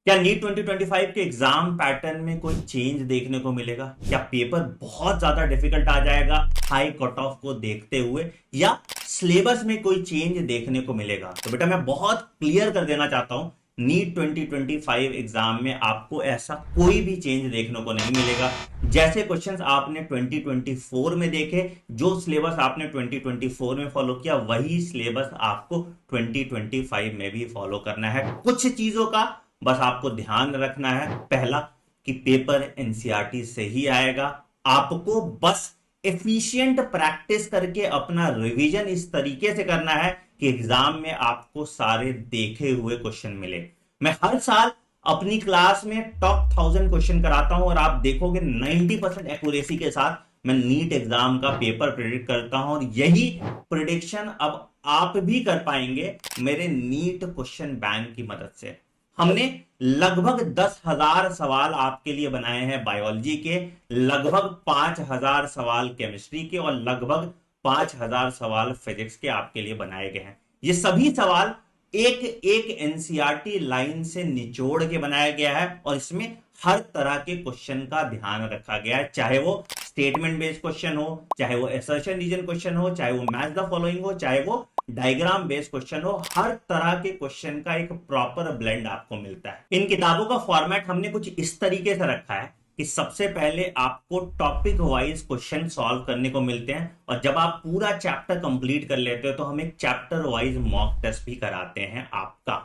क्या नीट 2025 के exam pattern में कोई चेंज देखने को मिलेगा? क्या पेपर बहुत ज्यादा डिफिकल्ट आ जाएगा हाई कट ऑफ को देखते हुए, या सिलेबस में कोई चेंज देखने को मिलेगा? तो बेटा मैं बहुत क्लियर कर देना चाहता हूं, नीट 2025 एग्जाम में आपको ऐसा कोई भी चेंज देखने को नहीं मिलेगा। जैसे क्वेश्चंस आपने 2024 में देखे, जो सिलेबस आपने 2024 में फॉलो किया, वही सिलेबस आपको 2025 में भी फॉलो करना है। कुछ चीजों का बस आपको ध्यान रखना है। पहला, कि पेपर एनसीईआरटी से ही आएगा। आपको बस एफिशिएंट प्रैक्टिस करके अपना रिवीजन इस तरीके से करना है कि एग्जाम में आपको सारे देखे हुए क्वेश्चन मिले। मैं हर साल अपनी क्लास में टॉप 1000 क्वेश्चन कराता हूं और आप देखोगे 90% एक्यूरेसी के साथ मैं नीट एग्जाम का पेपर प्रिडिक्ट करता हूं, और यही प्रिडिक्शन अब आप भी कर पाएंगे मेरे नीट क्वेश्चन बैंक की मदद से। हमने लगभग 10,000 सवाल आपके लिए बनाए हैं बायोलॉजी के, लगभग 5,000 सवाल केमिस्ट्री के, और लगभग 5,000 सवाल फिजिक्स के आपके लिए बनाए गए हैं। ये सभी सवाल एक एक एनसीईआरटी लाइन से निचोड़ के बनाया गया है, और इसमें हर तरह के क्वेश्चन का ध्यान रखा गया है, चाहे वो स्टेटमेंट बेस्ड क्वेश्चन हो, चाहे वो असर्शन रीजन क्वेश्चन हो, चाहे वो मैच द फॉलोइंग हो, चाहे वो डायग्राम बेस्ड क्वेश्चन हो। हर तरह के क्वेश्चन का एक प्रॉपर ब्लेंड आपको मिलता है। इन किताबों का फॉर्मेट हमने कुछ इस तरीके से रखा है कि सबसे पहले आपको टॉपिक वाइज क्वेश्चन सॉल्व करने को मिलते हैं, और जब आप पूरा चैप्टर कंप्लीट कर लेते हो तो हम एक चैप्टर वाइज मॉक टेस्ट भी कराते हैं आपका।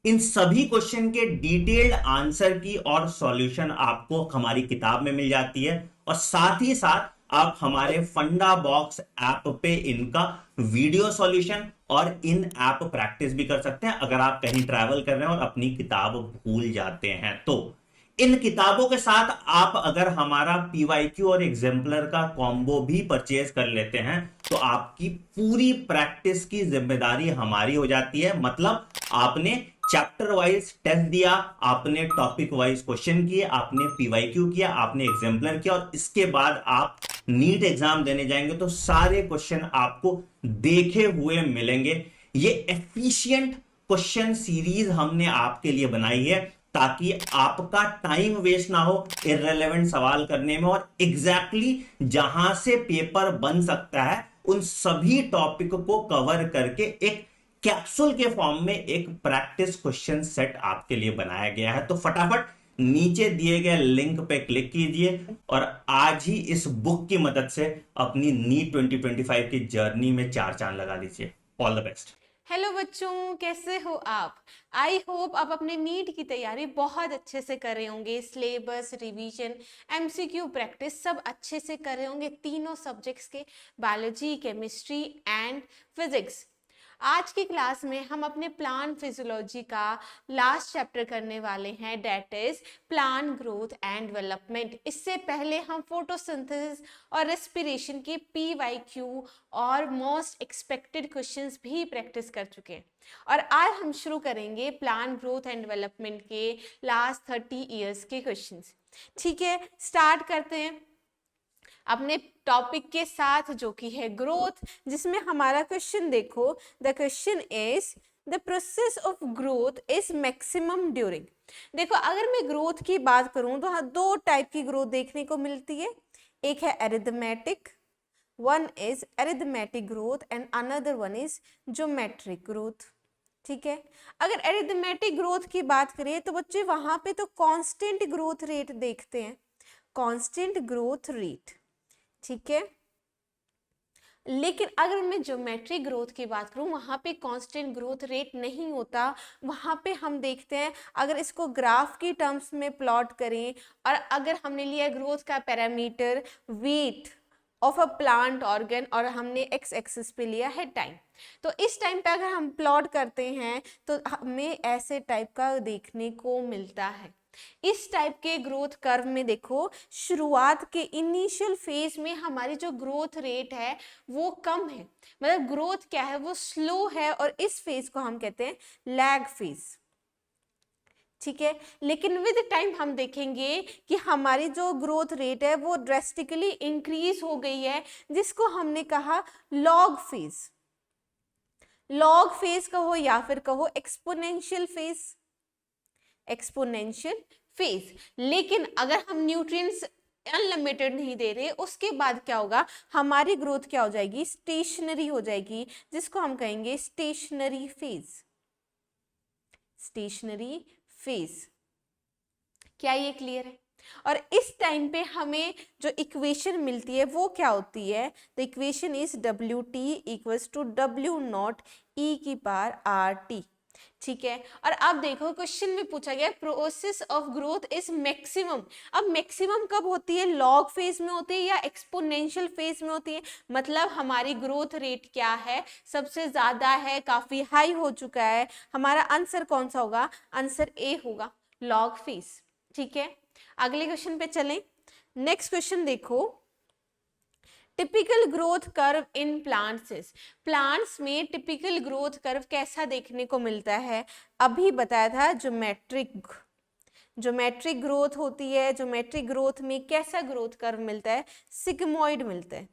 इन सभी क्वेश्चन के डिटेल्ड आंसर की और सॉल्यूशन आपको हमारी किताब में मिल जाती है, और साथ ही साथ आप हमारे फंडा बॉक्स ऐप पे इनका वीडियो सॉल्यूशन और इन ऐप प्रैक्टिस भी कर सकते हैं, अगर आप कहीं ट्रैवल कर रहे हैं और अपनी किताब भूल जाते हैं तो। इन किताबों के साथ आप अगर हमारा पीवाईक्यू और एग्जाम्पलर का कॉम्बो भी परचेज कर लेते हैं तो आपकी पूरी प्रैक्टिस की जिम्मेदारी हमारी हो जाती है। मतलब आपने चैप्टर वाइज टेस्ट दिया, आपने टॉपिक वाइज क्वेश्चन किए, आपने पीवाईक्यू किया, आपने एग्जाम्पलर किया, और इसके बाद आप नीट एग्जाम देने जाएंगे तो सारे क्वेश्चन आपको देखे हुए मिलेंगे। ये एफिशिएंट क्वेश्चन सीरीज हमने आपके लिए बनाई है ताकि आपका टाइम वेस्ट ना हो इररिलेवेंट सवाल करने में, और एग्जैक्टली जहां से पेपर बन सकता है उन सभी टॉपिक को कवर करके एक कैप्सूल के फॉर्म में एक प्रैक्टिस क्वेश्चन सेट आपके लिए बनाया गया है। तो फटाफट नीचे दिए गए लिंक पे क्लिक कीजिए और आज ही इस बुक की मदद से अपनी नीट 2025 की जर्नी में चार चांद लगा दीजिए। All the best. हेलो बच्चों, कैसे हो आप? आई होप आप अपने नीट की तैयारी बहुत अच्छे से कर रहे होंगे। सिलेबस, रिवीजन, एमसीक्यू प्रैक्टिस सब अच्छे से कर रहे होंगे, तीनों सब्जेक्ट्स के, बायोलॉजी, केमिस्ट्री एंड फिजिक्स। आज की क्लास में हम अपने प्लांट फिजियोलॉजी का लास्ट चैप्टर करने वाले हैं, that is plant growth and development. इससे पहले हम फोटोसिंथेसिस और रेस्पिरेशन के पीवाईक्यू और मोस्ट एक्सपेक्टेड क्वेश्चंस भी प्रैक्टिस कर चुके हैं, और आज हम शुरू करेंगे प्लांट ग्रोथ एंड डेवलपमेंट के लास्ट 30 ईयर्स के क्वेश्चंस। ठीक है, स्टार्ट करते हैं अपने टॉपिक के साथ, जो कि है ग्रोथ, जिसमें हमारा क्वेश्चन देखो, the question is the process of growth is maximum during. देखो, अगर मैं ग्रोथ की बात करूं तो हाँ, दो टाइप की ग्रोथ देखने को मिलती है। एक है arithmetic, one is arithmetic growth and another one is geometric growth. ठीक है, अगर एरिथमेटिक ग्रोथ की बात करें तो बच्चे वहां पे तो कांस्टेंट ग्रोथ रेट देखते हैं, कांस्टेंट ग्रोथ रेट। ठीक है, लेकिन अगर मैं ज्योमेट्रिक ग्रोथ की बात करूं, वहां पे कांस्टेंट ग्रोथ रेट नहीं होता। वहां पे हम देखते हैं, अगर इसको ग्राफ की टर्म्स में प्लॉट करें, और अगर हमने लिया ग्रोथ का parameter weight of a plant organ, और हमने एक्स एक्सिस पे लिया है टाइम, तो इस टाइम पे अगर हम प्लॉट करते हैं तो हमें ऐसे टाइप का देखने को मिलता है। इस टाइप के ग्रोथ कर्व में देखो, शुरुआत के इनिशियल फेज में हमारी जो ग्रोथ रेट है वो कम है, मतलब ग्रोथ क्या है, वो स्लो है, और इस फेज को हम कहते हैं लैग फेज। ठीक है, लेकिन विद टाइम हम देखेंगे कि हमारी जो ग्रोथ रेट है वो ड्रेस्टिकली इंक्रीज हो गई है, जिसको हमने कहा लॉग फेज। लॉग फेज कहो या फिर कहो एक्सपोनेंशियल फेज। Exponential phase. लेकिन अगर हम न्यूट्रिएंट्स अनलिमिटेड नहीं दे रहे, उसके बाद क्या होगा, हमारी ग्रोथ क्या हो जाएगी, स्टेशनरी हो जाएगी, जिसको हम कहेंगे स्टेशनरी फेज। स्टेशनरी फेज, क्या ये क्लियर है? और इस टाइम पे हमें जो इक्वेशन मिलती है वो क्या होती है, the equation is W T equals to W naught e की पावर आर टी। ठीक है, और अब देखो क्वेश्चन में पूछा गया process of growth is maximum. अब मैक्सिमम कब होती है, लॉग फेज में होती है या एक्सपोनेंशियल फेज में होती है? मतलब हमारी ग्रोथ रेट क्या है, सबसे ज्यादा है, काफी हाई हो चुका है। हमारा आंसर कौन सा होगा, आंसर ए होगा, लॉग फेज। ठीक है, अगले क्वेश्चन पे चलें। नेक्स्ट क्वेश्चन देखो, typical growth curve in plants. Plants में टिपिकल ग्रोथ कर्व कैसा देखने को मिलता है? अभी बताया था ज्योमेट्रिक ग्रोथ होती है। ज्योमेट्रिक ग्रोथ में कैसा ग्रोथ कर्व मिलता है, सिग्मोइड मिलता है,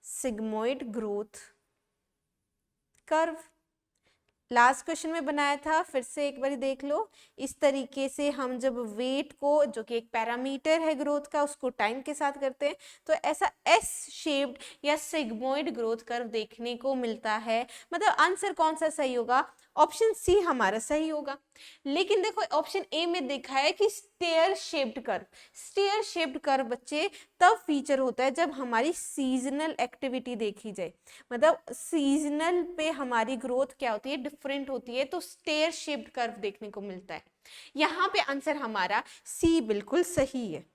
sigmoid growth curve. Last question में बनाया था, फिर से एक बार देख लो। इस तरीके से हम जब वेट को, जो कि एक पैरामीटर है ग्रोथ का, उसको टाइम के साथ करते हैं तो ऐसा एस शेप्ड या सिग्मोइड ग्रोथ कर्व देखने को मिलता है। मतलब आंसर कौन सा सही होगा, ऑप्शन सी हमारा सही होगा। लेकिन देखो ऑप्शन ए में देखा है कि stair shaped curve. Stair shaped curve बच्चे तब फीचर होता है जब हमारी सीजनल एक्टिविटी देखी जाए, मतलब सीजनल पे हमारी ग्रोथ क्या होती है, डिफरेंट होती है, तो स्टेयर शेप्ड कर्व देखने को मिलता है। यहाँ पे आंसर हमारा सी बिल्कुल सही है।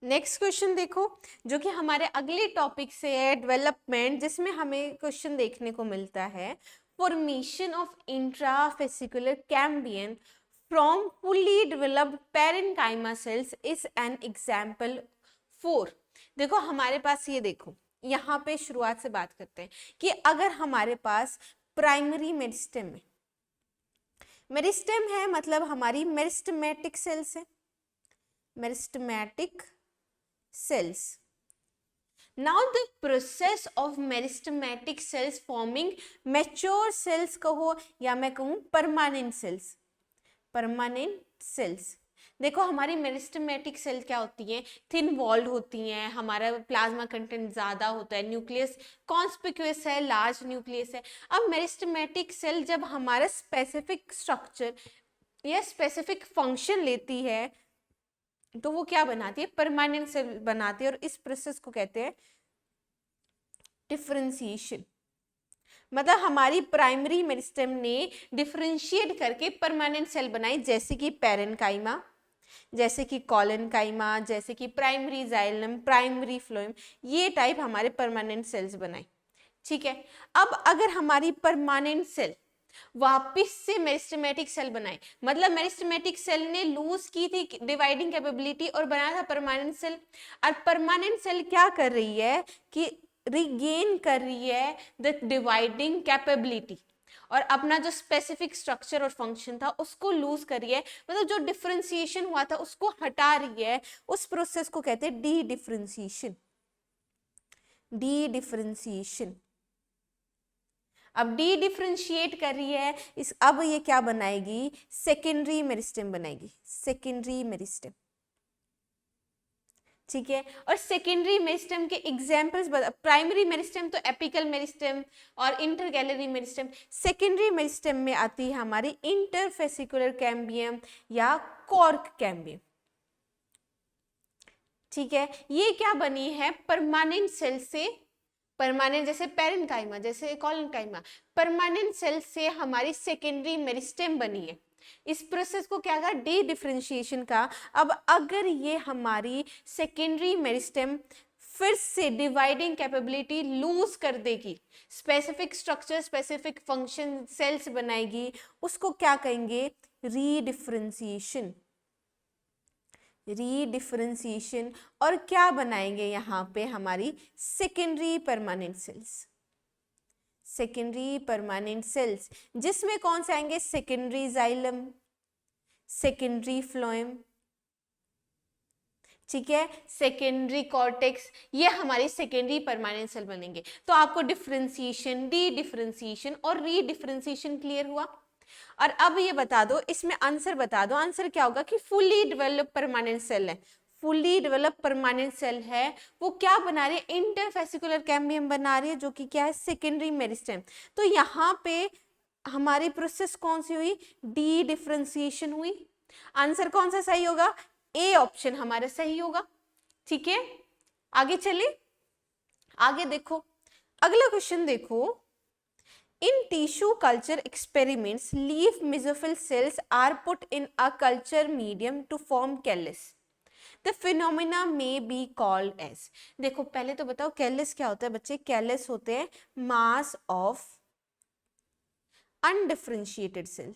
नेक्स्ट क्वेश्चन देखो, जो कि हमारे अगले टॉपिक से है डेवलपमेंट, जिसमें हमें क्वेश्चन देखने को मिलता है formation of intravesicular cambium from fully developed parenchyma cells is an example for। देखो हमारे पास ये देखो, यहाँ पे शुरुआत से बात करते हैं कि अगर हमारे पास प्राइमरी मेरिस्टेम है, मेरिस्टेम है मतलब हमारी मेरिस्टेमेटिक सेल्स है, meristematic cells। Now the process of meristematic cells forming mature cells कहो या मैं कहूँ permanent cells, permanent cells। देखो हमारी मेरिस्टेमेटिक सेल क्या होती है, थिन वॉल्ड होती हैं, हमारा प्लाज्मा कंटेंट ज्यादा होता है, न्यूक्लियस कॉन्स्पिक्यूअस है, लार्ज न्यूक्लियस है। अब मेरिस्टेमेटिक सेल जब हमारा स्पेसिफिक स्ट्रक्चर या स्पेसिफिक फंक्शन लेती है तो वो क्या बनाती है, परमानेंट सेल बनाती है, और इस प्रोसेस को कहते हैं डिफरेंशिएशन। मतलब हमारी प्राइमरी मेरिस्टेम ने डिफरेंशिएट करके परमानेंट सेल बनाई, जैसे कि पैरेन्काइमा, जैसे कि कॉलेनकाइमा, जैसे कि प्राइमरी जाइलम, प्राइमरी फ्लोएम, ये टाइप हमारे परमानेंट सेल्स बनाए। ठीक है, अब अगर हमारी परमानेंट सेल वापिस से मेरिस्टेमेटिक सेल बनाए, मतलब मेरिस्टेमेटिक सेल ने लूज की थी डिवाइडिंग कैपेबिलिटी और बनाया था परमानेंट सेल, और परमानेंट सेल क्या कर रही है कि रिगेन कर रही है द डिवाइडिंग कैपेबिलिटी और अपना जो स्पेसिफिक स्ट्रक्चर और फंक्शन था उसको लूज कर रही है, मतलब जो डिफरेंशिएशन हुआ था उसको हटा रही है। उस प्रोसेस को कहते हैं डी डिफरेंशिएशन, डी डिफरेंशिएशन। अब डी डिफरेंशिएट कर रही है इस, अब ये क्या बनाएगी, सेकेंडरी मेरिस्टेम बनाएगी, सेकेंडरी मेरिस्टेम। ठीक है, और सेकेंडरी मेरिस्टेम के एग्जांपल्स बता। प्राइमरी मेरिस्टेम तो एपिकल मेरिस्टेम और इंटरगैलरी मेरिस्टेम, सेकेंडरी मेरिस्टेम में आती है हमारी इंटरफेसिकुलर कैम्बियम या कॉर्क कैम्बियम। ठीक है, ये क्या बनी है, परमानेंट सेल से, परमानेंट जैसे पैरेन्काइमा, जैसे कॉलेनकाइमा, परमानेंट सेल से हमारी सेकेंडरी मेरिस्टेम बनी है। इस प्रोसेस को क्या कहा, डी डिफरेंशिएशन का। अब अगर ये हमारी सेकेंडरी मेरिस्टेम फिर से डिवाइडिंग कैपेबिलिटी लूज कर देगी, specific structure specific function cells बनाएगी, उसको क्या कहेंगे, रीडिफरेंशिएशन, रीडिफरेंशिएशन। और क्या बनाएंगे यहाँ पे हमारी secondary permanent cells, secondary permanent cells, जिसमें कौन से आएंगे, सेकेंडरी जाइलम, सेकेंडरी फ्लोएम, ठीक है, सेकेंडरी कॉर्टेक्स, ये हमारी सेकेंडरी परमानेंट सेल बनेंगे। तो आपको डिफरेंशिएशन, डी डिफरेंशिएशन और री डिफरेंशिएशन क्लियर हुआ। और अब ये बता दो, इसमें आंसर बता दो, आंसर क्या होगा कि फुली डेवलप परमानेंट सेल है, फुली डेवलप परमानेंट सेल है, वो क्या बना रही है, इंटरफेसिकुलर कैम्बियम बना रही है, जो कि क्या है, सेकेंडरी मेरिस्टेम। तो यहाँ पे हमारी प्रोसेस कौन सी हुई, डी डिफरेंशिएशन हुई। आंसर कौन सा सही होगा, ए ऑप्शन हमारा सही होगा। ठीक है, आगे चले, आगे देखो, अगला क्वेश्चन देखो, in tissue culture experiments leaf mesophyll cells are put in a culture medium to form callus. The phenomena may be called as, देखो पहले तो बताओ कैलस क्या होता है बच्चे, कैलस होते हैं mass of undifferentiated cell,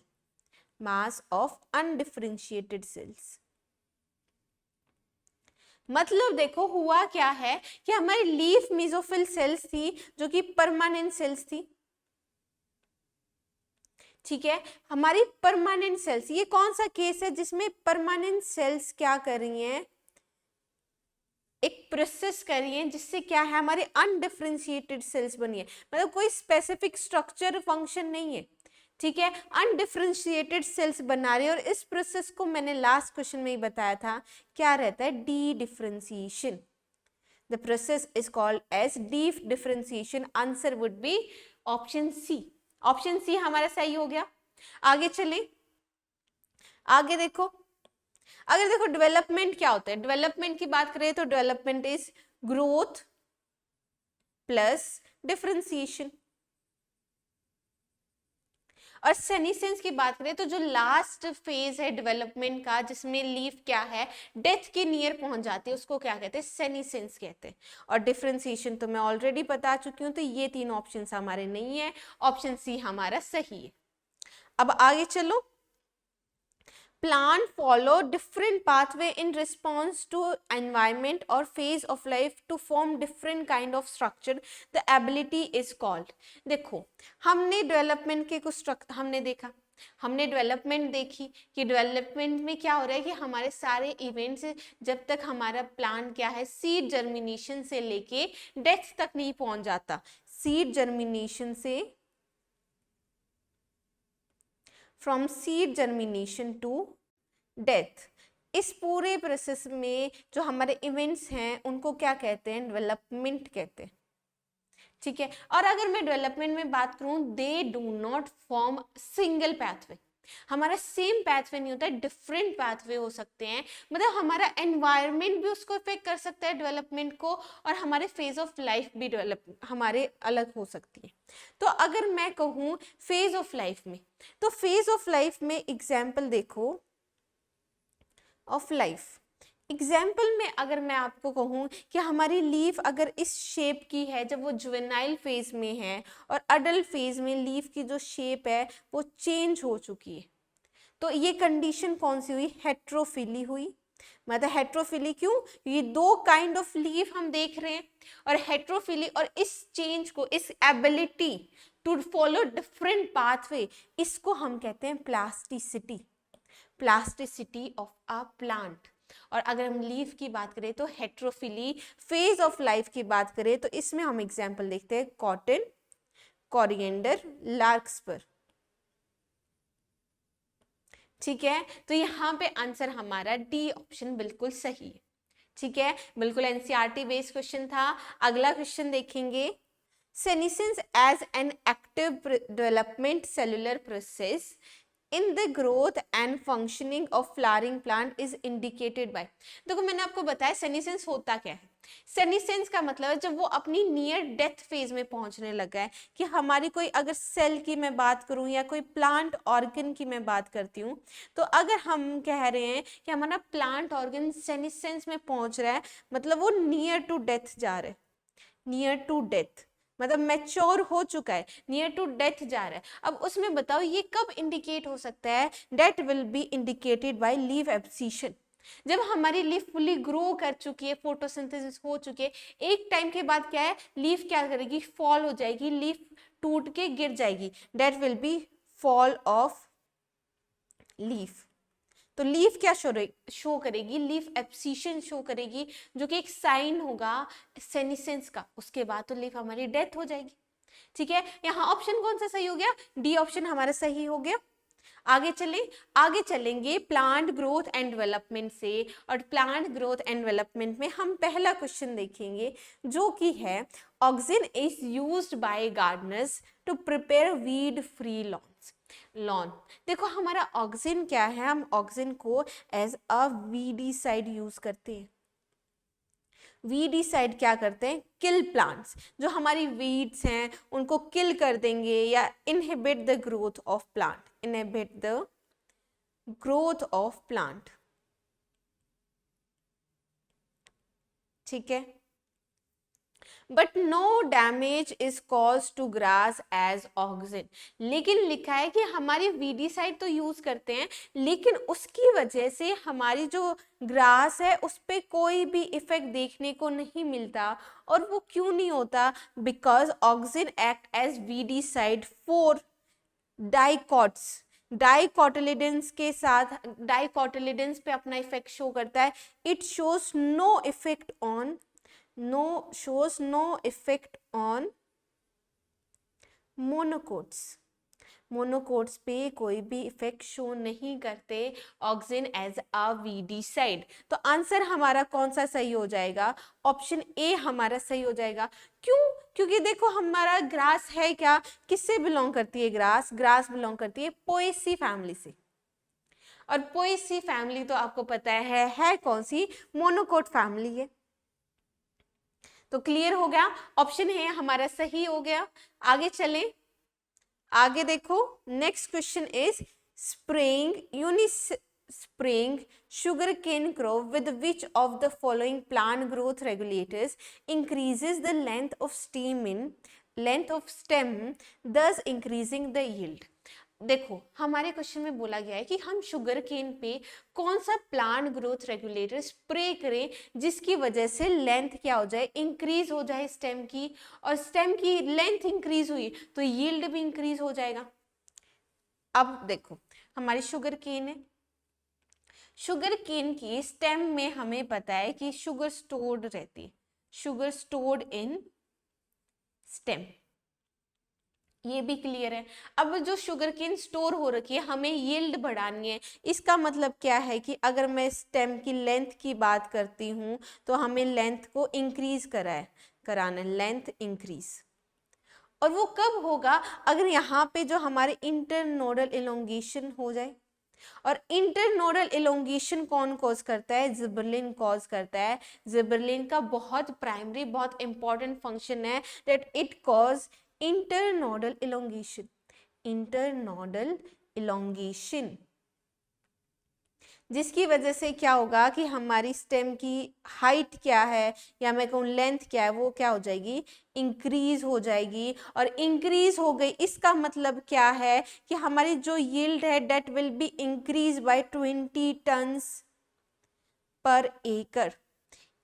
mass of undifferentiated cells. मतलब देखो हुआ क्या है कि हमारी लीफ मेसोफिल सेल्स थी जो कि परमानेंट सेल्स थी। ठीक है, हमारी परमानेंट सेल्स, ये कौन सा केस है जिसमें परमानेंट सेल्स क्या कर रही हैं, एक प्रोसेस कर रही है जिससे क्या है, हमारे अनडिफरेंशिएटेड सेल्स बनी है, मतलब कोई स्पेसिफिक स्ट्रक्चर फंक्शन नहीं है। ठीक है, अनडिफरेंशिएटेड सेल्स बना रही है, और इस प्रोसेस को मैंने लास्ट क्वेश्चन में ही बताया था, क्या रहता है, dedifferentiation. The process is called as dedifferentiation. Answer would be option C, option C हमारा सही हो गया। आगे चले, आगे देखो, अगर देखो डेवलपमेंट क्या होता है, डेवलपमेंट की बात करें तो development is growth plus differentiation. और सेनिसेंस की बात करें तो जो लास्ट फेज है डेवलपमेंट का, जिसमें लीफ क्या है, डेथ के नियर पहुंच जाती है, उसको क्या कहते हैं, सेनिसेंस कहते हैं। और डिफरेंशिएशन तो मैं ऑलरेडी बता चुकी हूं, तो ये तीन ऑप्शन हमारे नहीं है, ऑप्शन सी हमारा सही है। अब आगे चलो, plant follow different pathway in response to environment or phase of life to form different kind of structure, the ability is called। देखो हमने डेवलपमेंट के कुछ हमने देखा, हमने डेवलपमेंट देखी कि डेवलपमेंट में क्या हो रहा है कि हमारे सारे इवेंट्स, जब तक हमारा प्लांट क्या है, सीड जर्मिनेशन से लेके डेथ तक नहीं पहुंच जाता, सीड जर्मिनेशन से, from seed germination to death, इस पूरे प्रोसेस में जो हमारे इवेंट्स हैं उनको क्या कहते हैं, डेवलपमेंट कहते हैं। ठीक है, और अगर मैं डेवलपमेंट में बात करूं, they do not form single pathway, हमारा सेम पाथवे नहीं होता है, डिफरेंट पाथवे हो सकते हैं, मतलब हमारा एनवायरनमेंट भी उसको इफेक्ट कर सकता है डेवलपमेंट को, और हमारे फेज ऑफ लाइफ भी डेवलप हमारे अलग हो सकती है। तो अगर मैं कहूँ फेज ऑफ लाइफ में, तो फेज ऑफ लाइफ में एग्जाम्पल देखो ऑफ लाइफ, एग्जाम्पल में अगर मैं आपको कहूँ कि हमारी लीफ अगर इस शेप की है जब वो जुवेनाइल फेज में है, और अडल्ट फेज में लीफ की जो शेप है वो चेंज हो चुकी है, तो ये कंडीशन कौन सी हुई, हेट्रोफिली हुई। मतलब हेट्रोफिली क्यों, ये दो काइंड ऑफ लीफ हम देख रहे हैं, और हेट्रोफिली और इस चेंज को, इस ability to follow different pathway, इसको हम कहते हैं plasticity, plasticity of a plant. और अगर हम लीफ की बात करें तो हेट्रोफिली, फेज ऑफ लाइफ की बात करें तो इसमें हम एग्जांपल देखते हैं कॉटन, कोरिएंडर, लार्कस्पर। ठीक है, तो यहाँ पे आंसर हमारा डी ऑप्शन बिल्कुल सही है। ठीक है, बिल्कुल एनसीईआरटी बेस्ड क्वेश्चन था। अगला क्वेश्चन देखेंगे, senescence as an active development cellular process in the growth and functioning of flowering plant is indicated by। देखो मैंने आपको बताया सेनिसेंस होता क्या है, सेनिसेंस का मतलब है जब वो अपनी नियर डेथ फेज में पहुंचने लगा है, कि हमारी कोई अगर सेल की मैं बात करूं या कोई प्लांट ऑर्गन की मैं बात करती हूं, तो अगर हम कह रहे हैं कि हमारा प्लांट ऑर्गन सेनिसेंस में पहुंच रहा है, मतलब वो नियर टू डेथ जा रहा है, नियर टू डेथ मतलब मैच्योर हो चुका है, नियर टू डेथ जा रहा है। अब उसमें बताओ ये कब इंडिकेट हो सकता है, that will be indicated by leaf abscission, जब हमारी लीफ फुली ग्रो कर चुकी है, फोटोसिंथेसिस हो चुकी है, एक टाइम के बाद क्या है, लीफ क्या करेगी, फॉल हो जाएगी, लीफ टूट के गिर जाएगी, that will be fall of leaf. तो लीफ क्या शो करेगी, लीफ एब्सिशन शो करेगी, जो कि एक साइन होगा सेनिसेंस का, उसके बाद तो लीफ हमारी डेथ हो जाएगी। ठीक है, यहाँ ऑप्शन कौन सा सही हो गया, डी ऑप्शन हमारा सही हो गया। आगे चलेंगे प्लांट ग्रोथ एंड डेवलपमेंट से, और प्लांट ग्रोथ एंड डेवलपमेंट में हम पहला क्वेश्चन देखेंगे जो कि है auxin is used by gardeners to prepare weed free lawn. देखो हमारा ऑक्सिन क्या है, हम ऑक्सिन को एज अ वीडीसाइड यूज करते हैं। वीडीसाइड क्या करते हैं, किल प्लांट्स, जो हमारी वीड्स हैं उनको किल कर देंगे या inhibit the growth of plant, inhibit the growth of plant. ठीक है, but no damage is cause to grass as auxin. लेकिन लिखा है कि हमारी वीडीसाइड तो यूज करते हैं, लेकिन उसकी वजह से हमारी जो ग्रास है उस पर कोई भी इफेक्ट देखने को नहीं मिलता। और वो क्यों नहीं होता, because auxin act as weedicide for dicotyledons के साथ, डाइकोटिलिडेंस पे अपना इफेक्ट शो करता है। It shows no effect on monocots पे कोई भी इफेक्ट शो नहीं करते ऑक्सिन एज अ वीडीसाइड। तो आंसर हमारा कौन सा सही हो जाएगा, ऑप्शन ए हमारा सही हो जाएगा। क्यों, क्योंकि देखो हमारा ग्रास है क्या, किससे बिलोंग करती है ग्रास बिलोंग करती है पोएसी फैमिली से, और पोएसी फैमिली तो आपको पता है कौन सी, मोनोकोट फैमिली है। तो क्लियर हो गया, ऑप्शन है हमारा सही हो गया। आगे चलें, आगे देखो next question is spraying sugarcane crop with which of the following plant growth regulators increases the length of stem thus increasing the yield। देखो हमारे क्वेश्चन में बोला गया है कि हम शुगर केन पे कौन सा प्लांट ग्रोथ रेगुलेटर स्प्रे करें जिसकी वजह से लेंथ क्या हो जाए, इंक्रीज हो जाए स्टेम की, और स्टेम की लेंथ इंक्रीज हुई तो यील्ड भी इंक्रीज हो जाएगा। अब देखो हमारी शुगर केन है, शुगर केन की स्टेम में हमें पता है कि शुगर स्टोर्ड रहती है, शुगर स्टोर्ड इन स्टेम, ये भी क्लियर है। अब जो शुगर केन स्टोर हो रखी है हमें यील्ड बढ़ानी है, इसका मतलब क्या है कि अगर मैं स्टेम की लेंथ की बात करती हूँ तो हमें लेंथ को इंक्रीज कराना है, लेंथ इंक्रीज। और वो कब होगा, अगर यहाँ पे जो हमारे इंटरनोडल इलोंगेशन हो जाए। और इंटरनोडल इलोंगेशन कौन कॉज करता है, जिबरलिन कॉज करता है। जिबरलिन का बहुत प्राइमरी बहुत इंपॉर्टेंट फंक्शन है that it cause internodal elongation, जिसकी वजह से क्या होगा कि हमारी स्टेम की हाइट क्या है या मैं कहूँ लेंथ क्या है, वो क्या हो जाएगी, इंक्रीज हो जाएगी। और इंक्रीज हो गई इसका मतलब क्या है कि हमारी जो यील्ड है that will be increase by 20 tons per एकड़।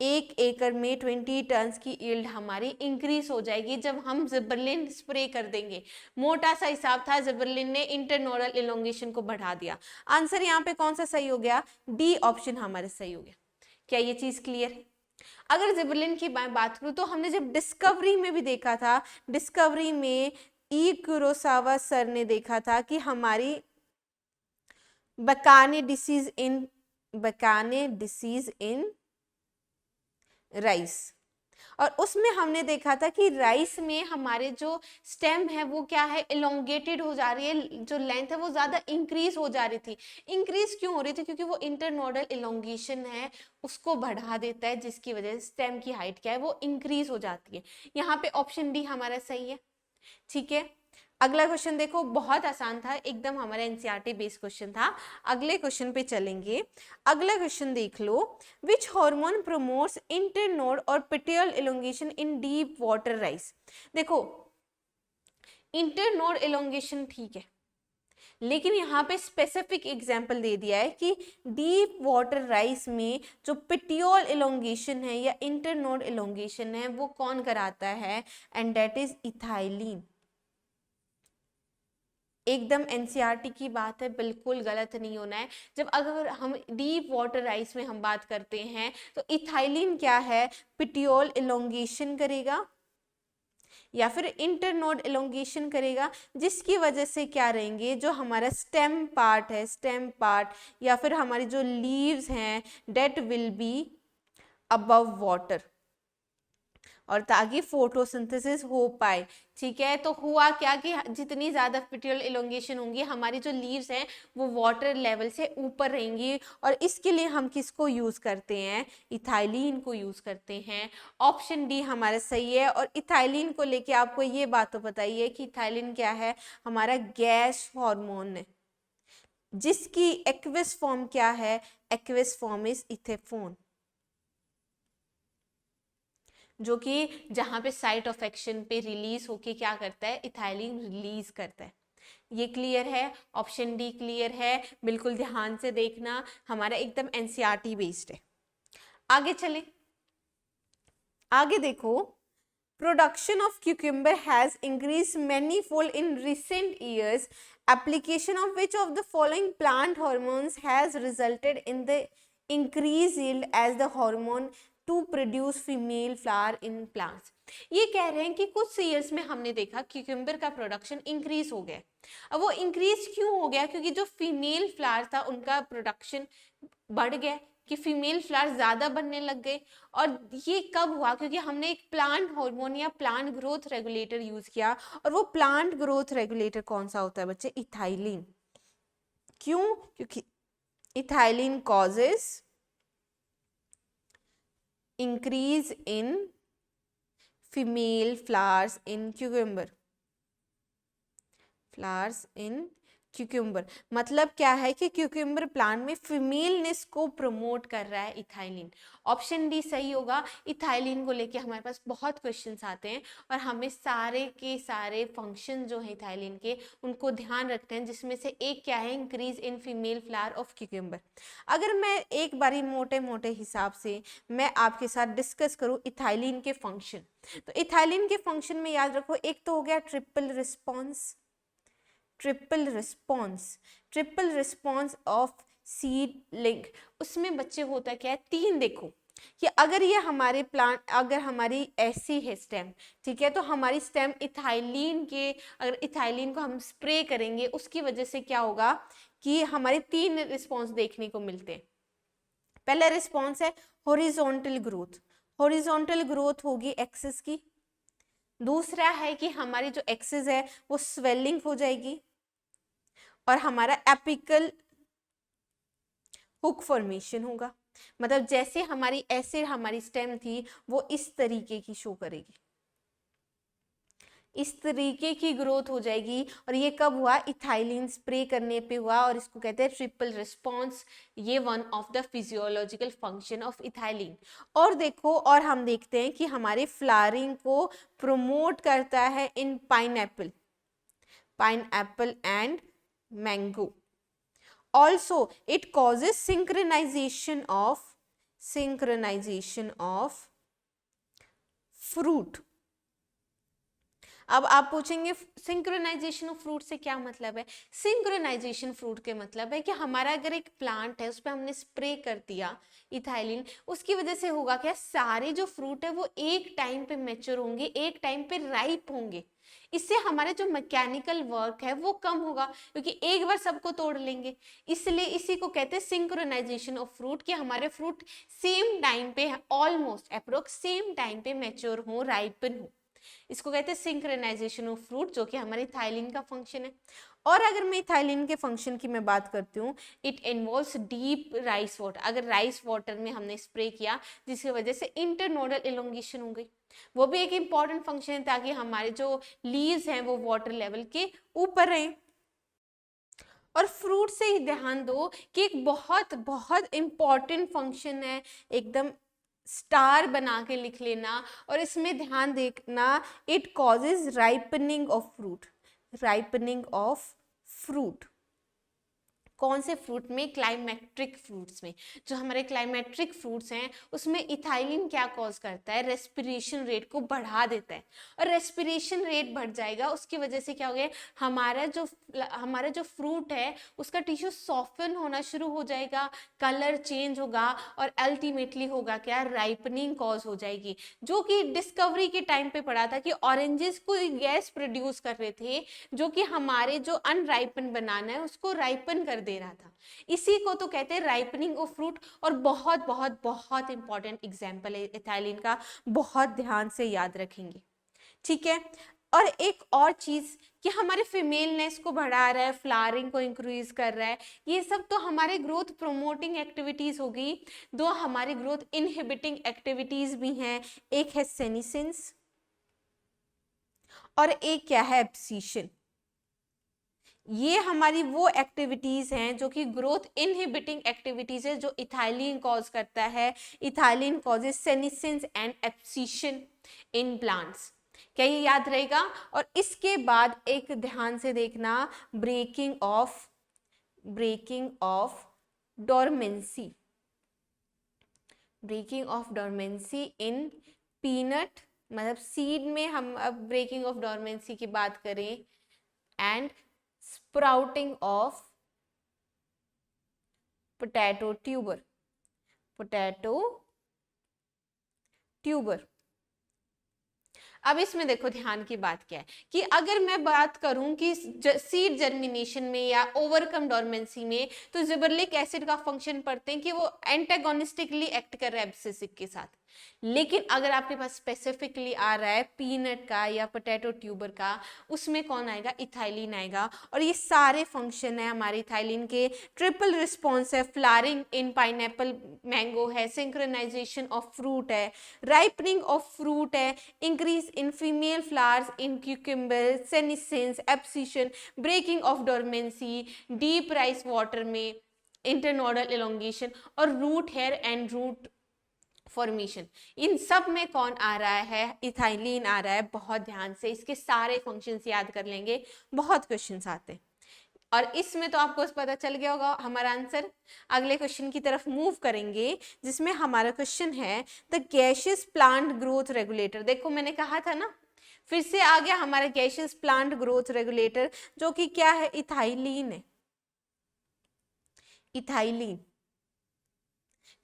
एक एकड़ में 20 टन्स की यील्ड हमारी इंक्रीज हो जाएगी जब हम जिबरलिन स्प्रे कर देंगे। मोटा सा हिसाब था, जिबरलिन ने इंटरनोडल इलोंगेशन को बढ़ा दिया। आंसर यहाँ पे कौन सा सही हो गया, डी ऑप्शन हमारे सही हो गया। क्या ये चीज क्लियर है? अगर जिबरलिन की बात करूं तो हमने जब डिस्कवरी में भी देखा था, डिस्कवरी में ई कुरोसावा सर ने देखा था कि हमारी बकाने डिसीज इन राइस, और उसमें हमने देखा था कि राइस में हमारे जो स्टेम है वो क्या है, इलोंगेटेड हो जा रही है, जो लेंथ है वो ज्यादा इंक्रीज हो जा रही थी। इंक्रीज क्यों हो रही थी, क्योंकि वो इंटरनोडल इलोंगेशन है उसको बढ़ा देता है, जिसकी वजह से स्टेम की हाइट क्या है वो इंक्रीज हो जाती है। यहाँ पे ऑप्शन डी हमारा सही है। ठीक है, अगला क्वेश्चन देखो, बहुत आसान था, एकदम हमारा एनसीईआरटी बेस्ड क्वेश्चन था। अगले क्वेश्चन पे चलेंगे। अगला क्वेश्चन देख लो, विच हार्मोन प्रमोट्स इंटरनोड और petiole elongation in deep water rice. देखो इंटरनोड इलोंगेशन ठीक है, लेकिन यहाँ पे स्पेसिफिक एग्जाम्पल दे दिया है कि डीप वाटर राइस में जो पेटियोल इलोंगेशन है या इंटरनोड इलोंगेशन है वो कौन कराता है, एंड दैट इज इथाइलिन। एकदम एनसीईआरटी की बात है, बिल्कुल गलत नहीं होना है। जब अगर हम डीप वाटर राइस में हम बात करते हैं तो इथाइलिन क्या है, पेटियोल इलोंगेशन करेगा, या फिर इंटरनोड एलोंगेशन करेगा, जिसकी वजह से क्या रहेंगे, जो हमारा स्टेम पार्ट है, स्टेम पार्ट या फिर हमारी जो लीव्स हैं that will be above water, और ताकि फोटोसिंथेसिस हो पाए। ठीक है, तो हुआ क्या कि जितनी ज्यादा पेटियोल एलोंगेशन होंगी, हमारी जो लीव्स हैं वो वाटर लेवल से ऊपर रहेंगी, और इसके लिए हम किसको यूज करते हैं, इथाइलिन को यूज करते हैं। ऑप्शन डी हमारा सही है। और इथाइलिन को लेके आपको ये बात तो बताइए कि इथाइलिन क्या है, हमारा गैस हार्मोन है, जिसकी एक्विस फॉर्म क्या है, एक्विस फॉर्म इज इथेफोन, जो कि जहां पे साइट ऑफ एक्शन पे रिलीज होके क्या करता है, इथाइलिन रिलीज करता है। ये क्लियर है, ऑप्शन डी क्लियर है, बिल्कुल ध्यान से देखना, हमारा एकदम एनसीईआरटी बेस्ड है। आगे चले, आगे देखो, production of cucumber has increase manifold in recent years, application of which of the following plant hormones has resulted in the increased yield as the hormone to produce female flower in plants। ये कह रहे हैं कि कुछ years में हमने देखा cucumber का प्रोडक्शन इंक्रीज हो गया। अब वो इंक्रीज क्यों हो गया, क्योंकि जो फीमेल फ्लावर था उनका प्रोडक्शन बढ़ गया, कि फीमेल फ्लावर ज्यादा बनने लग गए। और ये कब हुआ, क्योंकि हमने एक प्लांट हार्मोन या प्लांट ग्रोथ रेगुलेटर यूज किया, और वो प्लांट ग्रोथ रेगुलेटर कौन सा होता है बच्चे, इथाइलिन। क्यों, क्योंकि ethylene causes increase in female flowers in cucumber, flowers in cucumber. मतलब क्या है कि क्यूकम्बर प्लांट में फीमेलनेस को प्रमोट कर रहा है इथाइलिन। ऑप्शन डी सही होगा। इथाइलिन को लेके हमारे पास बहुत क्वेश्चंस आते हैं, और हमें सारे के सारे फंक्शन जो है इथाइलिन के उनको ध्यान रखते हैं, जिसमें से एक क्या है, increase in female flower of cucumber. अगर मैं एक बारी मोटे मोटे हिसाब से मैं आपके साथ डिस्कस करूं इथाइलिन के फंक्शन, तो इथाइलिन के फंक्शन में याद रखो, एक तो हो गया triple response, triple response of seedling. उसमें बच्चे होता क्या है, तीन, देखो कि अगर ये हमारे प्लांट, अगर हमारी ऐसी है स्टेम, ठीक है, तो हमारी स्टेम इथाइलिन के, अगर इथाइलिन को हम स्प्रे करेंगे उसकी वजह से क्या होगा कि हमारे तीन रिस्पॉन्स देखने को मिलते हैं। पहला रिस्पॉन्स है हॉरिजॉन्टल ग्रोथ, हॉरिजॉन्टल ग्रोथ होगी एक्सिस की। दूसरा है कि हमारी जो एक्सिस है वो स्वेलिंग हो जाएगी, और हमारा एपिकल हुक फॉर्मेशन होगा। मतलब जैसे हमारी ऐसे हमारी स्टेम थी वो इस तरीके की शो करेगी, इस तरीके की ग्रोथ हो जाएगी। और ये कब हुआ, इथाइलिन स्प्रे करने पे हुआ, और इसको कहते हैं ट्रिपल रिस्पॉन्स। ये one of the physiological function of ethylene. और देखो, और हम देखते हैं कि हमारे फ्लावरिंग को प्रमोट करता है in pineapple, pineapple and mango. Also it causes synchronization of fruit। अब आप पूछेंगे सिंक्रोनाइजेशन ऑफ फ्रूट से क्या मतलब है। सिंक्रोनाइजेशन फ्रूट के मतलब है कि हमारा अगर एक प्लांट है उस पर हमने स्प्रे कर दिया इथाइलिन, उसकी वजह से होगा क्या, सारे जो फ्रूट है वो एक टाइम पे मैच्योर होंगे, एक टाइम पे राइप होंगे। इससे हमारे जो मैकेनिकल वर्क है वो कम होगा, क्योंकि एक बार सबको तोड़ लेंगे। इसलिए इसी को कहते हैं सिंक्रोनाइजेशन ऑफ फ्रूट, कि हमारे फ्रूट सेम टाइम पे, ऑलमोस्ट अप्रोक्स सेम टाइम पे मैच्योर हो, राइपन हो। इसको कहते हैं सिंक्रोनाइजेशन ऑफ फ्रूट, जो कि हमारे इथाइलिन का फंक्शन है। और अगर मैं इथाइलिन के फंक्शन की मैं बात करती हूँ, it involves deep rice water. अगर राइस वाटर में हमने स्प्रे किया जिसकी वजह से इंटरनोडल एलोंगेशन हो गई, वो भी एक इंपॉर्टेंट फंक्शन है, ताकि हमारे जो लीव्स हैं वो वाटर लेवल के ऊपर रहें। और फ्रूट से ही ध्यान दो कि एक बहुत बहुत इंपॉर्टेंट फंक्शन है, एकदम स्टार बना के लिख लेना, और इसमें ध्यान देखना, it causes ripening of fruit, ripening of fruit कौन से फ्रूट में? क्लाइमेट्रिक फ्रूट्स में। जो हमारे क्लाइमेट्रिक फ्रूट्स हैं उसमें इथाइलिन क्या कॉज करता है? रेस्पिरेशन रेट को बढ़ा देता है, और रेस्पिरेशन रेट बढ़ जाएगा उसकी वजह से क्या हो गया, हमारा जो फ्रूट है उसका टिश्यू सॉफ्टन होना शुरू हो जाएगा, कलर चेंज होगा, और अल्टीमेटली होगा क्या? राइपनिंग कॉज हो जाएगी। जो कि डिस्कवरी के टाइम पे पढ़ा था कि ऑरेंजेस को गैस प्रोड्यूस कर रहे थे जो कि हमारे जो अनराइपन बनाना है उसको राइपन कर दे रहा था। इसी को तो कहते हैं राइपनिंग ऑफ फ्रूट। और बहुत बहुत बहुत इंपॉर्टेंट एग्जाम्पल है इथाइलिन का, बहुत ध्यान से याद रखेंगे, ठीक है। और एक और चीज कि हमारे फीमेलनेस को बढ़ा रहा है, फ्लावरिंग को इंक्रीज कर रहा है, ये सब तो हमारे ग्रोथ प्रोमोटिंग एक्टिविटीज होगी। दो हमारी ग्रोथ इनहिबिटिंग एक्टिविटीज भी हैं, एक है सेनिसेंस और एक क्या है? एब्सिशन। ये हमारी वो एक्टिविटीज हैं जो कि ग्रोथ इनहिबिटिंग एक्टिविटीज है, जो इथाइलिन कॉज करता है। Ethylene causes senescence and abscission in plants. क्या ये याद रहेगा? और इसके बाद एक ध्यान से देखना, breaking of dormancy. Breaking of dormancy in peanut, मतलब सीड में हम अब ब्रेकिंग ऑफ डोरमेंसी की बात करें, and sprouting of potato tuber. अब इसमें देखो ध्यान की बात क्या है कि अगर मैं बात करूं कि सीड जर्मिनेशन में या ओवरकम डोरमेंसी में, तो जिबरलिक एसिड का फंक्शन पढ़ते हैं कि वो एंटागोनिस्टिकली एक्ट कर रहा है एब्सिसिक के साथ। लेकिन अगर आपके पास स्पेसिफिकली आ रहा है पीनट का या पोटैटो ट्यूबर का, उसमें कौन आएगा? इथाइलिन आएगा। और ये सारे फंक्शन है हमारे इथाइलिन के। ट्रिपल रिस्पॉन्स है, फ्लावरिंग इन पाइनएप्पल मैंगो है, सिंक्रोनाइजेशन ऑफ फ्रूट है, राइपनिंग ऑफ फ्रूट है, increase in female flowers in cucumber, senescence, abscission, breaking of dormancy, deep rice water में इंटरनोडल एलोंगेशन, और root hair and root formation. इन सब में कौन आ रहा है? इथाइलिन आ रहा है। बहुत ध्यान से इसके सारे फंक्शंस याद कर लेंगे, बहुत क्वेश्चंस आते हैं। और इसमें तो आपको पता चल गया होगा हमारा आंसर। अगले क्वेश्चन की तरफ मूव करेंगे, जिसमें हमारा क्वेश्चन है the gaseous plant growth regulator. देखो मैंने कहा था ना, फिर से आ गया हमारा गैसियस प्लांट ग्रोथ रेगुलेटर, जो कि क्या है? इथाइलिन है। इथाइलिन,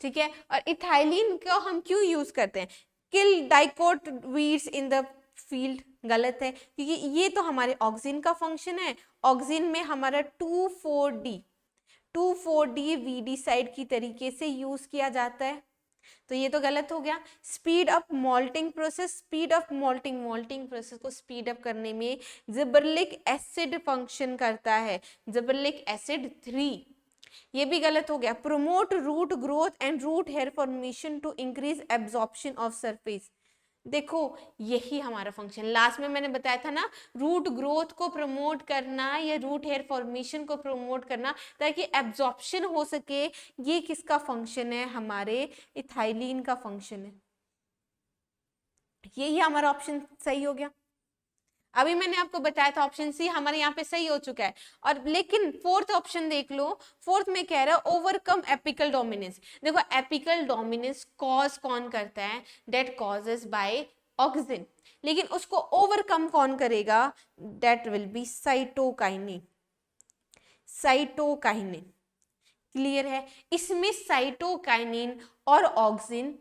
ठीक है। और इथाइलिन को हम क्यों यूज करते हैं? Kill dicot weeds in the field. गलत है, क्योंकि ये तो हमारे ऑक्सिन का फंक्शन है। ऑक्सिन में हमारा 2,4-D वीडीसाइड की तरीके से यूज किया जाता है, तो ये तो गलत हो गया। Speed up malting process, speed up malting process को स्पीड अप करने में जिबरलिक एसिड फंक्शन करता है, जिबरलिक एसिड 3। ये भी गलत हो गया। Promote root growth and root hair formation to increase absorption of surface. देखो यही हमारा फंक्शन, लास्ट में मैंने बताया था ना, रूट ग्रोथ को प्रमोट करना या रूट हेयर फॉर्मेशन को प्रमोट करना ताकि एब्जॉर्प्शन हो सके। ये किसका फंक्शन है? हमारे इथाइलिन का फंक्शन है। यही हमारा ऑप्शन सही हो गया। अभी मैंने आपको बताया था ऑप्शन सी हमारे यहाँ पे सही हो चुका है। और लेकिन फोर्थ ऑप्शन देख लो, फोर्थ में कह रहा है ओवरकम एपिकल डोमिनेंस। देखो एपिकल डोमिनेंस कॉज कौन करता है? That causes by auxin. लेकिन उसको ओवरकम कौन करेगा? That will be cytokinin. Cytokinin, clear है? इसमें साइटोकाइनिन और ऑक्सिन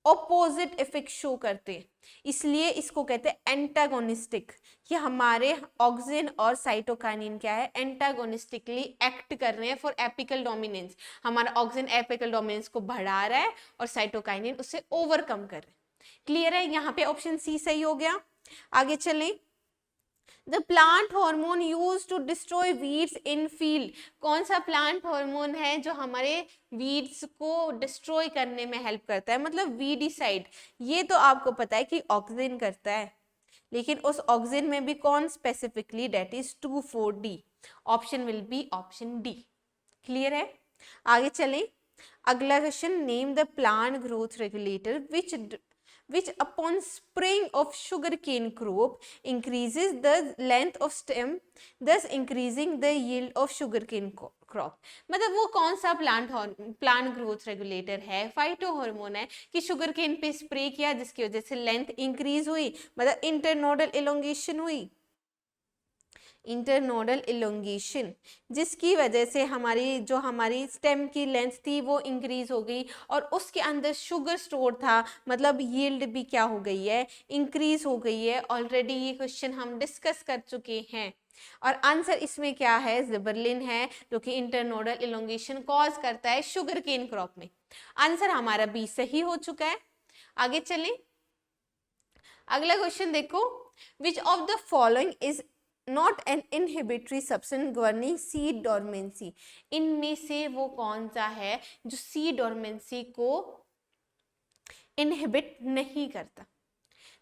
ऑपोजिट इफेक्ट शो करते हैं, इसलिए इसको कहते हैं एंटागोनिस्टिक। कि हमारे ऑक्सिन और साइटोकाइनिन क्या है? एंटागोनिस्टिकली एक्ट कर रहे हैं फॉर एपिकल डोमिनेंस। हमारा ऑक्सिन एपिकल डोमिनेंस को बढ़ा रहा है और साइटोकाइनिन उससे ओवरकम कर रहे हैं। क्लियर है? यहाँ पे ऑप्शन सी सही हो गया। आगे चलें। The plant hormone use to destroy weeds in field. कौन सा प्लांट हार्मोन है जो हमारे वीड्स को डिस्ट्रॉय करने में हेल्प करता है? मतलब वीडिसाइड। ये तो आपको पता है कि ऑक्सिन करता है, लेकिन उस ऑक्सिन में भी कौन specifically? That is 2,4-D। Option will be option D. Clear है? आगे चले। अगला question, name the plant growth regulator which upon spraying of sugarcane crop increases the length of stem, thus increasing the yield of sugarcane crop, मतलब वो कौन सा plant growth regulator है, phyto hormone है कि शुगर केन पे spray किया जिसकी वजह से लेंथ इंक्रीज हुई, मतलब इंटरनोडल इलोंगेशन हुई, इंटरनोडल इलोंगेशन, जिसकी वजह से हमारी स्टेम की लेंथ थी वो इंक्रीज हो गई और उसके अंदर शुगर स्टोर था, मतलब यील्ड भी क्या हो गई है, इंक्रीज हो गई है। ऑलरेडी ये क्वेश्चन हम डिस्कस कर चुके हैं और आंसर इसमें क्या है, जिबरलिन है, जो कि इंटरनोडल इलोंगेशन कॉज करता है शुगर केन क्रॉप में। आंसर हमारा बी सही हो चुका है। आगे चलें, अगला क्वेश्चन देखो, विच of the following is not an inhibitory substance governing seed dormancy, इनमें से वो कौन सा है जो सीड डोरमेंसी को इनहिबिट नहीं करता।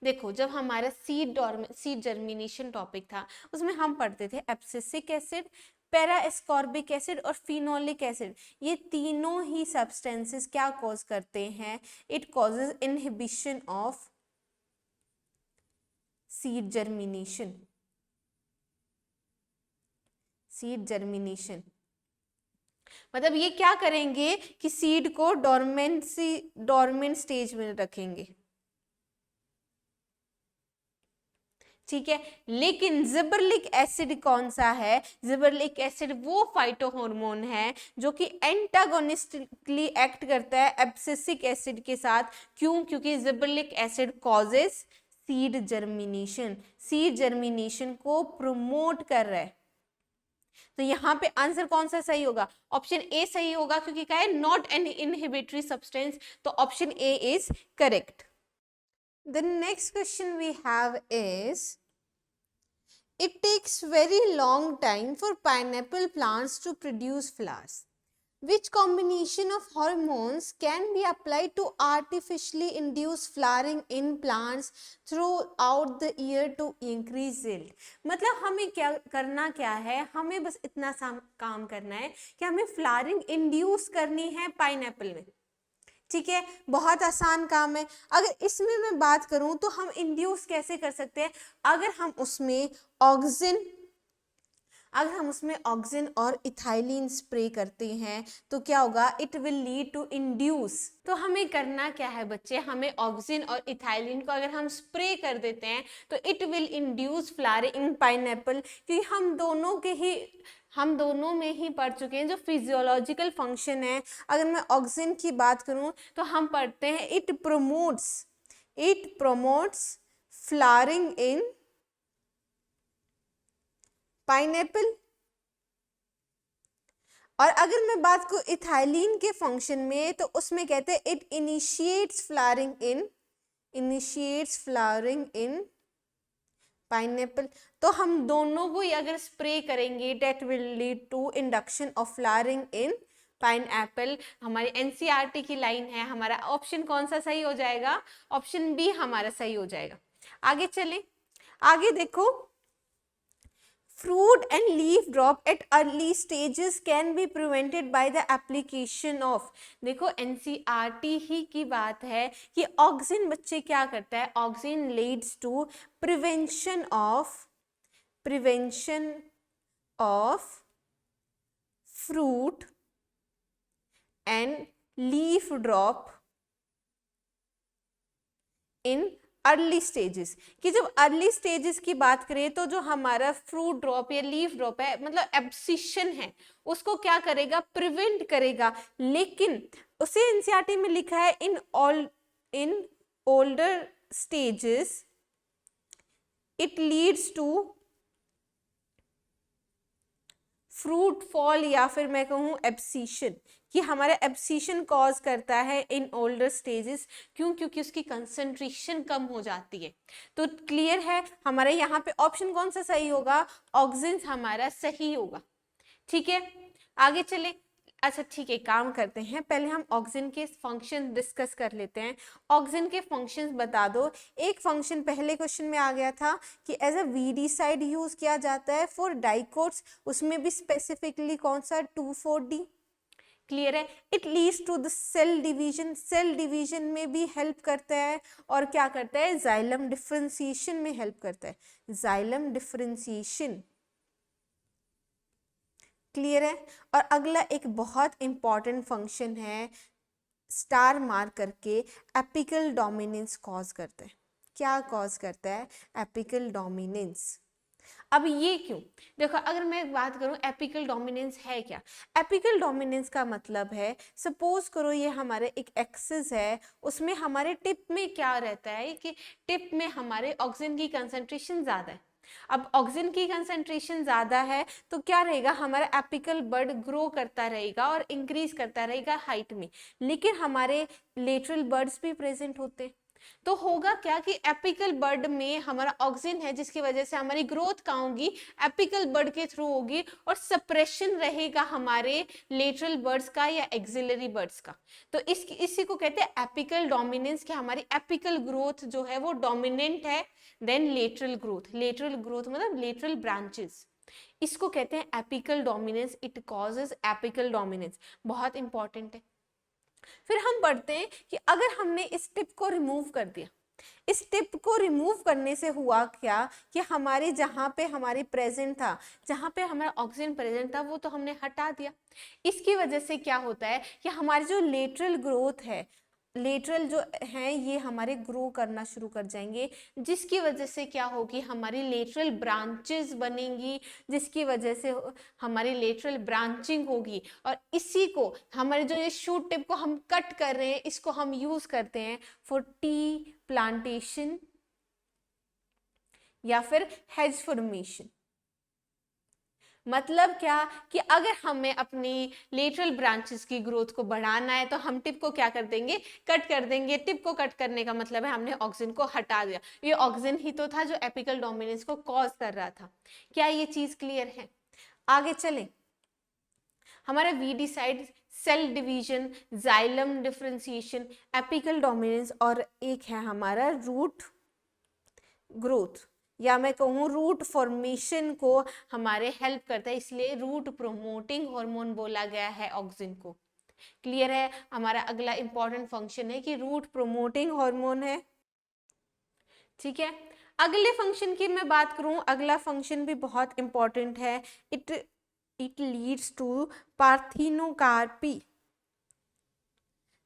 देखो, जब हमारा सीड जर्मिनेशन टॉपिक था उसमें हम पढ़ते थे abscisic acid, para ascorbic acid और फिनोलिक एसिड, ये तीनों ही सब्सटेंसेस क्या कॉज करते हैं, it causes inhibition of seed germination, seed germination, मतलब ये क्या करेंगे कि सीड को डोरमेंट स्टेज में रखेंगे, ठीक है। लेकिन जिबरलिक एसिड कौन सा है, जिबरलिक एसिड वो फाइटोहार्मोन है जो कि एंटागोनिस्टिकली एक्ट करता है एब्सिसिक एसिड के साथ। क्यों? क्योंकि gibberellic acid causes seed germination, seed germination को प्रमोट कर रहा है। तो यहाँ पे आंसर कौन सा सही होगा, ऑप्शन ए सही होगा, क्योंकि क्या है, नॉट एन इनहिबिटरी सब्सटेंस, तो option A is correct. The next question we have is, it takes very long time for pineapple plants to produce flowers. Which combination of hormones can be applied to artificially induce flowering in plants throughout the year to increase yield? मतलब हमें क्या है, हमें बस इतना काम करना है कि हमें फ्लावरिंग इंड्यूस करनी है पाइनएप्पल में, ठीक है, बहुत आसान काम है। अगर इसमें मैं बात करूं तो हम इंड्यूस कैसे कर सकते हैं, अगर हम उसमें ऑक्सिन और इथाइलिन स्प्रे करते हैं तो क्या होगा, it will lead to induce. तो हमें करना क्या है बच्चे, हमें ऑक्सिन और इथाइलिन को अगर हम स्प्रे कर देते हैं तो it will induce flowering in pineapple, क्योंकि हम दोनों में ही पढ़ चुके हैं जो फिजियोलॉजिकल फंक्शन है। अगर मैं ऑक्सिन की बात करूं तो हम पढ़ते हैं it promotes flowering in pineapple, और अगर मैं बात करूं इथाइलिन के फंक्शन में तो उसमें कहते हैं it initiates flowering in pineapple. तो हम दोनों को ही अगर स्प्रे करेंगे that will lead to induction of flowering in pineapple. हमारी एनसीईआरटी की लाइन है, हमारा ऑप्शन कौन सा सही हो जाएगा, ऑप्शन बी हमारा सही हो जाएगा। आगे चलें, आगे देखो, fruit and leaf drop at early stages can be prevented by the application of, देखो एनसीईआरटी ही की बात है कि ऑक्सिन बच्चे क्या करता है, auxin leads to prevention of fruit and leaf drop in early stages, कि जब अर्ली स्टेजेस की बात करें तो जो हमारा फ्रूट ड्रॉप या लीफ ड्रॉप है, मतलब एब्सिशन है, उसको क्या करेगा, प्रिवेंट करेगा। लेकिन उसे एनसीईआरटी में लिखा है in older stages it leads to fruit fall, या फिर मैं कहूँ एब्सिशन, कि हमारा एब्सिशन कॉज करता है इन ओल्डर स्टेजेस। क्यों? क्योंकि उसकी कंसंट्रेशन कम हो जाती है। तो क्लियर है, हमारे यहाँ पे ऑप्शन कौन सा सही होगा, ऑक्सिन हमारा सही होगा, ठीक है। आगे चले, अच्छा ठीक है, काम करते हैं, पहले हम ऑक्सिन के फंक्शन डिस्कस कर लेते हैं। ऑक्सिन के फंक्शंस बता दो। एक फंक्शन पहले क्वेश्चन में आ गया था कि एज अ वीडीसाइड यूज किया जाता है फॉर डाइकोट्स, उसमें भी स्पेसिफिकली कौन सा, 2,4-D, क्लियर है। It leads to the cell division, cell division में भी हेल्प करता है, और क्या करता है, जाइलम डिफरेंशिएशन में हेल्प करता है, जाइलम डिफरेंशिएशन, क्लियर है। और अगला एक बहुत इंपॉर्टेंट फंक्शन है, स्टार मार्क करके एपिकल डोमिनेंस कॉज करता है। क्या कॉज करता है? Apical dominance. अब ये क्यों? देखो, अगर मैं बात करूं एपिकल डोमिनेंस है क्या। एपिकल डोमिनेंस का मतलब है, सपोज करो ये हमारे एक एक्सिस है, उसमें हमारे टिप में क्या रहता है कि टिप में हमारे ऑक्सीजन की कंसंट्रेशन ज़्यादा है। अब ऑक्सीजन की कंसंट्रेशन ज़्यादा है तो क्या रहेगा, हमारा एपिकल बड ग्रो करता रहेगा और इंक्रीज करता रहेगा हाइट में, लेकिन हमारे लेटरल बर्ड्स भी प्रेजेंट होते हैं। तो होगा क्या कि एपिकल बर्ड में हमारा ऑक्सीजन है, जिसकी वजह से हमारी ग्रोथ कहाँ होगी, एपिकल बर्ड के थ्रू होगी, और सप्रेशन रहेगा हमारे लेटरल बर्ड्स का या एक्सिलरी बर्ड्स का। तो इसी को कहते हैं एपिकल डोमिनेंस, कि हमारी एपिकल ग्रोथ जो है वो डोमिनेंट है then lateral growth. Lateral growth मतलब लेटरल ब्रांचेस, इसको कहते हैं apical dominance. It causes apical dominance, बहुत इंपॉर्टेंट है। फिर हम पढ़ते हैं कि अगर हमने इस टिप को रिमूव कर दिया, इस टिप को रिमूव करने से हुआ क्या कि हमारे जहाँ पे हमारी प्रेजेंट था, जहाँ पे हमारा ऑक्सीजन प्रेजेंट था, वो तो हमने हटा दिया। इसकी वजह से क्या होता है कि हमारी जो लेटरल ग्रोथ है, लेटरल जो है ये हमारे ग्रो करना शुरू कर जाएंगे, जिसकी वजह से क्या होगी, हमारी लेटरल ब्रांचेस बनेंगी, जिसकी वजह से हमारी लेटरल ब्रांचिंग होगी। और इसी को हमारे जो ये शूट टिप को हम कट कर रहे हैं, इसको हम यूज करते हैं फॉर टी प्लांटेशन या फिर हेज फॉर्मेशन। मतलब क्या कि अगर हमें अपनी लेटरल ब्रांचेस की ग्रोथ को बढ़ाना है तो हम टिप को क्या कर देंगे, कट कर देंगे। टिप को कट करने का मतलब है हमने ऑक्सीजन को हटा दिया। ये ऑक्सीजन ही तो था जो एपिकल डोमिनेंस को कॉज कर रहा था। क्या ये चीज क्लियर है? आगे चलें। हमारा वीडी साइड cell division, xylem differentiation, apical dominance, और एक है हमारा रूट ग्रोथ, या मैं कहूँ रूट फॉर्मेशन को हमारे हेल्प करता है, इसलिए रूट प्रोमोटिंग हार्मोन बोला गया है ऑक्सीजन को। क्लियर है? हमारा अगला इंपॉर्टेंट फंक्शन है कि रूट प्रोमोटिंग हार्मोन है। ठीक है, अगले फंक्शन की मैं बात करूं, अगला फंक्शन भी बहुत इंपॉर्टेंट है। इट लीड्स टू पार्थिनोकार्पी,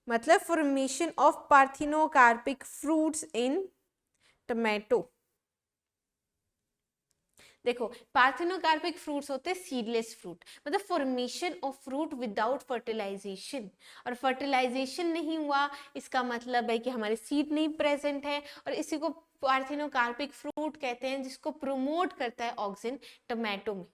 मतलब formation of parthenocarpic fruits in tomato. देखो, पार्थिनोकार्पिक फ्रूट्स होते हैं सीडलेस फ्रूट, मतलब formation of fruit without fertilization. और फर्टिलाइजेशन नहीं हुआ, इसका मतलब है कि हमारे सीड नहीं प्रेजेंट है, और इसी को पार्थिनोकार्पिक फ्रूट कहते हैं, जिसको प्रोमोट करता है ऑक्सीजन टोमेटो में।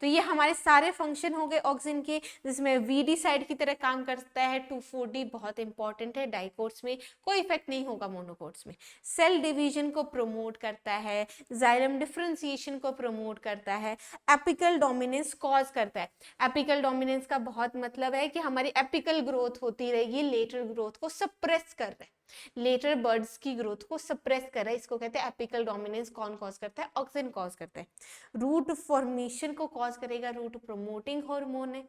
तो ये हमारे सारे फंक्शन हो गए ऑक्सीजन के, जिसमें वीडी साइड की तरह काम करता है। 2,4-D बहुत इंपॉर्टेंट है, डाइकोट्स में कोई इफेक्ट नहीं होगा, मोनोकोट्स में। सेल डिवीजन को प्रोमोट करता है, जाइलम डिफरेंशिएशन को प्रोमोट करता है, एपिकल डोमिनेंस कॉज करता है। एपिकल डोमिनेंस का बहुत मतलब है कि हमारी एपिकल ग्रोथ होती रहेगी, लेटर ग्रोथ को सप्रेस कर रहा है, लेटर बर्ड्स की ग्रोथ को सप्रेस कर रहा है। इसको कहते हैं एपिकल डोमिनेंस। कौन कॉज करता है? ऑक्सीजन कॉज करता है। रूट फॉर्मेशन को कॉज करेगा रूट प्रोमोटिंग हार्मोन है।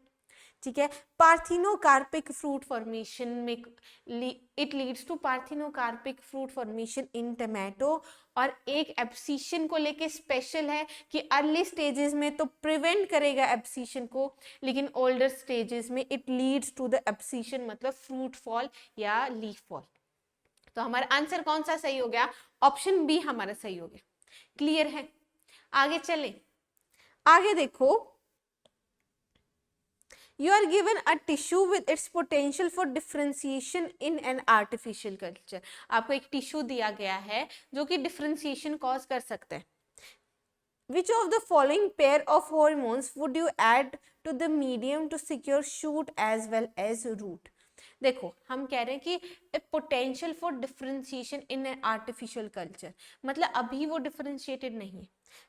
ठीक है, पार्थिनोकार्पिक फ्रूट फॉर्मेशन में it leads to parthenocarpic fruit formation in tomato. और एक एब्सिशन को लेके स्पेशल है कि अर्ली स्टेजेस में तो प्रिवेंट करेगा एब्सिशन को, लेकिन ओल्डर स्टेजेस में it leads to the abscission, मतलब फ्रूट फॉल या लीफ फॉल। तो हमारा आंसर कौन सा सही हो गया? ऑप्शन बी हमारा सही हो गया। क्लियर है? आगे चलें। आगे देखो, you are given a tissue with its potential for differentiation in an artificial culture। आपको एक टिश्यू दिया गया है जो कि डिफरेंशिएशन कॉज कर सकता है। Which of the following pair of hormones would you add to the medium to secure shoot as well as root? देखो, हम कह रहे हैं कि potential for differentiation in an artificial culture, मतलब अभी वो डिफरेंशिएटेड नहीं है।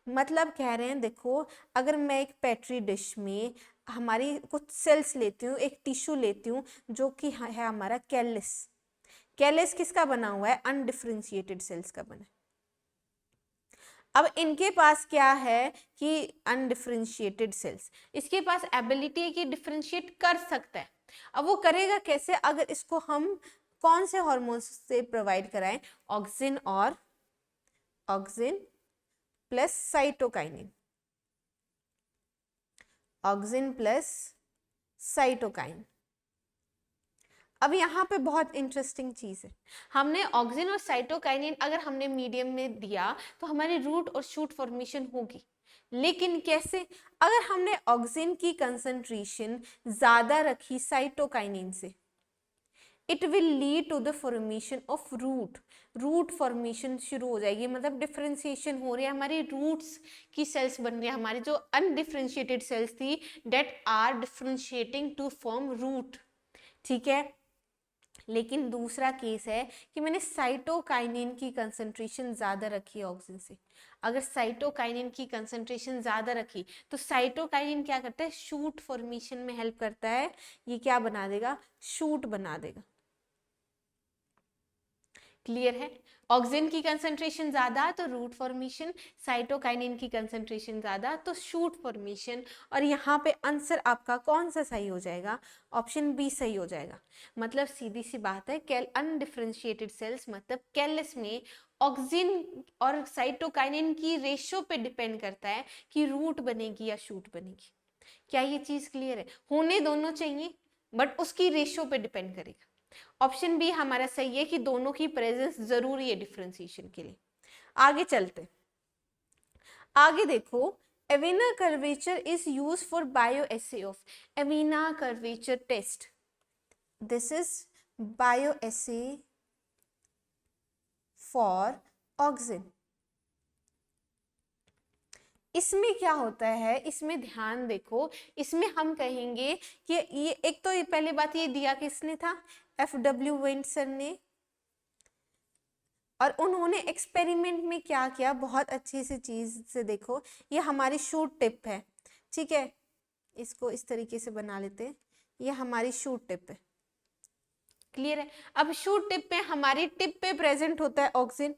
मतलब कह रहे हैं, देखो, अगर मैं एक पेट्री डिश में हमारी कुछ सेल्स लेती हूँ, एक टिश्यू लेती हूँ जो कि है हमारा कैलिस। कैलिस किसका बना हुआ है? अनडिफरेंशिएटेड सेल्स का बना है। अब इनके पास क्या है कि अनडिफरेंशिएटेड सेल्स, इसके पास एबिलिटी है कि डिफरेंशिएट कर सकता है। अब वो करेगा कैसे? अगर इसको हम कौन से हार्मोन से प्रोवाइड कराएं? ऑक्सिन और auxin plus cytokinin. Auxin plus cytokine. अब यहाँ पे बहुत इंटरेस्टिंग चीज है, हमने ऑक्सिन और साइटोकाइनिन अगर हमने मीडियम में दिया तो हमारी रूट और शूट फॉर्मेशन होगी, लेकिन कैसे? अगर हमने ऑक्सिन की कंसंट्रेशन ज्यादा रखी साइटोकाइनिन से, it will lead to the formation of root formation शुरू हो जाएगी, मतलब डिफरेंशिएशन हो रही है, हमारी रूट्स की सेल्स बन रही है, हमारी जो अनडिफरेंशिएटेड सेल्स थी that are differentiating to form root. ठीक है, लेकिन दूसरा केस है कि मैंने साइटोकाइनिन की कंसंट्रेशन ज्यादा रखी है ऑक्सिन से। अगर साइटोकाइनिन की कंसंट्रेशन ज्यादा रखी तो साइटोकाइनिन क्या करता है? शूट फॉर्मेशन में हेल्प करता है। ये क्या बना देगा? शूट बना देगा। क्लियर है? ऑक्सिन की कंसंट्रेशन ज्यादा तो रूट फॉर्मेशन, साइटोकाइनिन की कंसंट्रेशन ज्यादा तो शूट फॉर्मेशन। और यहाँ पे आंसर आपका कौन सा सही हो जाएगा? ऑप्शन बी सही हो जाएगा। मतलब सीधी सी बात है, अनडिफरेंशिएटेड सेल्स मतलब कैलस में ऑक्सिन और साइटोकाइनिन की रेशियो पे डिपेंड करता है कि रूट बनेगी या शूट बनेगी। क्या ये चीज क्लियर है? होने दोनों चाहिए बट उसकी रेशियो पे डिपेंड करेगा। ऑप्शन बी हमारा सही है कि दोनों की प्रेजेंस जरूरी है डिफरेंशिएशन के लिए। आगे चलते, आगे देखो, Avena curvature is use for bioassay of, Avena curvature test, this is bioassay for auxin. इसमें क्या होता है? इसमें ध्यान देखो, इसमें हम कहेंगे कि ये एक तो ये पहले बात ये दिया किसने था? FW वेंटसन ने। और उन्होंने एक्सपेरिमेंट में क्या किया? बहुत अच्छी सी चीज से देखो, ये हमारी शूट टिप है, ठीक है, इसको इस तरीके से बना लेते हैं, ये हमारी शूट टिप है। क्लियर है? अब शूट टिप पे, हमारी टिप पे प्रेजेंट होता है ऑक्सिन,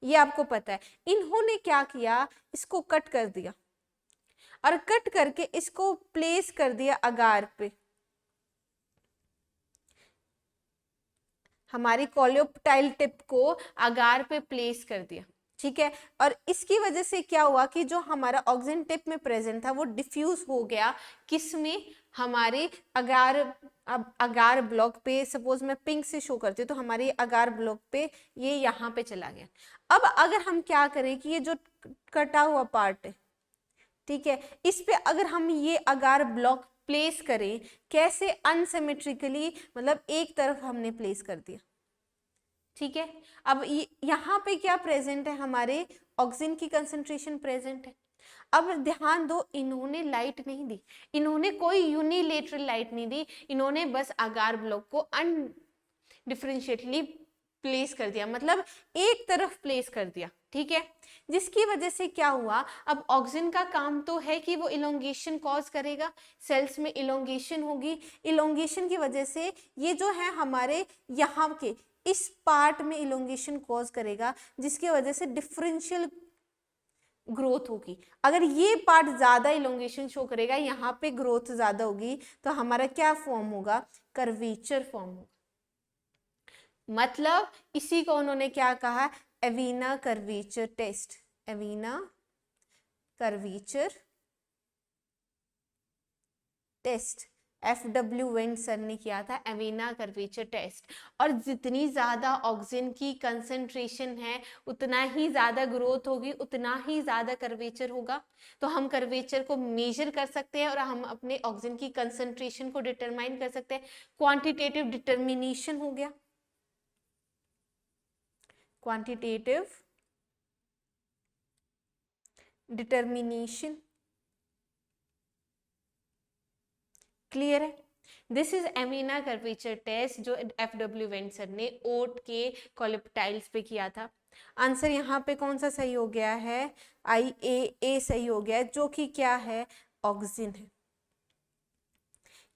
ये आपको पता है। इन्होंने क्या किया? इसको कट कर दिया और कट करके इसको प्लेस कर दिया अगार पे, हमारी कोलियोप्टाइल टिप को अगार पे प्लेस कर दिया। ठीक है, और इसकी वजह से क्या हुआ कि जो हमारा ऑक्सिन टिप में प्रेजेंट था वो डिफ्यूज हो गया किसमें? हमारे अगार, अब अगार ब्लॉक पे, सपोज मैं पिंक से शो करती हूँ तो हमारे अगार ब्लॉक पे ये यहाँ पे चला गया। अब अगर हम क्या करें कि ये जो कटा हुआ पार्ट है, ठीक है, इस पे अगर हम ये अगार ब्लॉक प्लेस करें, कैसे? अनसिमेट्रिकली, मतलब एक तरफ हमने प्लेस कर दिया। ठीक है, अब यहाँ पे क्या प्रेजेंट है? हमारे ऑक्सिन की कंसंट्रेशन प्रेजेंट है। अब ध्यान दो, इन्होंने लाइट नहीं दी, इन्होंने कोई यूनिलेटरल लाइट नहीं दी, इन्होंने बस अगार ब्लॉक को अनडिफरेंशिएटली प्लेस कर दिया, मतलब एक तरफ प्लेस कर दिया। ठीक है, जिसकी वजह से क्या हुआ? अब ऑक्सिन का काम तो है कि वो इलोंगेशन कॉज करेगा, सेल्स में इलोंगेशन होगी, इलोंगेशन की वजह से ये जो है हमारे यहाँ के इस पार्ट में इलोंगेशन कॉज करेगा, जिसकी वजह से डिफरेंशियल ग्रोथ होगी। अगर ये पार्ट ज्यादा इलोंगेशन शो करेगा, यहाँ पे ग्रोथ ज्यादा होगी, तो हमारा क्या फॉर्म होगा? कर्वेचर फॉर्म होगा। मतलब इसी को उन्होंने क्या कहा? Avena curvature test, Avena curvature test, FW Wentson ने किया था एविना कर्वेचर टेस्ट। और जितनी ज्यादा ऑक्सिन की कंसंट्रेशन है उतना ही ज्यादा ग्रोथ होगी, उतना ही ज्यादा कर्वेचर होगा। तो हम कर्वेचर को मेजर कर सकते हैं और हम अपने ऑक्सिन की कंसंट्रेशन को डिटरमाइन कर सकते हैं। क्वांटिटेटिव डिटर्मिनेशन हो गया, क्वांटिटेटिव डिटर्मिनेशन। क्लियर है? दिस इज एमिना कर्वेचर टेस्ट जो FW वेंटसन ने ओट के कोलिप्टाइल्स पे किया था। आंसर यहाँ पे कौन सा सही हो गया है? IA सही हो गया, जो कि क्या है? ऑक्सिन है।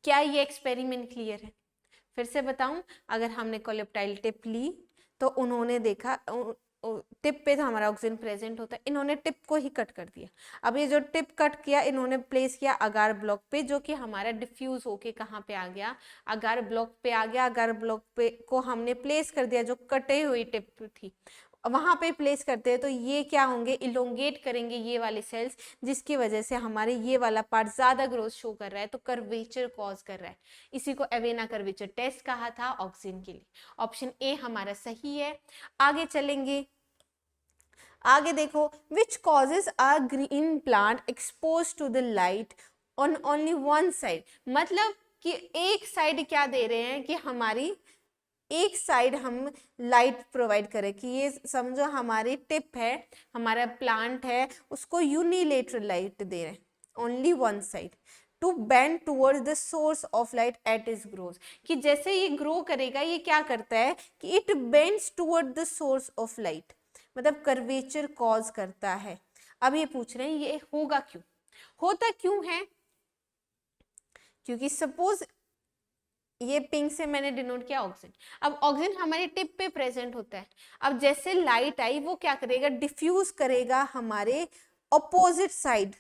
क्या ये एक्सपेरिमेंट क्लियर है? फिर से बताऊं, अगर हमने कोलिप्टाइल टिप ली तो उन्होंने देखा टिप पे तो हमारा ऑक्सिन प्रेजेंट होता है, इन्होंने टिप को ही कट कर दिया। अब ये जो टिप कट किया, इन्होंने प्लेस किया अगार ब्लॉक पे, जो कि हमारा डिफ्यूज होके कहाँ पे आ गया? अगार ब्लॉक पे आ गया। अगार ब्लॉक पे को हमने प्लेस कर दिया जो कटे हुई टिप थी। वहां पे प्लेस करते हैं तो ये क्या होंगे, इलोंगेट करेंगे ये वाले सेल्स, जिसकी वजह से हमारे ये वाला पार्ट ज्यादा ग्रोथ शो कर रहा है, तो कर्वेचर कॉज कर रहा है। इसी को एवेना कर्वेचर टेस्ट कहा था ऑक्सिन के लिए। ऑप्शन ए हमारा सही है। आगे चलेंगे, आगे देखो, which causes a green plant expose to the light on only one side, मतलब कि एक साइड क्या दे रहे हैं कि हमारी एक साइड हम लाइट प्रोवाइड करें, कि ये समझो हमारी टिप है, हमारा प्लांट है, उसको यूनिलेटरल लाइट दे रहे हैं, only one side, to bend towards the source of light at its growth, कि जैसे ये ग्रो करेगा ये क्या करता है कि it bends toward the source of light, मतलब कर्वेचर कॉज करता है। अब ये पूछ रहे हैं ये होगा क्यों, होता क्यों है, क्योंकि सपोज ये पिंक से मैंने डिनोट किया ऑक्सीजन, अब ऑक्सीजन हमारी टिप पे प्रेजेंट होता है, अब जैसे लाइट आई वो क्या करेगा, डिफ्यूज करेगा हमारे ऑपोजिट साइड,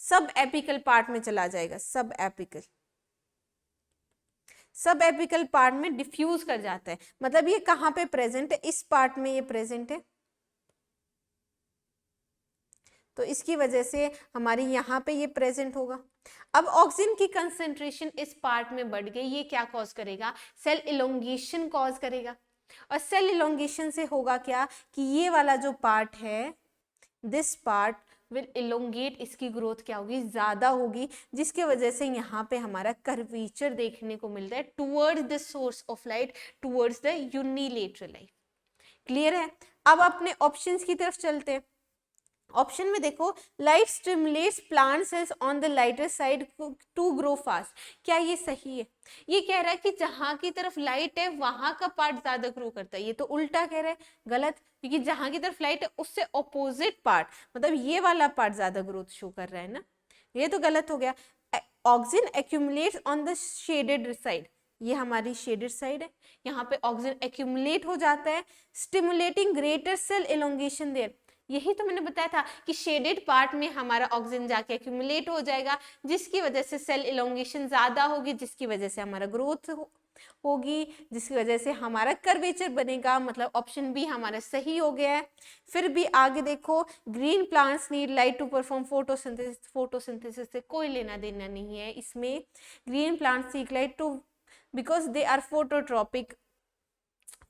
सब एपिकल पार्ट में चला जाएगा, सब एपिकल पार्ट में डिफ्यूज कर जाता है, मतलब ये कहाँ पे प्रेजेंट है, इस पार्ट में ये प्रेजेंट है, तो इसकी वजह से हमारी यहाँ पे ये प्रेजेंट होगा। अब ऑक्सीजन की कंसेंट्रेशन इस पार्ट में बढ़ गई, ये क्या कॉज करेगा, सेल इलोंगेशन कॉज करेगा, और सेल इलोंगेशन से होगा क्या कि ये वाला जो पार्ट है, दिस पार्ट विल इलोंगेट, इसकी ग्रोथ क्या होगी, ज्यादा होगी, जिसकी वजह से यहाँ पे हमारा कर्वेचर देखने को मिलता है towards the source of light, towards the unilateral light. Clear है। अब अपने ऑप्शंस की तरफ चलते हैं। ऑप्शन में देखो, light stimulates plant cells on the lighter side to grow fast, क्या ये सही है, ये कह रहा है कि जहां की तरफ लाइट है वहां का पार्ट ज्यादा ग्रो करता है, ये तो उल्टा कह रहा है, गलत, क्योंकि जहां की तरफ लाइट है उससे ऑपोजिट पार्ट, मतलब ये वाला पार्ट ज्यादा ग्रोथ शो कर रहा है ना, ये तो गलत हो गया। Oxygen accumulates on the shaded side, ये हमारी शेडेड साइड है, यहाँ पे ऑक्सीजन एक्यूमुलेट हो जाता है, stimulating greater cell elongation there, यही तो मैंने बताया था कि शेडेड पार्ट में हमारा ऑक्सीजन जाके एक्यूमुलेट हो जाएगा, जिसकी वजह से सेल इलोंगेशन ज्यादा होगी, जिसकी वजह से हमारा ग्रोथ होगी, जिसकी वजह से हमारा कर्वेचर बनेगा, मतलब ऑप्शन बी हमारा सही हो गया है। फिर भी आगे देखो, green plants need light to perform photosynthesis, photosynthesis से कोई लेना देना नहीं है इसमें, green plants seek light to because they are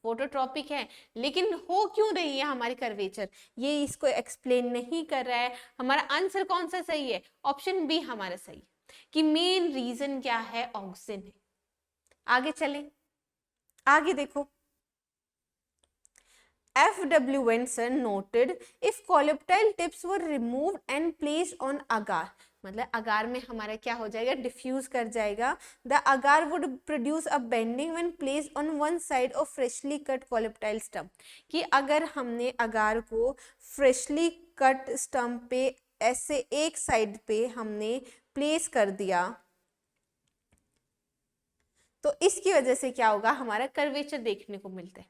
phototropic है, लेकिन हो क्यों रही है हमारी कर्वेचर, ये इसको एक्सप्लेन नहीं कर रहा है। हमारा आंसर कौन सा सही है, ऑप्शन बी हमारा सही है, कि मेन रीजन क्या है, ऑक्सीजन है। आगे चलें, आगे देखो, F.W. Wenson noted if coleoptile tips were removed and placed on agar, मतलब अगार में हमारा क्या हो जाएगा, डिफ्यूज कर जाएगा, the agar would produce a bending when placed on one side of freshly cut coleoptile stump, कि अगर हमने अगार को फ्रेशली कट स्टम्प पे ऐसे एक साइड पे हमने प्लेस कर दिया, तो इसकी वजह से क्या होगा, हमारा कर्वेचर देखने को मिलता है।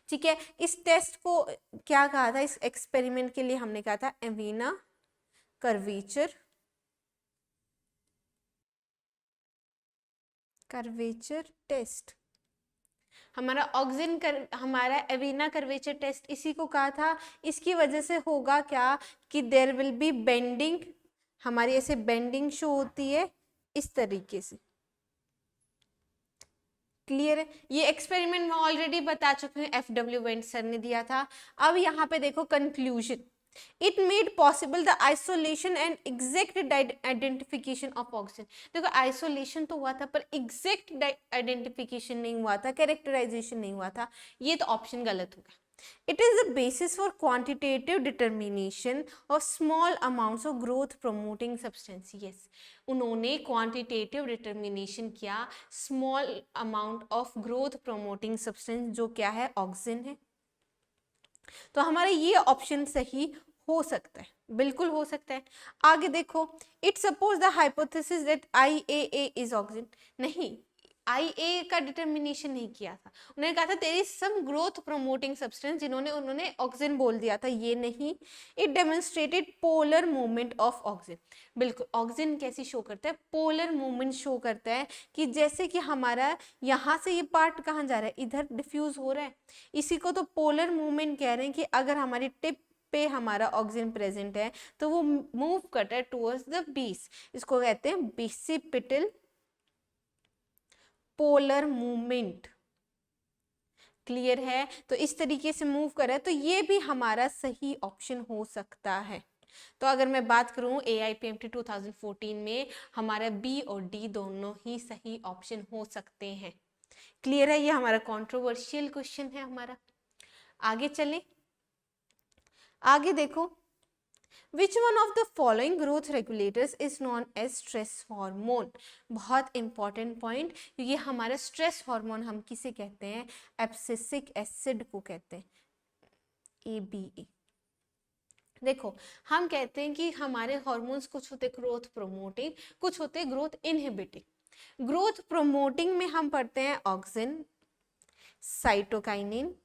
ठीक है, इस टेस्ट को क्या कहा था, इस एक्सपेरिमेंट के लिए हमने कहा था एवेना कर्वेचर टेस्ट। हमारा हमारा एवेना कर्वेचर टेस्ट इसी को कहा था। इसकी वजह से होगा क्या कि देयर विल बी बेंडिंग, हमारी ऐसे बेंडिंग शो होती है इस तरीके से। क्लियर है, ये एक्सपेरिमेंट मैं ऑलरेडी बता चुकी हूँ, F.W. वेंसन ने दिया था। अब यहाँ पे देखो conclusion, it made possible the isolation and exact identification of oxygen. देखो आइसोलेशन तो हुआ था पर एग्जैक्ट आइडेंटिफिकेशन नहीं हुआ था, कैरेक्टराइजेशन नहीं हुआ था, ये तो ऑप्शन गलत होगा। It is the basis for quantitative determination of small amounts of growth promoting substance. Yes, उन्होंने quantitative determination किया small amount of growth promoting substance, जो क्या है, ऑक्सीजन है। तो हमारा ये ऑप्शन सही हो सकता है, बिल्कुल हो सकता है। आगे देखो, it suppose the hypothesis that IAA is oxygen, नहीं, IA का डिटर्मिनेशन नहीं किया था, उन्होंने कहा था there is some growth promoting substance, उन्होंने ऑक्सिन बोल दिया था, ये नहीं। It demonstrated polar movement of auxin. बिल्कुल, ऑक्सिन कैसी शो करता है, पोलर मूवमेंट शो करता है, कि जैसे कि हमारा यहाँ से ये पार्ट कहाँ जा रहा है, इधर डिफ्यूज हो रहा है, इसी को तो पोलर मूवमेंट कह रहे हैं, कि अगर हमारी टिप पे हमारा ऑक्सिन प्रेजेंट है तो वो मूव करता है टुवर्ड्स द बेस, इसको कहते हैं बेसिपिटल पोलर मूवमेंट। क्लियर है? तो इस तरीके से मूव कर रहा है, तो ये भी हमारा सही ऑप्शन हो सकता है। तो अगर मैं बात करूं AIPMT 2014 में हमारा B और D दोनों ही सही ऑप्शन हो सकते हैं। क्लियर है? ये हमारा कंट्रोवर्शियल क्वेश्चन है हमारा। आगे चलें, आगे देखो, which one of the following growth regulators is known as stress hormone. बहुत इंपॉर्टेंट पॉइंट, ये हमारा स्ट्रेस हार्मोन हम किसे कहते हैं, एब्सिसिक एसिड को कहते हैं, ABA। देखो, हम कहते हैं कि हमारे हार्मोन्स कुछ होते ग्रोथ प्रोमोटिंग, कुछ होते ग्रोथ इनहिबिटिंग। ग्रोथ प्रोमोटिंग में हम पढ़ते हैं ऑक्सिन, साइटोकाइनिन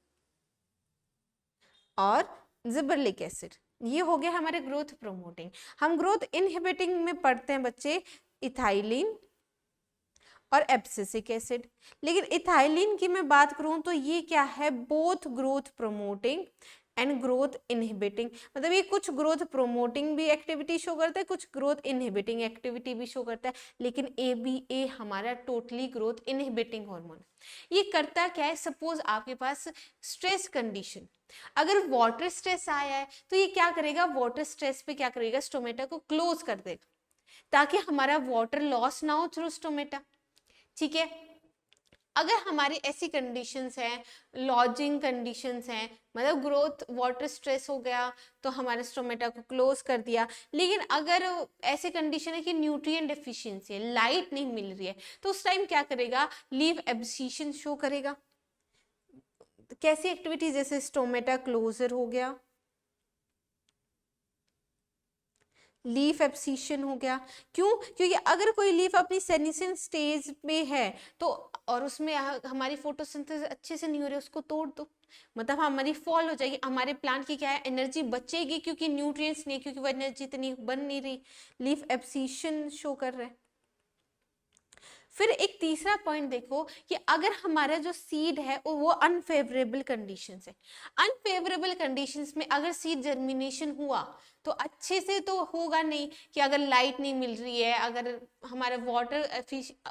और जिबर्लिक एसिड, ये हो गया हमारे ग्रोथ प्रोमोटिंग। हम ग्रोथ इनहिबिटिंग में पढ़ते हैं बच्चे इथाइलिन और एब्सिसिक एसिड। लेकिन इथाइलिन की मैं बात करूं तो ये क्या है, both growth promoting and growth inhibiting, मतलब ये कुछ ग्रोथ प्रोमोटिंग भी एक्टिविटी शो करता है, कुछ ग्रोथ इनहिबिटिंग एक्टिविटी भी शो करता है। लेकिन ABA हमारा टोटली ग्रोथ इनहिबिटिंग हार्मोन। ये करता क्या है, सपोज आपके पास स्ट्रेस कंडीशन, अगर वाटर स्ट्रेस आया है तो ये क्या करेगा, वाटर स्ट्रेस पे क्या करेगा, स्टोमेटा को क्लोज कर देगा, ताकि हमारा वाटर लॉस ना हो थ्रू स्टोमेटा। ठीक है, अगर हमारी ऐसी कंडीशंस हैं, लॉजिंग कंडीशंस हैं, मतलब ग्रोथ वाटर स्ट्रेस हो गया तो हमारे स्टोमेटा को क्लोज कर दिया, लेकिन अगर ऐसे कंडीशन है कि न्यूट्रिएंट डेफिशिएंसी है, लाइट नहीं मिल रही है, तो उस टाइम क्या करेगा, लीव एब्सिशन शो करेगा। कैसी एक्टिविटी, जैसे स्टोमेटा क्लोजर हो गया, लीफ एब्सिशन हो गया। क्यों? क्योंकि अगर कोई लीफ अपनी सेनेसेंस स्टेज में है तो, और उसमें हमारी फोटोसिंथेसिस अच्छे से नहीं हो रही, उसको तोड़ दो, मतलब हमारी फॉल हो जाएगी, हमारे प्लांट की क्या है, एनर्जी बचेगी, क्योंकि न्यूट्रिएंट्स नहीं, क्योंकि वो एनर्जी इतनी बन नहीं रही, लीफ एब्सिशन शो कर रहा है। फिर एक तीसरा पॉइंट देखो कि अगर हमारा जो सीड है वो अनफेवरेबल कंडीशंस है, अनफेवरेबल कंडीशंस में अगर सीड जर्मिनेशन हुआ तो अच्छे से तो होगा नहीं, कि अगर लाइट नहीं मिल रही है, अगर हमारा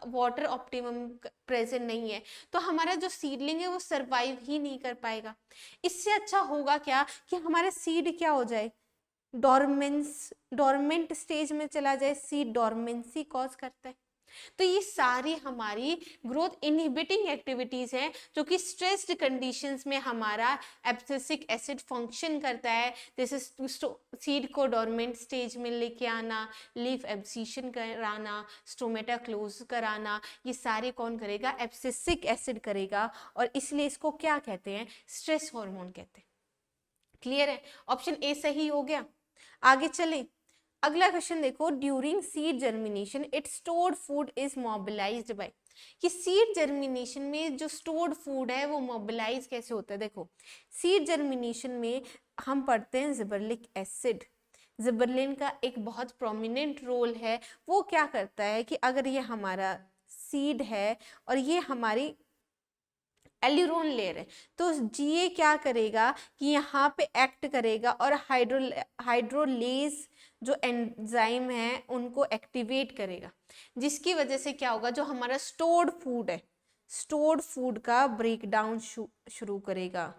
वाटर ऑप्टिमम प्रेजेंट नहीं है, तो हमारा जो सीडलिंग है वो सरवाइव ही नहीं कर पाएगा। इससे अच्छा होगा क्या, कि हमारा सीड क्या हो जाए, डोरमेंट स्टेज में चला जाए, सीड डोरमेंसी कॉज करता है। तो ये सारी हमारी ग्रोथ इनहिबिटिंग एक्टिविटीज हैं, जो कि स्ट्रेस्ड कंडीशंस में हमारा एब्सिसिक एसिड फंक्शन करता है, जैसे सीड को डोरमेंट स्टेज में लेके आना, लीफ एब्सिशन कराना, स्टोमेटा क्लोज कराना, ये सारे कौन करेगा, एब्सिसिक एसिड करेगा, और इसलिए इसको क्या कहते हैं, स्ट्रेस हार्मोन कहते हैं। क्लियर है? ऑप्शन ए सही हो गया। आगे चलें, अगला क्वेश्चन देखो, during seed germination it stored food is mobilized by. कि सीड जर्मिनेशन में जो स्टोर्ड फूड है वो मोबिलाइज कैसे होता है। देखो, सीड जर्मिनेशन में हम पढ़ते हैं जिबर्लिक एसिड, जिबरलिन का एक बहुत प्रोमिनेंट रोल है। वो क्या करता है कि अगर ये हमारा सीड है और ये हमारी एल्यूरोन लेयर है, तो जीए क्या करेगा कि यहाँ पे एक्ट करेगा और हाइड्रोलेज जो एंजाइम है उनको एक्टिवेट करेगा, जिसकी वजह से क्या होगा, जो हमारा स्टोर्ड फूड है, स्टोर्ड फूड का ब्रेकडाउन शुरू करेगा,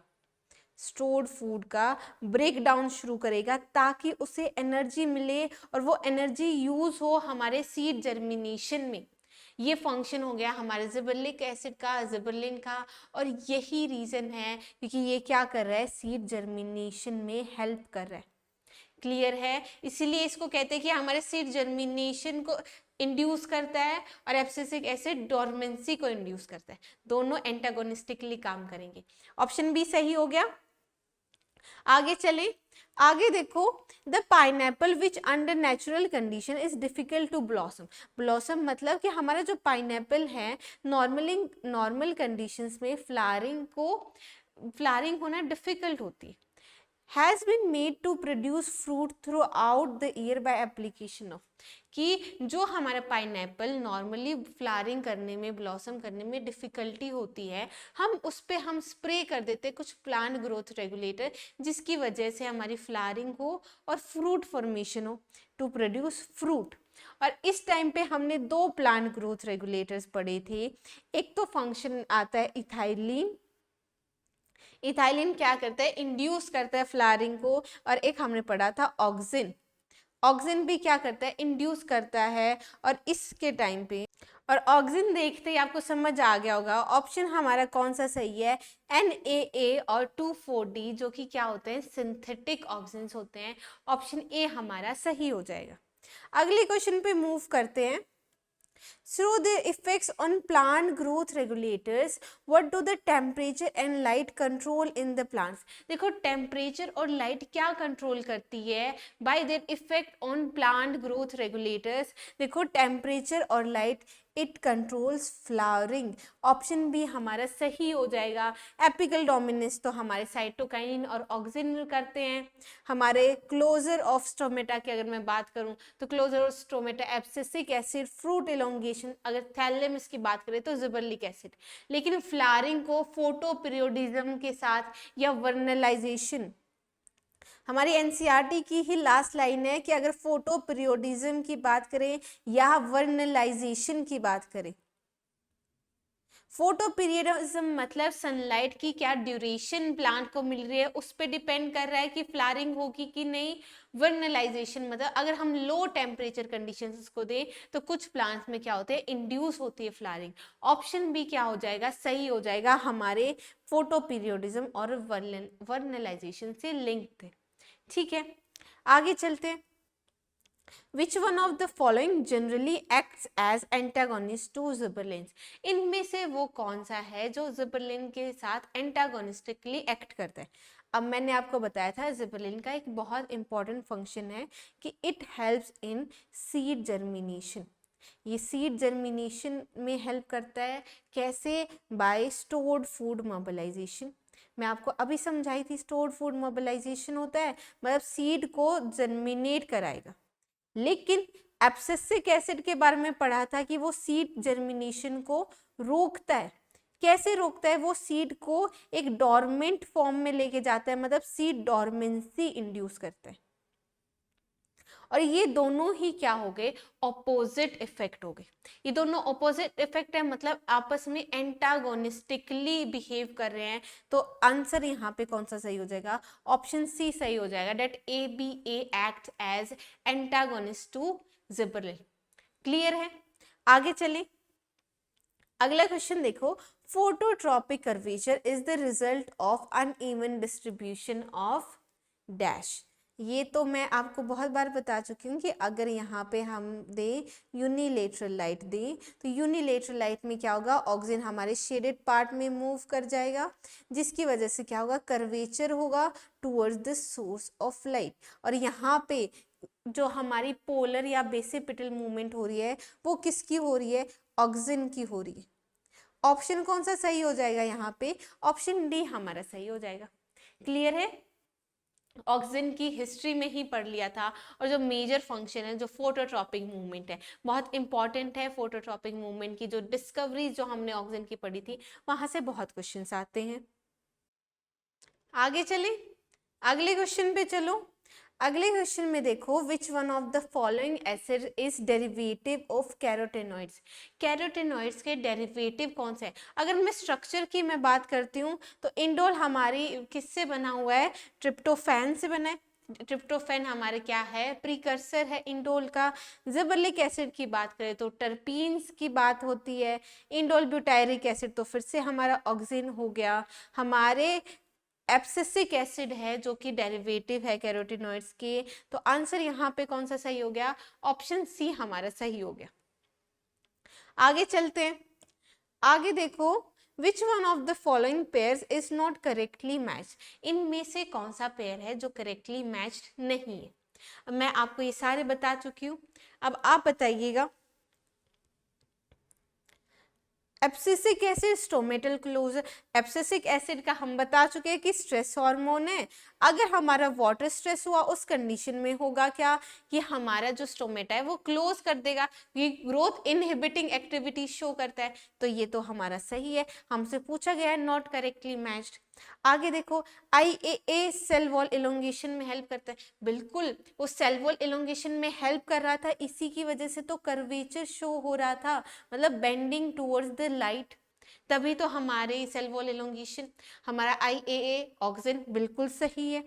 स्टोर्ड फूड का ब्रेकडाउन शुरू करेगा, ताकि उसे एनर्जी मिले और वो एनर्जी यूज हो हमारे सीड जर्मिनेशन में। ये फंक्शन हो गया हमारे जिबर्लिक एसिड का, जिबरलिन का, और यही रीजन है क्योंकि ये क्या कर रहा है, सीड जर्मिनेशन में हेल्प कर रहा है। क्लियर है? इसीलिए इसको कहते हैं कि हमारे सीड जर्मिनेशन को इंड्यूस करता है और एब्सिसिक एसिड डोरमेंसी को इंड्यूस करता है, दोनों एंटागोनिस्टिकली काम करेंगे। ऑप्शन बी सही हो गया। आगे चलें, आगे देखो, the pineapple which under natural condition is difficult to blossom. Blossom मतलब कि हमारा जो पाइनएप्पल है नॉर्मल कंडीशंस में फ्लावरिंग होना डिफिकल्ट होती है। has been made to produce fruit throughout the year by application of, कि जो हमारा पाइनएप्पल नॉर्मली फ्लावरिंग करने में, ब्लॉसम करने में डिफिकल्टी होती है, हम उस पे हम स्प्रे कर देते कुछ प्लांट ग्रोथ रेगुलेटर, जिसकी वजह से हमारी फ्लावरिंग हो और फ्रूट फॉर्मेशन हो, टू प्रोड्यूस फ्रूट। और इस टाइम पे हमने दो प्लांट ग्रोथ रेगुलेटर्स पढ़े थे। एक तो फंक्शन आता है इथाइलिन, इथाइलिन क्या करता है, इंड्यूस करता है फ्लावरिंग को। और एक हमने पढ़ा था ऑक्सिन, ऑक्सिन भी क्या करता है, इंड्यूस करता है। और इसके टाइम पे, और ऑक्सिन देखते ही आपको समझ आ गया होगा ऑप्शन हमारा कौन सा सही है, NAA और 2,4-D, जो कि क्या होते हैं, सिंथेटिक ऑक्सिन्स होते हैं। ऑप्शन ए हमारा सही हो जाएगा। अगले क्वेश्चन पे मूव करते हैं। Through their effects on plant growth regulators, what do the temperature and light control in the plants? देखो टेम्परेचर और लाइट क्या कंट्रोल करती है, by their effect on plant growth regulators. देखो टेम्परेचर और light, it controls flowering. Option B हमारा सही हो जाएगा। एपिकल डोमिनेंस तो हमारे साइटोकाइन और ऑक्सिन करते हैं। हमारे क्लोजर ऑफ स्टोमेटा की अगर मैं बात करूं तो closure of stomata abscisic acid, fruit elongation, अगर थैलेमस की बात करें तो जिबरलिक एसिड। लेकिन फ्लावरिंग को फोटो पीरियोडिज्म के साथ या वर्नलाइजेशन, हमारी एनसीईआरटी की ही लास्ट लाइन है कि अगर फोटो पीरियोडिज्म की बात करें या वर्नलाइजेशन की बात करें। फोटो पीरियडिज्म मतलब सनलाइट की क्या ड्यूरेशन प्लांट को मिल रही है, उस पर डिपेंड कर रहा है कि फ्लावरिंग होगी कि नहीं। वर्नलाइजेशन मतलब अगर हम लो टेम्परेचर कंडीशंस को दें तो कुछ प्लांट्स में क्या होते हैं, इंड्यूस होती है फ्लावरिंग। ऑप्शन बी क्या हो जाएगा, सही हो जाएगा, हमारे फोटो पीरियोडिज्म और वर्नलाइजेशन से लिंक थे। ठीक है, आगे चलते हैं। Which one of the following generally acts as antagonist to gibberellins? इनमें से वो कौन सा है जो जिबरलिन के साथ एंटागोनिस्टिकली एक्ट करता है? अब मैंने आपको बताया था जिबरलिन का एक बहुत इंपॉर्टेंट फंक्शन है कि it helps in seed germination. ये सीड जर्मिनेशन में हेल्प करता है, कैसे, बाय स्टोर्ड फूड मोबिलाइजेशन। मैं आपको अभी समझाई थी स्टोर्ड फूड मोबिलाइजेशन होता है मतलब सीड को जर्मिनेट कराएगा। लेकिन एब्सिसिक एसिड के बारे में पढ़ा था कि वो सीड जर्मिनेशन को रोकता है। कैसे रोकता है, वो सीड को एक डॉर्मेंट फॉर्म में लेके जाता है, मतलब सीड डॉर्मेंसी इंड्यूस करता है। और ये दोनों ही क्या हो गए, ऑपोजिट इफेक्ट हो गए। ये दोनों ऑपोजिट इफेक्ट है मतलब आपस में एंटागोनिस्टिकली बिहेव कर रहे हैं। तो आंसर यहाँ पे कौन सा सही हो जाएगा, ऑप्शन सी सही हो जाएगा, that ABA act as antagonist to gibberellin. Clear है, आगे चलें। अगला क्वेश्चन देखो, phototropic curvature is the result of uneven distribution of dash. ये तो मैं आपको बहुत बार बता चुकी हूँ कि अगर यहाँ पे हम दें यूनिलेटरल लाइट दें तो यूनिलेटरल लाइट में क्या होगा, ऑक्सिजन हमारे शेडेड पार्ट में मूव कर जाएगा, जिसकी वजह से क्या होगा, कर्वेचर होगा towards the source of light. और यहाँ पे जो हमारी पोलर या बेसिपिटल मूवमेंट हो रही है वो किसकी हो रही है, ऑक्सिजन की हो रही है। ऑप्शन कौन सा सही हो जाएगा यहाँ पे, ऑप्शन डी हमारा सही हो जाएगा। क्लियर है, ऑक्सिजन की हिस्ट्री में ही पढ़ लिया था। और जो मेजर फंक्शन है, जो फोटोट्रॉपिक मूवमेंट है, बहुत इंपॉर्टेंट है। फोटोट्रॉपिक मूवमेंट की जो डिस्कवरी जो हमने ऑक्सिजन की पढ़ी थी वहां से बहुत क्वेश्चंस आते हैं। आगे चलें, अगले क्वेश्चन पे चलो। अगले क्वेश्चन में देखो, which one of the following acid is derivative of carotenoids. Carotenoids के डेरिवेटिव कौन से हैं? अगर मैं स्ट्रक्चर की मैं बात करती हूँ तो इंडोल हमारी किससे बना हुआ है, ट्रिप्टोफैन से बना है। ट्रिप्टोफैन हमारे क्या है, प्रीकर्सर है इंडोल का। जिबरलिक एसिड की बात करें तो टर्पीन्स की बात होती है। इंडोल ब्यूटायरिक एसिड तो फिर से हमारा ऑक्सिन हो गया। हमारे एब्सिसिक एसिड है जो कि डेरिवेटिव है कैरोटेनॉइड्स के। तो आंसर यहाँ पे कौन सा सही हो गया, ऑप्शन सी हमारा सही हो गया। आगे चलते हैं, आगे देखो, which one of the following pairs is not correctly match, इनमें से कौन सा पेयर है जो करेक्टली मैच्ड नहीं है। अब मैं आपको ये सारे बता चुकी हूँ, अब आप बताइएगा। Abscisic acid, stomatal closure. Abscisic acid का हम बता चुके हैं कि स्ट्रेस हार्मोन है। अगर हमारा वाटर स्ट्रेस हुआ उस कंडीशन में होगा क्या कि हमारा जो स्टोमेटा है वो क्लोज कर देगा, ये ग्रोथ इनहिबिटिंग एक्टिविटी शो करता है। तो ये तो हमारा सही है, हमसे पूछा गया है नॉट करेक्टली मैच्ड। आगे देखो, IAA सेल वॉल इलोंगेशन में हेल्प करता है, बिल्कुल वो सेल वॉल इलोंगेशन में हेल्प कर रहा था, इसी की वजह से तो कर्वेचर शो हो रहा था, मतलब बेंडिंग टुवर्ड्स द लाइट, तभी तो हमारे सेल वॉल इलोंगेशन। हमारा IAA ऑक्सीजन बिल्कुल सही है।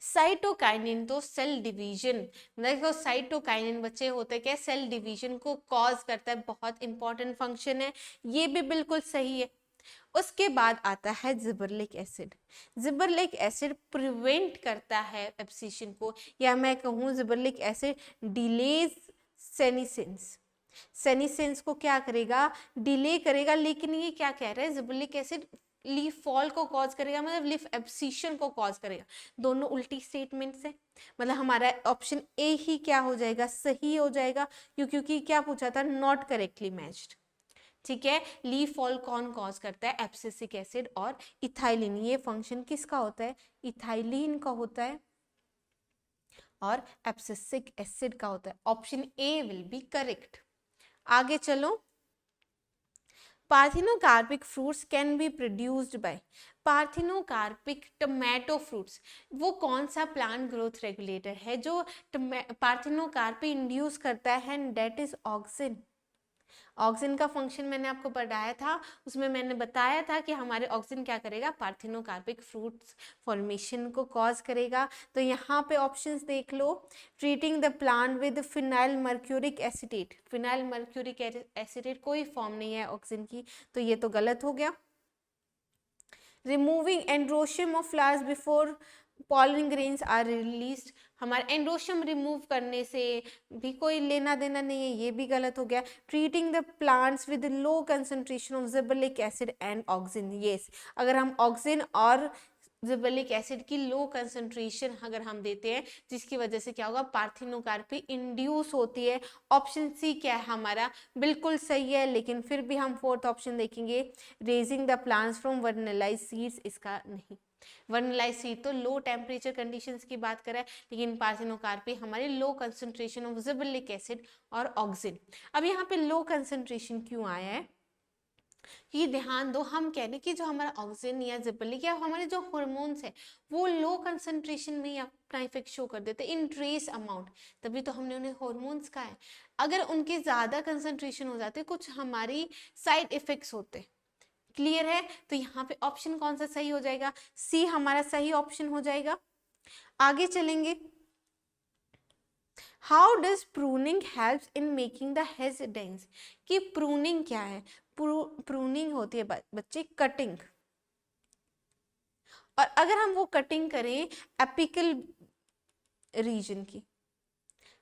साइटोकाइनिन तो सेल डिवीजन, देखो साइटोकाइनिन बच्चे होते क्या, सेल डिवीजन को कॉज करता है, बहुत इंपॉर्टेंट फंक्शन है, ये भी बिल्कुल सही है। उसके बाद आता है जिबरलिक एसिड। जिबरलिक एसिड प्रिवेंट करता है एब्सिशन को, या मैं कहूँ जिबरलिक एसिड डिलेज सेनिसेंस, सेनिसेंस को क्या करेगा, डिले करेगा। लेकिन ये क्या कह रहा है, जिबरलिक एसिड लीफ फॉल को कॉज करेगा, मतलब लीफ एब्सिशन को कॉज करेगा। दोनों उल्टी स्टेटमेंट से, मतलब हमारा ऑप्शन ए ही क्या हो जाएगा, सही हो जाएगा, क्योंकि क्या पूछा था, नॉट करेक्टली मैच्ड। ठीक है, लीफ फॉल कौन कॉज करता है, एब्सिसिक एसिड और इथाइलिन। ये फंक्शन किसका होता है, इथाइलिन का होता है और एब्सिसिक एसिड का होता है। Option A will be correct. आगे चलो, parthenocarpic fruits can be produced by, parthenocarpic tomato fruits, वो कौन सा प्लांट ग्रोथ रेगुलेटर है जो पार्थिनोकार्पी इंड्यूस करता है, and that is auxin. Auxin का फंक्शन मैंने आपको पढ़ाया था, उसमें मैंने बताया था कि हमारे ऑक्सिन क्या करेगा, पार्थिनोकार्पिक फ्रूट्स फॉर्मेशन को कॉज करेगा। तो यहाँ पे ऑप्शंस देख लो, treating the plant with phenyl mercuric acetate, phenyl mercuric acetate कोई फॉर्म नहीं है ऑक्सिन की, तो ये तो गलत हो गया। Removing androecium of flowers before pollen grains are released, हमारा एंड्रोशियम रिमूव करने से भी कोई लेना देना नहीं है, ये भी गलत हो गया। Treating the plants with low concentration of gibberellic acid and auxin, yes, अगर हम ऑक्सिन और जिबरलिक एसिड की लो कंसंट्रेशन अगर हम देते हैं, जिसकी वजह से क्या होगा, पार्थिनोकार्पी इंड्यूस होती है। ऑप्शन सी क्या है हमारा, बिल्कुल सही है, लेकिन फिर भी हम फोर्थ ऑप्शन देखेंगे, raising the plants from vernalize seeds, इसका नहीं। वर्नलाइज सीड तो लो टेम्परेचर कंडीशंस की बात करें, लेकिन पार्थिनोकार्पी हमारे लो कंसंट्रेशन ऑफ जिबरलिक एसिड और ऑक्सिन। अब यहाँ पे लो कंसंट्रेशन क्यों आया है, ये ध्यान दो, हम कह रहे कि जो हमारा ऑक्सीजन या जिबरलिक या हमारे जो हार्मोन्स है वो लो कंसंट्रेशन में अपना इफेक्ट शो कर देते इन ट्रेस अमाउंट, तभी तो हमने उन्हें हार्मोन्स कहा है। अगर उनके ज्यादा कंसंट्रेशन हो जाते कुछ हमारी साइड इफेक्ट्स होते। क्लियर है, तो यहाँ पे ऑप्शन कौन सा सही हो जाएगा, सी हमारा सही ऑप्शन हो जाएगा। आगे चलेंगे, how does pruning helps in making the hedge dense, कि प्रूनिंग क्या है, प्रूनिंग होती है बच्चे कटिंग, और अगर हम वो कटिंग करें एपिकल रीजन की,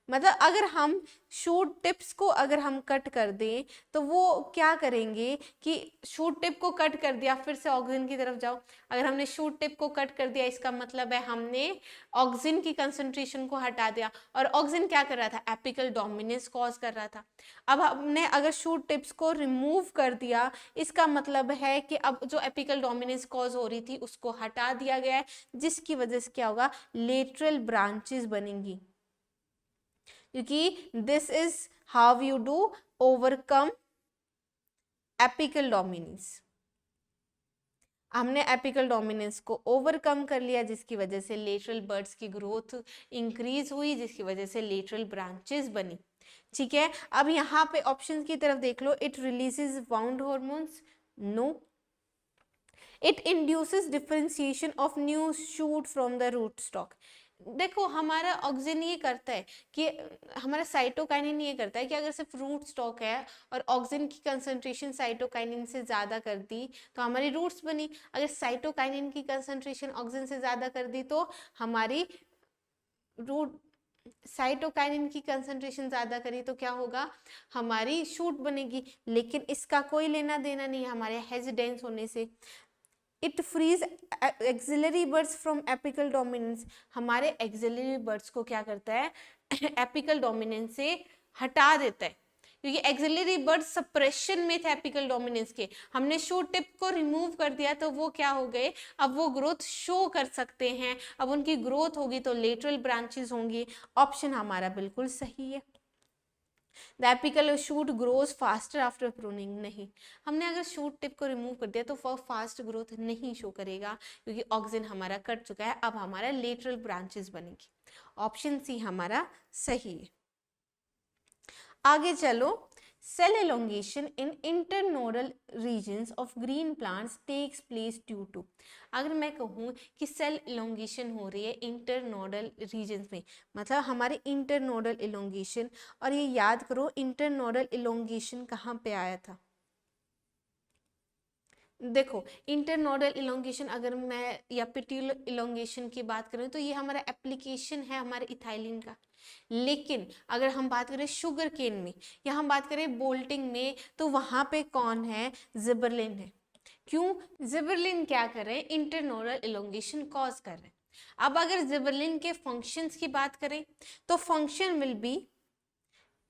मतलब अगर हम शूट टिप्स को अगर हम कट कर दें तो वो क्या करेंगे कि शूट टिप को कट कर दिया, फिर से ऑक्सीजन की तरफ जाओ, अगर हमने शूट टिप को कट कर दिया इसका मतलब है हमने ऑक्सीजन की कंसंट्रेशन को हटा दिया, और ऑक्सीजन क्या कर रहा था, एपिकल डोमिनेंस कॉज कर रहा था। अब हमने अगर शूट टिप्स को रिमूव कर दिया, इसका मतलब है कि अब जो एपिकल डोमिनेंस कॉज हो रही थी उसको हटा दिया गया है, जिसकी वजह से क्या होगा, लेटरल ब्रांचेस बनेंगी, क्योंकि this is how you do overcome apical dominance. हमने एपिकल डोमिनेंस को ओवरकम कर लिया, जिसकी वजह से लेटरल बर्ड्स की ग्रोथ इंक्रीज हुई, जिसकी वजह से लेटरल ब्रांचेस बनी। ठीक है, अब यहाँ पे ऑप्शन की तरफ देख लो, it releases wound hormones, no. It induces differentiation of new shoot from the rootstock, देखो हमारा ऑक्सीजन ये करता है कि हमारा साइटोकाइनिन ये करता है कि अगर सिर्फ रूट स्टॉक है और ऑक्सीजन की कंसंट्रेशन साइटोकाइनिन से ज़्यादा कर दी तो हमारी रूट्स बनी, अगर साइटोकाइनिन की कंसंट्रेशन ऑक्सीजन से ज़्यादा कर दी तो हमारी रूट साइटोकाइनिन की कंसंट्रेशन ज्यादा करी तो क्या होगा, हमारी शूट बनेगी, लेकिन इसका कोई लेना देना नहीं है हमारे हेजिडेंस होने से। It frees axillary buds from apical dominance, हमारे एक्सिलरी बर्ड्स को क्या करता है एपिकल डोमिनेंस से हटा देता है, क्योंकि एक्सिलरी बर्ड सप्रेशन में थे एपिकल डोमिनेंस के, हमने शूट टिप को रिमूव कर दिया तो वो क्या हो गए, अब वो ग्रोथ शो कर सकते हैं, अब उनकी ग्रोथ होगी तो लेटरल ब्रांचेस होंगी। ऑप्शन हमारा बिल्कुल सही है। The apical shoot grows faster after pruning, नहीं, हमने अगर शूट टिप को रिमूव कर दिया तो वो फास्ट ग्रोथ नहीं शो करेगा, क्योंकि ऑक्सिन हमारा कट चुका है, अब हमारा लेटरल ब्रांचेस बनेगी। ऑप्शन सी हमारा सही है। आगे चलो, cell elongation in internodal regions of green plants takes place due to, अगर मैं कहूँ कि सेल elongation हो रही है इंटरनोडल रीजन्स में, मतलब हमारे इंटरनोडल elongation, और ये याद करो इंटरनोडल elongation कहाँ पे आया था। देखो इंटरनोडल इलोंगेशन अगर मैं या पेट्यूलर इलोंगेशन की बात करें तो ये हमारा एप्लीकेशन है हमारे इथाइलिन का, लेकिन अगर हम बात करें शुगर केन में या हम बात करें बोल्टिंग में तो वहां पे कौन है, जिबरलिन है। क्यों, जिबरलिन क्या कर रहे हैं, इंटरनोडल इलोंगेशन कॉज कर रहे हैं। अब अगर जिबरलिन के फंक्शंस की बात करें तो फंक्शन विल बी,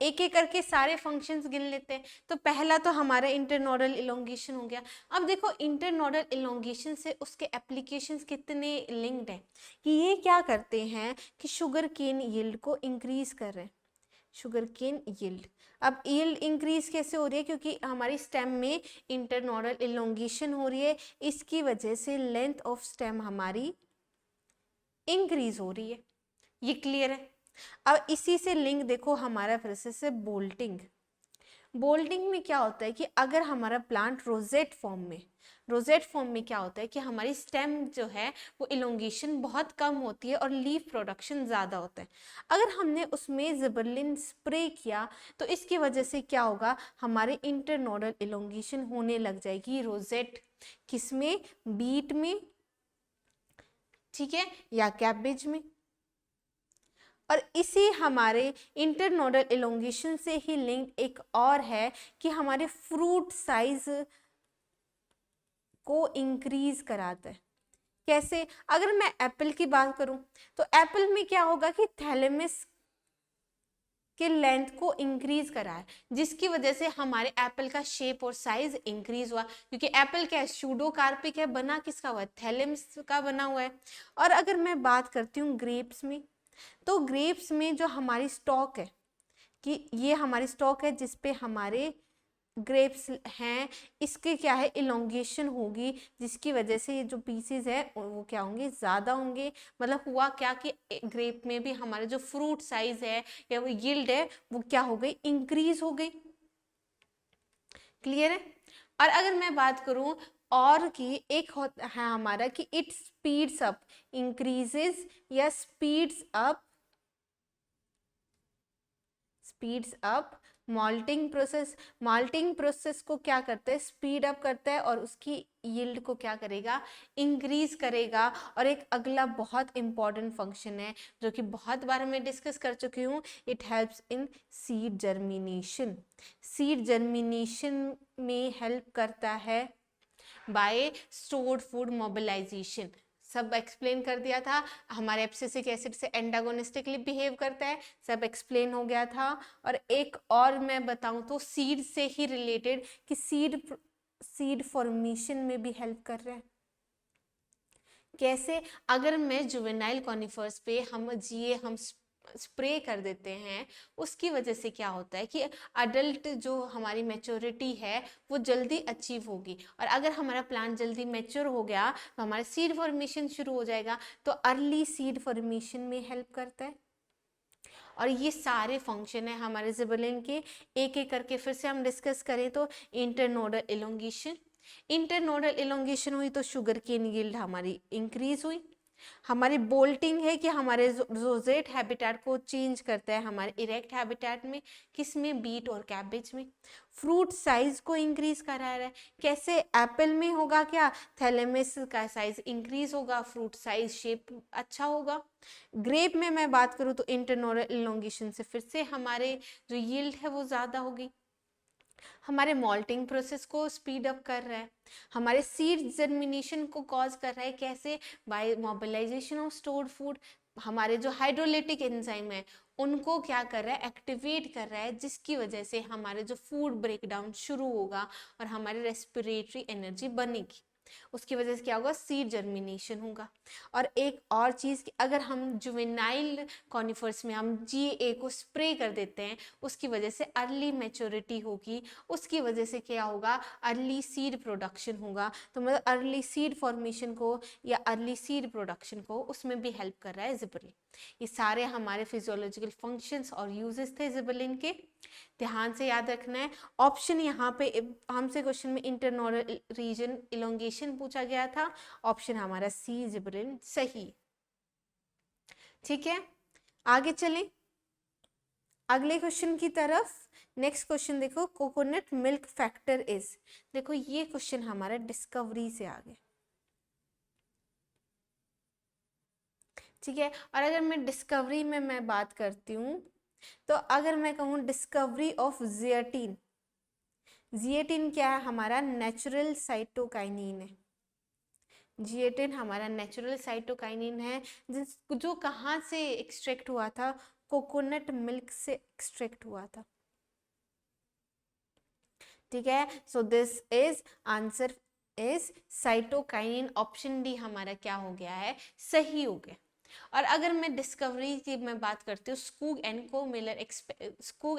एक एक करके सारे फंक्शंस गिन लेते हैं, तो पहला तो हमारा इंटरनोडल इलोंगेशन हो गया। अब देखो इंटरनोडल इलोंगेशन से उसके एप्लीकेशंस कितने लिंक्ड हैं, कि ये क्या करते हैं कि शुगर केन यील्ड को इंक्रीज कर रहे हैं, शुगर केन यील्ड। अब यील्ड इंक्रीज कैसे हो रही है, क्योंकि हमारी स्टेम में इंटरनोडल इलोंगेशन हो रही है, इसकी वजह से लेंथ ऑफ स्टेम हमारी इंक्रीज हो रही है, ये क्लियर है। अब इसी से लिंक देखो हमारा फिर से बोल्टिंग, बोल्टिंग में क्या होता है कि अगर हमारा प्लांट रोजेट फॉर्म में, रोजेट फॉर्म में क्या होता है कि हमारी स्टेम जो है वो इलोंगेशन बहुत कम होती है और लीफ प्रोडक्शन ज़्यादा होता है। अगर हमने उसमें जिबरलिन स्प्रे किया तो इसकी वजह से क्या होगा, हमारे इंटरनोडल इलोंगेशन होने लग जाएगी रोजेट, किसमें, बीट में, ठीक है, या कैबेज में। और इसी हमारे इंटरनोडल इलोंगेशन से ही लिंक एक और है कि हमारे फ्रूट साइज को इंक्रीज कराता है। कैसे, अगर मैं एप्पल की बात करूं तो एप्पल में क्या होगा कि थैलेमस के लेंथ को इंक्रीज करा है, जिसकी वजह से हमारे एप्पल का शेप और साइज इंक्रीज हुआ, क्योंकि एप्पल क्या है, सूडोकार्पिक है, बना किसका हुआ है, थैलेमस का बना हुआ है। और अगर मैं बात करती हूँ ग्रेप्स में, तो ग्रेप्स में जो हमारी स्टॉक है, कि ये हमारी स्टॉक है जिसपे हमारे ग्रेप्स हैं, इसके क्या है, इलोंगेशन होगी, जिसकी वजह से ये जो पीसेस है वो क्या होंगे, ज़्यादा होंगे। मतलब हुआ क्या कि ग्रेप में भी हमारे जो फ्रूट साइज है या वो यील्ड है वो क्या हो गई, इंक्रीज हो गई। क्लियर है। और अगर मैं बात करूं और कि एक होता है हमारा कि इट स्पीड्स अप, इंक्रीजेस या speeds up moulting process, moulting process को क्या करता है, स्पीड अप करता है और उसकी यील्ड को क्या करेगा, इंक्रीज करेगा। और एक अगला बहुत इंपॉर्टेंट फंक्शन है जो कि बहुत बार मैं डिस्कस कर चुकी हूँ, it helps in seed germination, seed germination में हेल्प करता है बाय स्टोर्ड फूड मोबिलाइजेशन। सब एक्सप्लेन कर दिया था, हमारे एब्सिसिक एसिड से एंटागोनिस्टिकली बिहेव करता है, सब एक्सप्लेन हो गया था। और एक और मैं बताऊं तो सीड से ही रिलेटेड कि सीड फॉर्मेशन में भी हेल्प कर रहा है। कैसे, अगर मैं जुवेनाइल कॉनिफर्स पे हम स्प्रे कर देते हैं, उसकी वजह से क्या होता है कि अडल्ट जो हमारी मैच्योरिटी है वो जल्दी अचीव होगी, और अगर हमारा प्लांट जल्दी मैच्योर हो गया तो हमारा सीड फॉर्मेशन शुरू हो जाएगा, तो अर्ली सीड फॉर्मेशन में हेल्प करता है। और ये सारे फंक्शन है हमारे जिबरलिन के, एक एक करके फिर से हम डिस्कस करें तो इंटरनोडल इलोंगेशन, इंटरनोडल इलोंगेशन हुई तो शुगर केन यील्ड हमारी इंक्रीज हुई। हमारी बोल्टिंग है कि हमारे रोजेट हैबिटेट को चेंज करता है हमारे इरेक्ट हैबिटेट में, किसमें, बीट और कैबेज में। फ्रूट साइज को इंक्रीज करा रहा है, कैसे, एप्पल में होगा क्या, थैलेमस का साइज इंक्रीज होगा, फ्रूट साइज शेप अच्छा होगा। ग्रेप में मैं बात करूँ तो इंटरनोरल इलोंगेशन से फिर से हमारे जो यील्ड है वो ज्यादा होगी। हमारे मॉल्टिंग प्रोसेस को स्पीड अप कर रहा है, हमारे सीड जर्मिनेशन को कॉज कर रहा है, कैसे, by mobilization of stored food. हमारे जो हाइड्रोलिटिक एंजाइम है उनको क्या कर रहा है, एक्टिवेट कर रहा है, जिसकी वजह से हमारे जो फूड ब्रेक डाउन शुरू होगा और हमारी रेस्पिरेटरी एनर्जी बनेगी। उसकी वजह से क्या होगा, सीड जर्मिनेशन होगा। और एक और चीज कि अगर हम जुवेनाइल कॉनिफर्स में हम GA को स्प्रे कर देते हैं, उसकी वजह से अर्ली मैच्योरिटी होगी, उसकी वजह से क्या होगा, अर्ली सीड प्रोडक्शन होगा। तो मतलब अर्ली सीड फॉर्मेशन को या अर्ली सीड प्रोडक्शन को उसमें भी हेल्प कर रहा है जिबरेलिन। ये सारे हमारे फिजियोलॉजिकल फंक्शंस और यूजेस थे जिबरेलिन के, ध्यान से याद रखना है। ऑप्शन यहाँ पे हमसे क्वेश्चन में इंटरनोरल रीजन इलोंगेशन पूछा गया था, ऑप्शन हमारा सी जिबरेलिन सही। ठीक है, आगे चलें अगले क्वेश्चन की तरफ। नेक्स्ट क्वेश्चन देखो, कोकोनट मिल्क फैक्टर इज। देखो ये क्वेश्चन हमारा डिस्कवरी से आ गया, ठीक है। और अगर मैं डिस्कवरी में मैं बात करती हूँ तो अगर मैं कहूँ डिस्कवरी ऑफ जिएटिन, जिएटिन क्या है, हमारा नेचुरल साइटोकाइनिन है। जिएटिन हमारा नेचुरल साइटोकाइनिन है, जो कहाँ से एक्सट्रैक्ट हुआ था, कोकोनट मिल्क से एक्सट्रैक्ट हुआ था। ठीक है, so this is answer is cytokinin. Option D हमारा क्या हो गया है, सही हो गया। और अगर मैं डिस्कवरी की मैं बात करती हूँ, स्कूग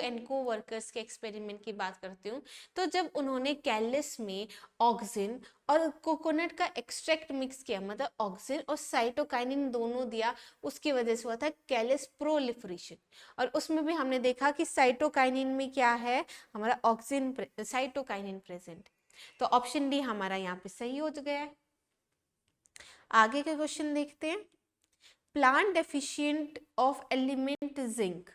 एंड को वर्कर्स के एक्सपेरिमेंट की बात करती हूँ, तो जब उन्होंने कैलिस में ऑक्सिन और कोकोनट का एक्सट्रैक्ट मिक्स किया, मतलब ऑक्सिन और साइटोकाइनिन दोनों दिया, उसकी वजह से हुआ था कैलिस प्रोलिफरेशन। और उसमें भी हमने देखा कि साइटोकाइनिन में क्या है, हमारा ऑक्सिन साइटोकाइनिन प्रेजेंट। तो ऑप्शन डी हमारा यहाँ पे सही हो गया है। आगे का क्वेश्चन देखते हैं। Plant deficient of element zinc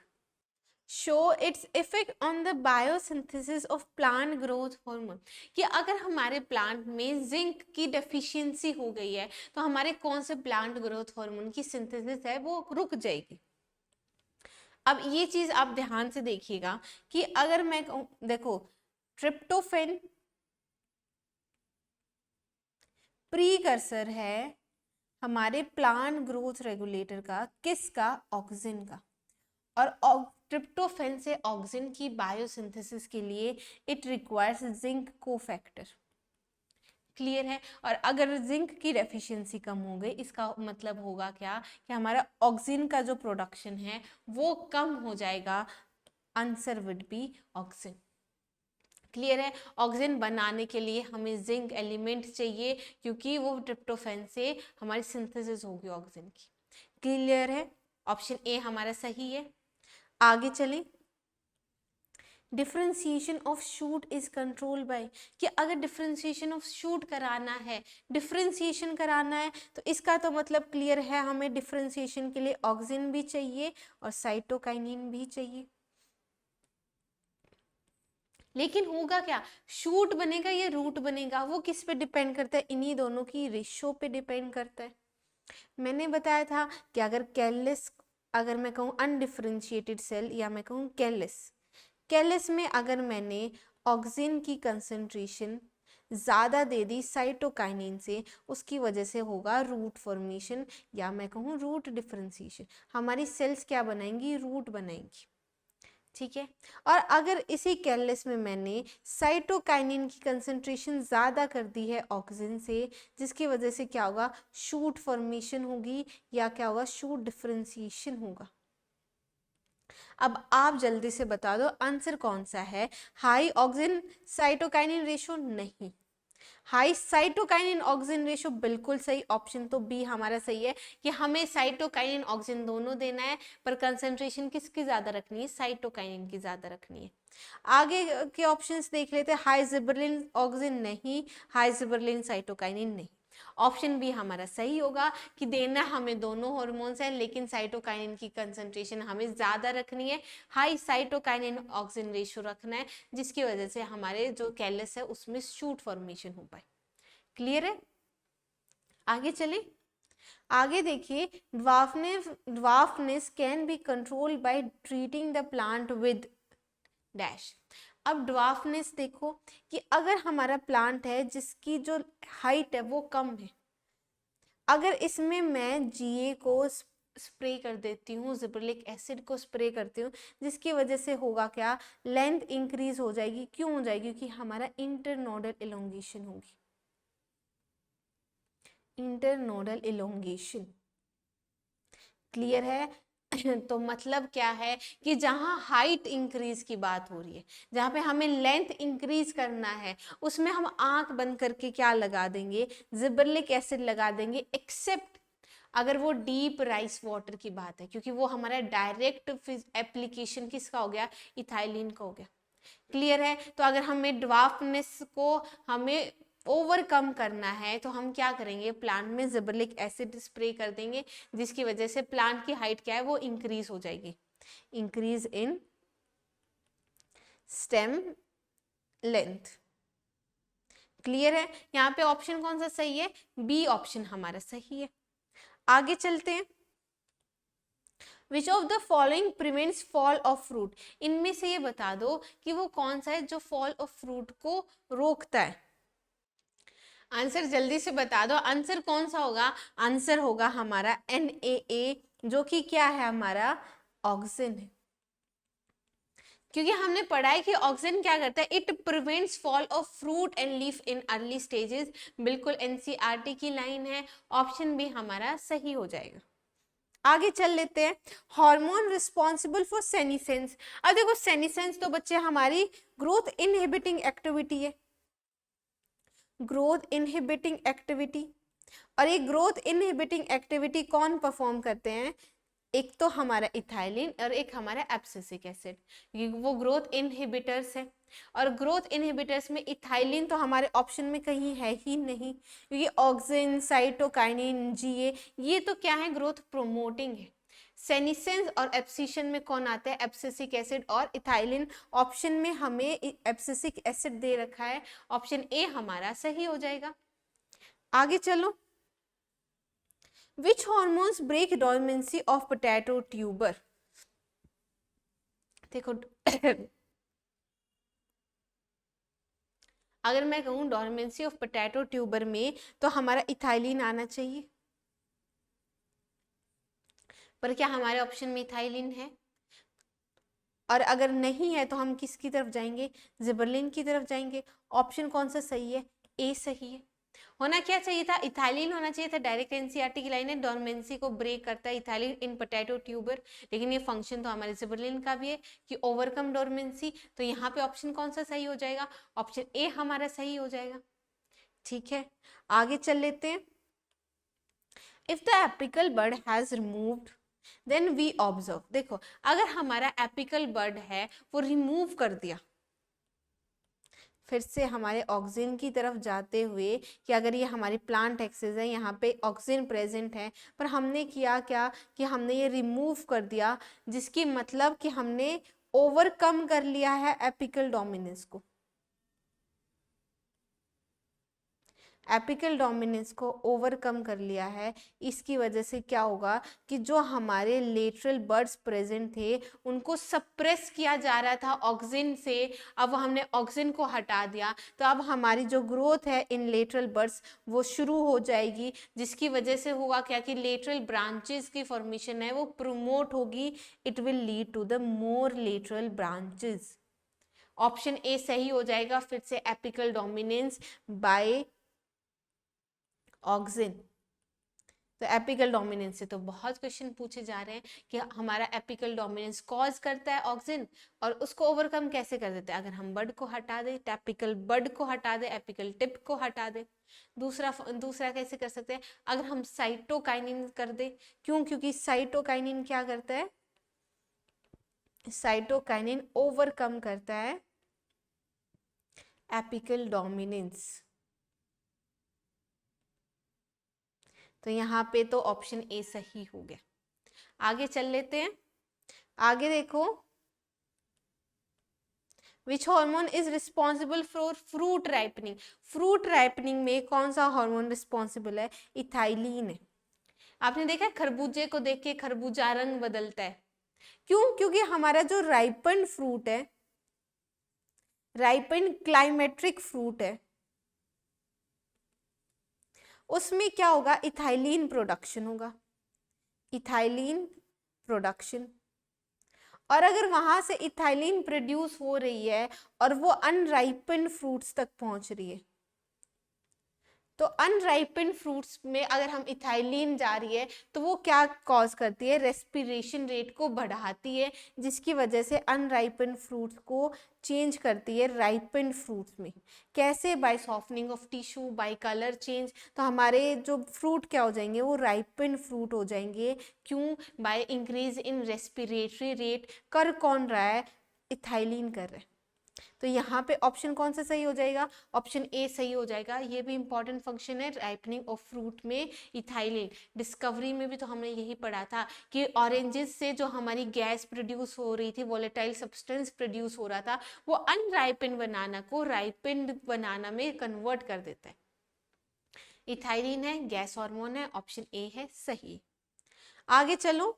show its effect on the biosynthesis of plant growth hormone। कि अगर हमारे प्लांट में जिंक की डेफिशिएंसी हो गई है तो हमारे कौन से प्लांट ग्रोथ हार्मोन की सिंथेसिस है वो रुक जाएगी। अब ये चीज आप ध्यान से देखिएगा कि अगर मैं कहूं, देखो ट्रिप्टोफेन प्रीकर्सर है हमारे प्लांट ग्रोथ रेगुलेटर का, किसका, ऑक्सिन का। और ट्रिप्टोफेन से ऑक्सिन की बायोसिंथेसिस के लिए it requires zinc cofactor. Clear है। और अगर जिंक की डेफिशिएंसी कम हो गई, इसका मतलब होगा क्या कि हमारा ऑक्सिन का जो प्रोडक्शन है वो कम हो जाएगा। Answer would B auxin. Clear है। ऑक्सीजन बनाने के लिए हमें जिंक एलिमेंट चाहिए, क्योंकि वो ट्रिप्टोफैन से हमारी सिंथेसिस होगी ऑक्सीजन की। क्लियर है, ऑप्शन ए हमारा सही है। आगे चलें। Differentiation of shoot is control by, कि अगर डिफरेंशिएशन ऑफ शूट कराना है, डिफरेंशिएशन कराना है, तो इसका तो मतलब क्लियर है, हमें डिफरेंशिएशन के लिए ऑक्सीजन भी चाहिए और साइटोकाइनिन भी चाहिए। लेकिन होगा क्या, शूट बनेगा या रूट बनेगा, वो किस पे डिपेंड करता है, इन्हीं दोनों की रेशो पे डिपेंड करता है। मैंने बताया था कि अगर कैलिस, अगर मैं कहूँ अनडिफरेंशिएटेड सेल या मैं कहूँ कैलिस में अगर मैंने ऑक्सिन की कंसंट्रेशन ज़्यादा दे दी साइटोकाइनिन से, उसकी वजह से होगा रूट फॉर्मेशन या मैं कहूँ रूट डिफरेंशिएशन। हमारी सेल्स क्या बनाएंगी, रूट बनाएंगी। ठीक है। और अगर इसी कैलिस में मैंने साइटोकाइनिन की कंसंट्रेशन ज़्यादा कर दी है ऑक्सिन से, जिसकी वजह से क्या होगा, शूट फॉर्मेशन होगी या क्या होगा, शूट डिफरेंशिएशन होगा। अब आप जल्दी से बता दो आंसर कौन सा है, हाई ऑक्सिन साइटोकाइनिन रेशो नहीं, हाई साइटोकाइनिन ऑक्सिन रेशो बिल्कुल सही, ऑप्शन तो बी हमारा सही है कि हमें साइटोकाइनिन ऑक्सिन दोनों देना है, पर कंसंट्रेशन किसकी ज्यादा रखनी है, साइटोकाइनिन की ज्यादा रखनी है। आगे के ऑप्शंस देख लेते हैं। हाई जिबरेलिन ऑक्सिन नहीं, हाई जिबरेलिन साइटोकाइनिन नहीं। ऑप्शन बी हमारा सही होगा कि देना हमें दोनों हार्मोन्स हैं, लेकिन साइटोकाइनिन की कंसंट्रेशन हमें ज्यादा रखनी है, हाई साइटोकाइनिन ऑक्सिन रेशियो रखना है, जिसकी वजह से हमारे जो कैलस है उसमें शूट फॉर्मेशन हो पाए। क्लियर है? आगे चले। आगे देखिए, dwarfness can be control by treating the plant with dash. अब ड्वार्फनेस देखो कि अगर हमारा प्लांट है जिसकी जो हाइट है वो कम है, अगर इसमें मैं जीए को स्प्रे कर देती हूँ, जिबरेलिक एसिड को स्प्रे करती हूँ, जिसकी वजह से होगा क्या, लेंथ इंक्रीज हो जाएगी। क्यों हो जाएगी? क्योंकि हमारा इंटरनोडल इलोंगेशन होगी, इंटरनोडल इलोंगेशन। क्लियर है? तो मतलब क्या है कि जहां हाइट इंक्रीज की बात हो रही है, जहां पे हमें लेंथ इंक्रीज करना है, उसमें हम आंख बंद करके क्या लगा देंगे, जिबरेलिक एसिड लगा देंगे, एक्सेप्ट अगर वो डीप राइस वाटर की बात है, क्योंकि वो हमारा डायरेक्ट एप्लीकेशन किसका हो गया, इथाइलिन का हो गया। क्लियर है? तो अगर हमें ड्वार्फनेस को हमें ओवरकम करना है तो हम क्या करेंगे, प्लांट में जिबरेलिक एसिड स्प्रे कर देंगे, जिसकी वजह से प्लांट की हाइट क्या है, वो इंक्रीज हो जाएगी, increase in stem length. Clear है? यहाँ पे ऑप्शन कौन सा सही है, बी ऑप्शन हमारा सही है। आगे चलते हैं। विच of the following prevents fall of fruit, इनमें से ये बता दो कि वो कौन सा है जो फॉल ऑफ फ्रूट को रोकता है। आंसर जल्दी से बता दो, आंसर कौन सा होगा, आंसर होगा हमारा NaA, जो कि क्या है, हमारा ऑक्सीजन है। क्योंकि हमने पढ़ा है कि ऑक्सीजन क्या करता है, it prevents fall of fruit and leaf in early stages. बिल्कुल NCERT की लाइन है, ऑप्शन भी हमारा सही हो जाएगा। आगे चल लेते हैं। Hormone responsible for senescence. अब देखो, सेनिसेंस तो बच्चे हमारी ग्रोथ इनहिबिटिंग एक्टिविटी है, ग्रोथ इनहिबिटिंग एक्टिविटी। और ये ग्रोथ इनहिबिटिंग एक्टिविटी कौन परफॉर्म करते हैं, एक तो हमारा इथाइलिन और एक हमारा एब्सिसिक एसिड, वो ग्रोथ इनहिबिटर्स है। और ग्रोथ इनहिबिटर्स में इथाइलिन तो हमारे ऑप्शन में कहीं है ही नहीं, क्योंकि ऑक्सिन, साइटोकाइनिन, जीए, ये तो क्या है, ग्रोथ प्रोमोटिंग है। सेनिसेंस और एब्सिशन में कौन आता है, एब्सिसिक एसिड और इथाइलिन। ऑप्शन में हमें एब्सिसिक एसिड दे रखा है, ऑप्शन ए हमारा सही हो जाएगा। आगे चलो। Which hormones break dormancy of potato tuber? देखो अगर मैं कहूं डोरमेंसी ऑफ पोटैटो ट्यूबर में, तो हमारा इथाइलिन आना चाहिए, पर क्या हमारे ऑप्शन में इथाइलिन है? और अगर नहीं है तो हम किसकी तरफ जाएंगे, जिबरलिन की तरफ जाएंगे। ऑप्शन कौन सा सही है, ए सही है। होना क्या चाहिए था, इथाइलिन होना चाहिए था। डायरेक्ट NCERT की लाइन है, डोरमेंसी को ब्रेक करता है इथाइलिन इन पोटैटो ट्यूबर, लेकिन ये फंक्शन तो हमारे जिबरलिन का भी है कि ओवरकम डोरमेंसी। तो यहाँ पे ऑप्शन कौन सा सही हो जाएगा, ऑप्शन ए हमारा सही हो जाएगा। ठीक है, आगे चल लेते हैं। If the apical bud has removed then we observe. देखो, अगर हमारा एपिकल बड है वो रिमूव कर दिया, फिर से हमारे ऑक्सीजन की तरफ जाते हुए कि अगर ये हमारी प्लांट एक्सिस है, यहाँ पे ऑक्सीजन प्रेजेंट है, पर हमने किया क्या कि हमने ये रिमूव कर दिया, जिसकी मतलब कि हमने ओवरकम कर लिया है एपिकल डोमिनेंस को। एपिकल डोमिनेंस को ओवरकम कर लिया है, इसकी वजह से क्या होगा कि जो हमारे लेटरल बर्ड्स प्रेजेंट थे उनको सप्रेस किया जा रहा था ऑक्सीजन से, अब हमने ऑक्सीजन को हटा दिया, तो अब हमारी जो ग्रोथ है इन लेटरल बर्ड्स वो शुरू हो जाएगी, जिसकी वजह से होगा क्या कि लेटरल ब्रांचेस की फॉर्मेशन है वो प्रोमोट होगी, it will lead to the more lateral branches. Option A सही हो जाएगा, फिर से एपिकल डोमिनेंस बाय ऑक्सिन। तो एपिकल डोमिनेंस से तो बहुत क्वेश्चन पूछे जा रहे हैं कि हमारा एपिकल डोमिनेंस कॉज करता है ऑक्सिन, और उसको ओवरकम कैसे कर देते हैं, अगर हम बड को हटा दे, एपिकल बड को हटा दे, एपिकल टिप को हटा दे। दूसरा कैसे कर सकते हैं, अगर हम साइटोकाइनिन कर दे। क्यों? क्योंकि साइटोकाइनिन क्या करता है, साइटोकाइनिन ओवरकम करता है एपिकल डोमिनेंस। तो यहाँ पे तो ऑप्शन ए सही हो गया। आगे चल लेते हैं। आगे देखो, which hormone is responsible for fruit ripening. Fruit ripening में कौन सा हार्मोन रिस्पॉन्सिबल है? इथाइलिन है। आपने देखा है खरबूजे को देख के खरबूजा रंग बदलता है, क्यों? क्योंकि हमारा जो राइपन फ्रूट है, राइपन क्लाइमेट्रिक फ्रूट है, उसमें क्या होगा? इथाइलिन प्रोडक्शन होगा, इथाइलिन प्रोडक्शन। और अगर वहां से इथाइलिन प्रोड्यूस हो रही है और वो अनराइपन फ्रूट्स तक पहुंच रही है, तो अनराइपन फ्रूट्स में अगर हम इथाइलिन जा रही है तो वो क्या कॉज करती है? रेस्पिरेशन रेट को बढ़ाती है, जिसकी वजह से अनराइपन फ्रूट्स को चेंज करती है राइपन फ्रूट्स में। कैसे? By softening of tissue, by colour change. तो हमारे जो फ्रूट क्या हो जाएंगे? वो राइपन फ्रूट हो जाएंगे। क्यों? By increase in respiratory rate. कर कौन रहा है? इथाइलिन कर रहा है। तो यहाँ पे ऑप्शन कौन सा सही हो जाएगा? ऑप्शन ए सही हो जाएगा। ये भी इंपॉर्टेंट फंक्शन है राइपनिंग ऑफ फ्रूट में, इथाइलिन। डिस्कवरी में भी तो हमने यही पढ़ा था कि ऑरेंजेस से जो हमारी गैस प्रोड्यूस हो रही थी, वोलेटाइल सब्सटेंस प्रोड्यूस हो रहा था, वो अनराइपन बनाना को राइपन बनाना में कन्वर्ट कर देता है। इथाइलिन है, गैस हार्मोन है, ऑप्शन ए है सही। आगे चलो,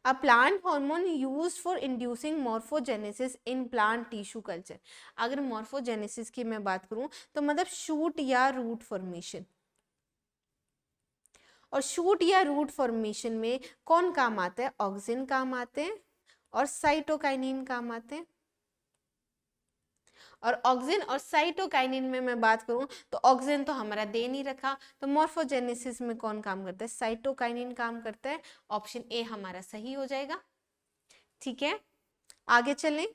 A plant hormone used for inducing morphogenesis in plant tissue culture। अगर morphogenesis की मैं बात करूं तो मतलब शूट या रूट फॉर्मेशन, और शूट या रूट फॉर्मेशन में कौन काम आता है? ऑक्सिन काम आते हैं और साइटोकाइनिन काम आते हैं। और ऑक्सिन और साइटोकाइनिन में मैं बात करूं तो ऑक्सिन तो हमारा दे नहीं रखा, तो मॉर्फोजेनेसिस में कौन काम करता है? साइटोकाइनिन काम करता है। ऑप्शन ए हमारा सही हो जाएगा। ठीक है, आगे चलें।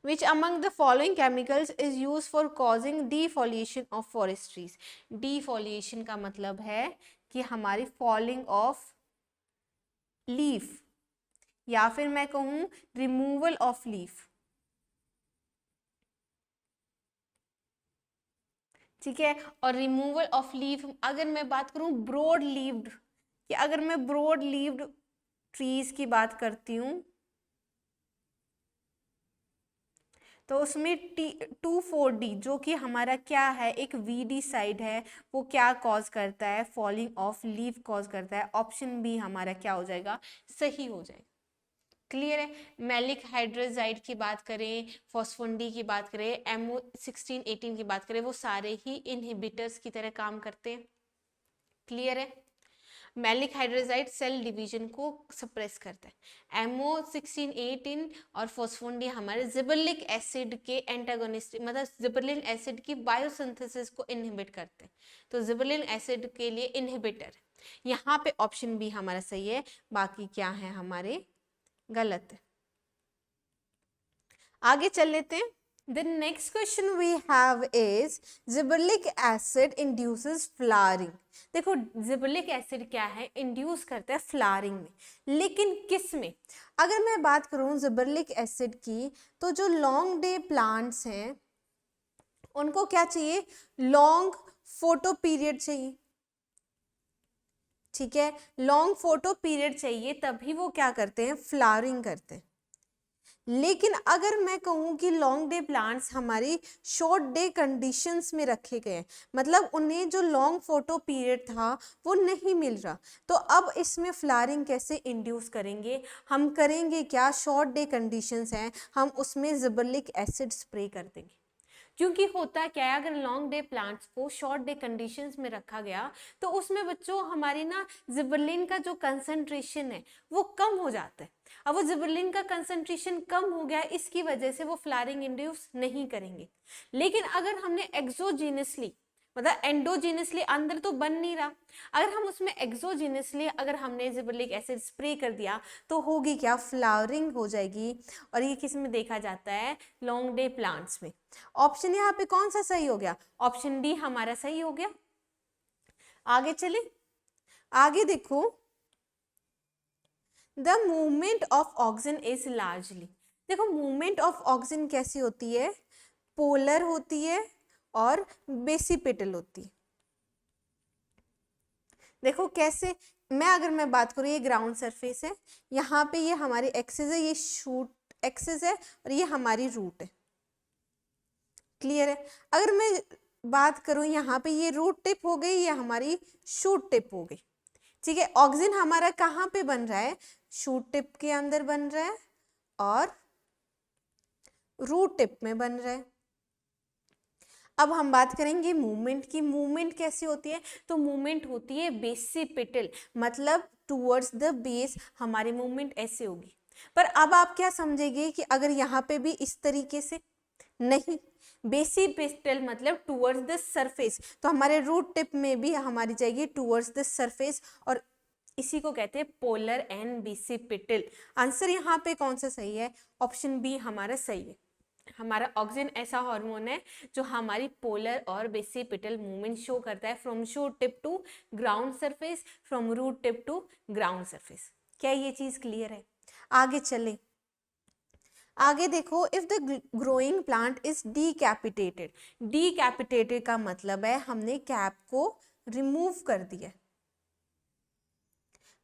Which among the following chemicals is used for causing defoliation of forest trees? Defoliation का मतलब है कि हमारी falling of leaf, या फिर मैं कहूं removal of leaf। ठीक है, और रिमूवल ऑफ लीफ अगर मैं बात करूं ब्रॉड लीव्ड, कि अगर मैं ब्रॉड लीव्ड ट्रीज की बात करती हूं तो उसमें 2,4-D जो कि हमारा क्या है? एक वीडीसाइड है, वो क्या कॉज करता है? फॉलिंग ऑफ लीफ कॉज करता है। ऑप्शन बी हमारा क्या हो जाएगा? सही हो जाएगा। क्लियर है? मैलिक हाइड्रोजाइड की बात करें, फॉस्फोन-डी की बात करें, MO16, 18 की बात करें, वो सारे ही इनहिबिटर्स की तरह काम करते हैं। क्लियर है? मैलिक हाइड्रोजाइड सेल डिवीजन को सप्रेस करता है। MO16, 18 और फॉस्फोन-डी हमारे जिबर्लिक एसिड के एंटागोनिस्ट, मतलब जिबर्लिन एसिड की बायोसिंथेसिस को इनहिबिट करते हैं। तो जिबर्लिन एसिड के लिए इनहिबिटर। यहाँ पे ऑप्शन बी हमारा सही है, बाकी क्या है हमारे गलत है। आगे चल लेते हैं। The next question we have is gibberellic acid induces flowering। देखो जिबर्लिक एसिड क्या है? इंड्यूस करता है फ्लावरिंग में, लेकिन किस में? अगर मैं बात करूं जिबर्लिक एसिड की, तो जो लॉन्ग डे प्लांट्स हैं उनको क्या चाहिए? लॉन्ग फोटो पीरियड चाहिए। ठीक है, लॉन्ग फोटो पीरियड चाहिए, तभी वो क्या करते हैं? फ्लावरिंग करते हैं। लेकिन अगर मैं कहूँ कि लॉन्ग डे प्लांट्स हमारी शॉर्ट डे कंडीशंस में रखे गए हैं, मतलब उन्हें जो लॉन्ग फोटो पीरियड था वो नहीं मिल रहा, तो अब इसमें फ्लावरिंग कैसे इंड्यूस करेंगे? हम करेंगे क्या? शॉर्ट डे कंडीशंस हैं, हम उसमें जिबर्लिक एसिड स्प्रे कर देंगे। क्योंकि होता क्या है, अगर लॉन्ग डे प्लांट्स को शॉर्ट डे कंडीशंस में रखा गया तो उसमें बच्चों हमारी ना जिबर्लिन का जो कंसंट्रेशन है वो कम हो जाता है। अब वो जिबर्लिन का कंसंट्रेशन कम हो गया, इसकी वजह से वो फ्लावरिंग इंड्यूस नहीं करेंगे। लेकिन अगर हमने एक्सोजीनसली, मतलब एंडोजीनसली अंदर तो बन नहीं रहा, अगर हम उसमें एक्सोजीनसली अगर हमने जिबर्लिक एसिड स्प्रे कर दिया तो होगी क्या? फ्लावरिंग हो जाएगी। और ये किस में देखा जाता है? लॉन्ग डे प्लांट्स में। ऑप्शन यहाँ पे कौन सा सही हो गया? ऑप्शन डी हमारा सही हो गया। आगे चले, आगे देखो, the movement of auxin is largely. देखो मूवमेंट ऑफ ऑक्सिन कैसी होती है? पोलर होती है और बेसिपिटल होती है। देखो कैसे, मैं बात करूँ, ये ग्राउंड सरफेस है, यहाँ पे ये हमारी एक्सिस है, ये शूट एक्सिस है और ये हमारी रूट है। क्लियर है? अगर मैं बात करूँ यहाँ पे, ये रूट टिप हो गई, ये हमारी शूट टिप हो गई। ठीक है, ऑक्सिन हमारा कहाँ पे बन रहा है? शूट टिप के अंदर बन रहा है और रूट टिप में बन रहा है। अब हम बात करेंगे मूवमेंट की। मूवमेंट कैसी होती है? तो मूवमेंट होती है बेसिपिटल, मतलब टूवर्ड्स द बेस हमारी मूवमेंट ऐसे होगी। पर अब आप क्या समझेंगे कि अगर यहाँ पे भी इस तरीके से, नहीं, बेसिपिटल मतलब टूवर्ड्स द सरफेस, तो हमारे रूट टिप में भी हमारी जाएगी टूवर्ड्स द सरफेस, और इसी को कहते हैं पोलर एंड बेसिपिटल। आंसर यहाँ पे कौन सा सही है? ऑप्शन बी हमारा सही है। हमारा ऑक्सिन ऐसा हार्मोन है जो हमारी पोलर और बेसिपिटल मूवमेंट शो करता है, from shoot tip to ground surface, from root tip to ground surface. क्या ये चीज क्लियर है? आगे चले, आगे देखो, if the growing plant is decapitated. Decapitated का मतलब है हमने कैप को रिमूव कर दिया।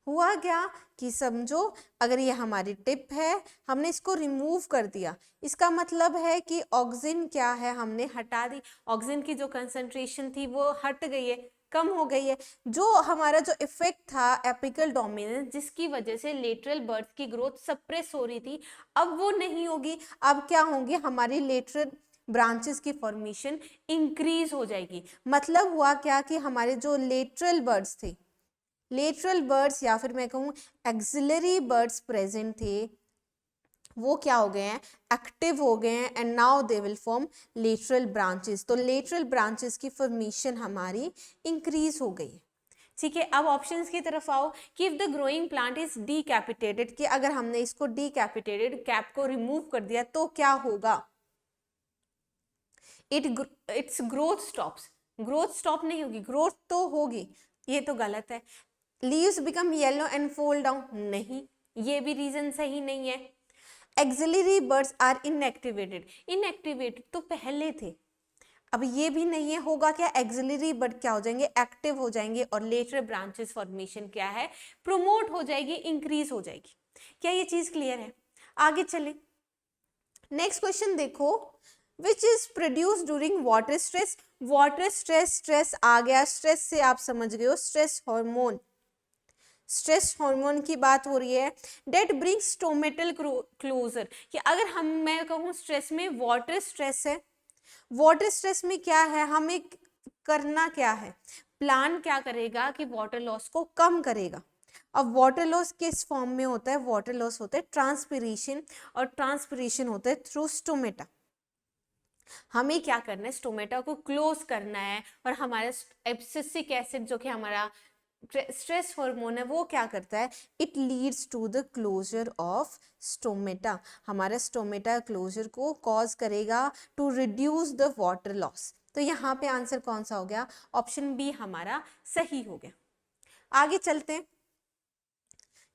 हुआ क्या कि समझो, अगर ये हमारी टिप है, हमने इसको रिमूव कर दिया, इसका मतलब है कि ऑक्सिन क्या है, हमने हटा दी। ऑक्सिन की जो कंसंट्रेशन थी वो हट गई है, कम हो गई है। जो हमारा जो इफेक्ट था एपिकल डोमिनेंस, जिसकी वजह से लेटरल बर्ड्स की ग्रोथ सप्रेस हो रही थी, अब वो नहीं होगी। अब क्या होंगे? हमारी लेटरल ब्रांचेस की फॉर्मेशन इंक्रीज हो जाएगी। मतलब हुआ क्या कि हमारे जो लेटरल बर्ड्स थे, लेटरल बर्ड्स या फिर मैं कहूँ एक्सिलरी बर्ड्स प्रेजेंट थे, वो क्या हो गए हैं? एक्टिव हो गए हैं, and now they will form lateral branches. तो लेटरल ब्रांचेस की फॉर्मेशन हमारी इंक्रीज हो गई है। ठीक है, अब ऑप्शंस की तरफ आओ कि if the growing plant is decapitated, कि अगर हमने इसको डीकैपिटेटेड, कैप को रिमूव कर दिया, तो क्या होगा? Its growth stops. Growth stop नहीं होगी, ग्रोथ तो होगी, ये तो गलत है। Leaves become yellow and fold down, नहीं, ये भी रीजन सही नहीं है। Axillary buds are inactivated. Inactivated तो पहले थे, अब ये भी नहीं है। होगा क्या? एक्सिलरी बर्ड क्या हो जाएंगे? एक्टिव हो जाएंगे, और लेटर ब्रांचेस फॉर्मेशन क्या है? प्रोमोट हो जाएगी, इंक्रीज हो जाएगी। क्या ये चीज क्लियर है? आगे चले, नेक्स्ट क्वेश्चन देखो, which is produce during water stress. Water stress, stress आ गया, स्ट्रेस से आप समझ गए हो स्ट्रेस हार्मोन। स्ट्रेस हार्मोन की बात हो रही है, डेट ब्रिंग्स स्टोमेटल क्लोजर, कि अगर मैं कहूँ स्ट्रेस में वाटर स्ट्रेस है, वाटर स्ट्रेस में क्या है, हमें करना क्या है? प्लांट क्या करेगा कि वाटर लॉस को कम करेगा। अब वाटर लॉस किस फॉर्म में होता है? वाटर लॉस होता है ट्रांसपिरेशन, और ट्रांसपिरेशन होता है थ्रू स्टोमेटा। हमें क्या करना है? स्टोमेटा को क्लोज करना है, और हमारा एब्सिसिक एसिड जो कि हमारा स्ट्रेस हार्मोन है, वो क्या करता है? It leads to the closure of stomata. हमारा स्टोमेटा क्लोजर को कॉज करेगा to reduce the water loss. तो यहाँ पे आंसर कौन सा हो गया? ऑप्शन बी हमारा सही हो गया। आगे चलते हैं,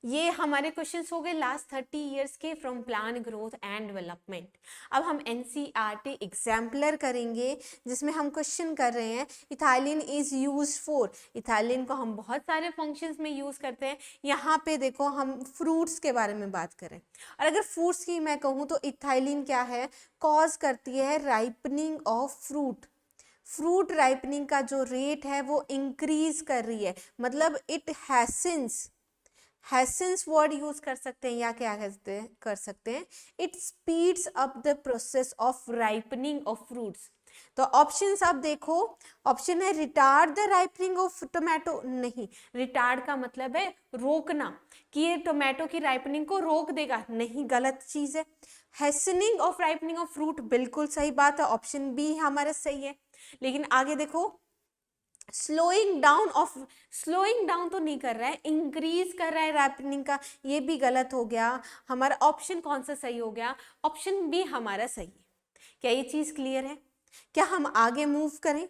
ये हमारे क्वेश्चंस हो गए लास्ट 30 इयर्स के from plan growth and development. अब हम एनसीईआरटी एग्जाम्पलर करेंगे, जिसमें हम क्वेश्चन कर रहे हैं ethylene is use for. Ethylene को हम बहुत सारे फंक्शंस में यूज करते हैं। यहाँ पे देखो हम फ्रूट्स के बारे में बात करें, और अगर फ्रूट्स की मैं कहूँ तो इथाइलिन क्या है? कॉज करती है ripening of fruit. Fruit ripening का जो रेट है वो इंक्रीज कर रही है, मतलब इट हैसेंस वर्ड यूज कर सकते हैं, या क्या कर सकते हैं? It speeds up the process of ripening of fruits. तो ऑप्शंस आप देखो, ऑप्शन है retard the ripening of tomato, नहीं, रिटार्ड का मतलब है रोकना, कि ये टोमेटो की राइपनिंग को रोक देगा, नहीं, गलत चीज है। हैसनिंग ऑफ राइपनिंग ऑफ फ्रूट, बिल्कुल सही बात है, ऑप्शन बी हमारा सही है। लेकिन आगे देखो, स्लोइंग डाउन तो नहीं कर रहा है, इंक्रीज कर रहा है रैपनिंग का, ये भी गलत हो गया। हमारा ऑप्शन कौन सा सही हो गया? ऑप्शन बी हमारा सही है। क्या ये चीज क्लियर है? क्या हम आगे मूव करें?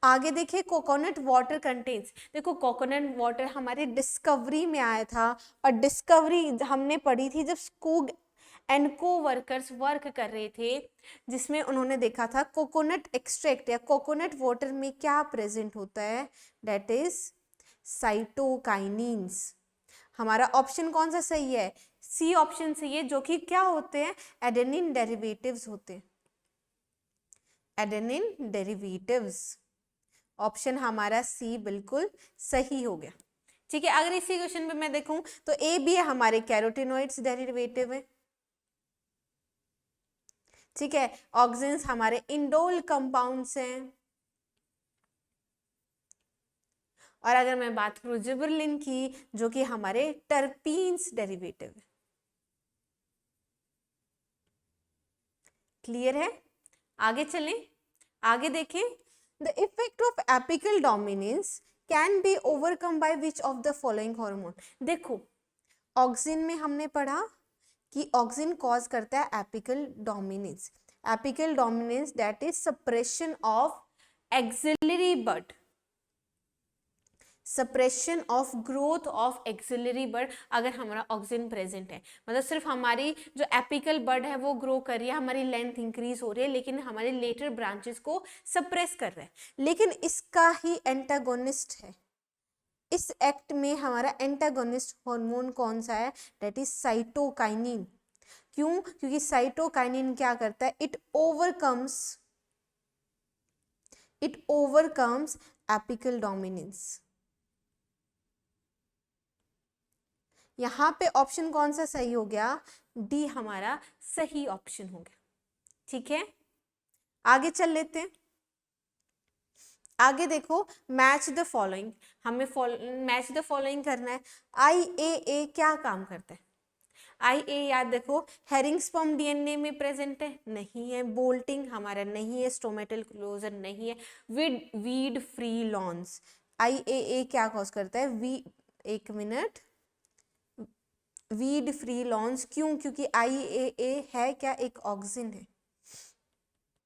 आगे देखिए, कोकोनट वाटर कंटेन्स। देखो कोकोनट वाटर हमारे डिस्कवरी में आया था, और डिस्कवरी हमने पढ़ी थी जब स्कूग एंड को वर्कर्स वर्क कर रहे थे, जिसमें उन्होंने देखा था कोकोनट एक्सट्रैक्ट या कोकोनट वाटर में क्या प्रेजेंट होता है, डेट इज साइटोकाइनिन्स। हमारा ऑप्शन कौन सा सही है? सी ऑप्शन सही है, जो कि क्या होते हैं? एडेनिन डेरिवेटिव्स होते हैं, एडेनिन डेरिवेटिव्स। ऑप्शन हमारा सी बिल्कुल सही हो गया। ठीक है, अगर इसी क्वेश्चन पे मैं देखूं तो ए भी है हमारे कैरोटिनॉइड्स डेरिवेटिव है। ठीक है, ऑक्सिन्स हमारे इंडोल कंपाउंड्स हैं। और अगर मैं बात करूं जिबरलिन की, जो कि हमारे टर्पीन्स डेरिवेटिव है। क्लियर है? आगे चलें, आगे देखें। The effect of apical dominance can be overcome by which of the following hormone. देखो, ऑक्सिन में हमने पढ़ा कि ऑक्सिन कॉज करता है apical dominance. Apical dominance that is suppression of axillary bud, suppression of growth of axillary bud अगर हमारा auxin present है। मतलब सिर्फ हमारी जो एपिकल बड है वो ग्रो कर रही है, हमारी लेंथ इंक्रीज हो रही है, लेकिन हमारे लेटर ब्रांचेस को सप्रेस कर रहा है। लेकिन इसका ही एंटागोनिस्ट है, इस एक्ट में हमारा एंटागोनिस्ट हार्मोन कौन सा है? That is cytokinin. क्यों? क्योंकि साइटोकाइनिन क्या करता है? It overcomes apical dominance. यहां पे ऑप्शन कौन सा सही हो गया? डी हमारा सही ऑप्शन हो गया। ठीक है, आगे चल लेते हैं। आगे देखो, मैच द फॉलोइंग, हमें मैच द फॉलोइंग करना है। IAA क्या काम करता है? IA याद देखो, हेरिंगस्पर्म डीएनए में प्रेजेंट है? नहीं है। बोल्टिंग हमारा नहीं है, स्टोमेटल क्लोजर नहीं है। वीड फ्री लॉन्स, IAA क्या कॉज करता है? एक मिनट, वीड फ्री लॉन्स। क्यों? क्योंकि IAA है क्या? एक ऑक्सिन है।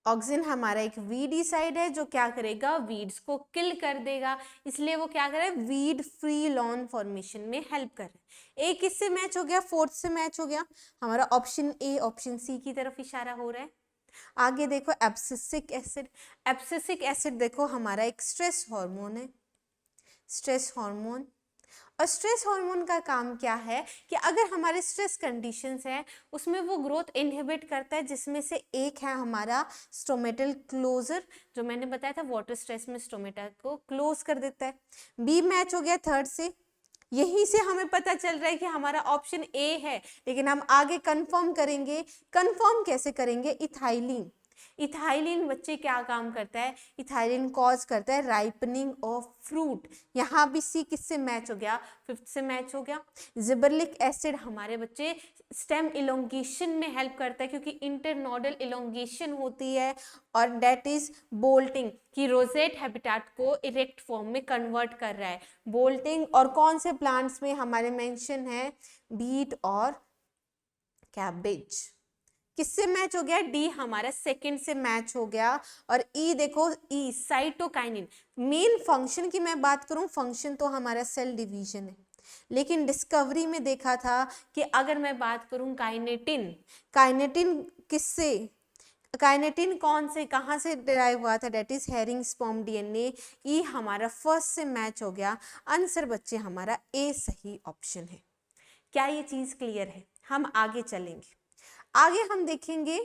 ऑक्सिन हमारा एक वीडिसाइड है जो क्या करेगा? वीड्स को किल कर देगा, इसलिए वो क्या करे? वीड फ्री लॉन फॉर्मेशन में हेल्प कर रहा है। ए किससे मैच हो गया? फोर्थ से मैच हो गया। हमारा ऑप्शन ए ऑप्शन सी की तरफ इशारा हो रहा है। आगे देखो, एब्सिसिक एसिड। एब्सिसिक एसिड देखो हमारा एक स्ट्रेस हार्मोन है, स्ट्रेस हार्मोन। और स्ट्रेस हार्मोन का काम क्या है कि अगर हमारे स्ट्रेस कंडीशंस है उसमें वो ग्रोथ इनहिबिट करता है, जिसमें से एक है हमारा स्टोमेटल क्लोजर, जो मैंने बताया था वाटर स्ट्रेस में स्टोमेटा को क्लोज कर देता है। बी मैच हो गया थर्ड से। यहीं से हमें पता चल रहा है कि हमारा ऑप्शन ए है, लेकिन हम आगे कंफर्म करेंगे। कंफर्म कैसे करेंगे? इथाइलिन। इथाइलिन बच्चे क्या काम करता है? इथाइलिन कॉज करता है राइपनिंग ऑफ फ्रूट। यहाँ भी सी किससे मैच हो गया? फिफ्थ से मैच हो गया। जिबरलिक एसिड हमारे बच्चे स्टेम इलोंगेशन में हेल्प करता है, क्योंकि इंटरनोडल इलोंगेशन होती है, और डेट इज बोल्टिंग कि रोजेट हैबिटेट को इरेक्ट फॉर्म में कन्वर्ट कर रहा है। बोल्टिंग और कौन से प्लांट्स में हमारे मेंशन है? बीट और कैबेज। किससे मैच हो गया? डी हमारा सेकंड से मैच हो गया। और ई देखो, ई साइटोकाइनिन। मेन फंक्शन की मैं बात करूं, फंक्शन तो हमारा सेल डिवीजन है, लेकिन डिस्कवरी में देखा था कि अगर मैं बात करूं काइनेटिन, काइनेटिन किससे? काइनेटिन कौन से, कहां से डिराइव हुआ था? That is herring sperm DNA. ई हमारा फर्स्ट से मैच हो गया। आंसर बच्चे हमारा ए सही ऑप्शन है। क्या ये चीज क्लियर है? हम आगे चलेंगे। आगे हम देखेंगे,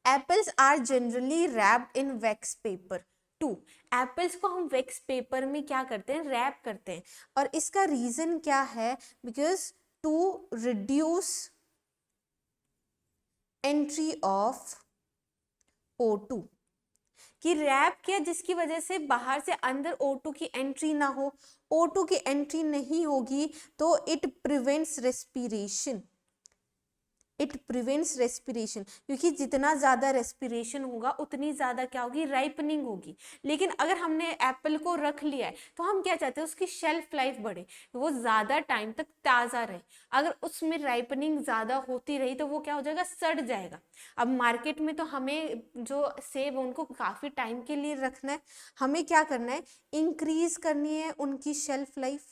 apples are generally wrapped in wax paper. 2, apples को हम वैक्स पेपर में क्या करते हैं? रैप करते हैं। और इसका रीजन क्या है? Because to reduce entry of O2, कि रैप किया जिसकी वजह से बाहर से अंदर O2 की एंट्री ना हो। O2 की एंट्री नहीं होगी तो it prevents respiration, it prevents respiration, क्योंकि जितना ज़्यादा रेस्पिरेशन होगा उतनी ज़्यादा क्या होगी? राइपनिंग होगी। लेकिन अगर हमने एप्पल को रख लिया है तो हम क्या चाहते हैं? उसकी शेल्फ लाइफ बढ़े, वो ज़्यादा टाइम तक ताज़ा रहे। अगर उसमें राइपनिंग ज़्यादा होती रही तो वो क्या हो जाएगा? सड़ जाएगा। अब मार्केट में तो हमें जो सेब उनको काफ़ी टाइम के लिए रखना है, हमें क्या करना है? इंक्रीज करनी है उनकी शेल्फ लाइफ।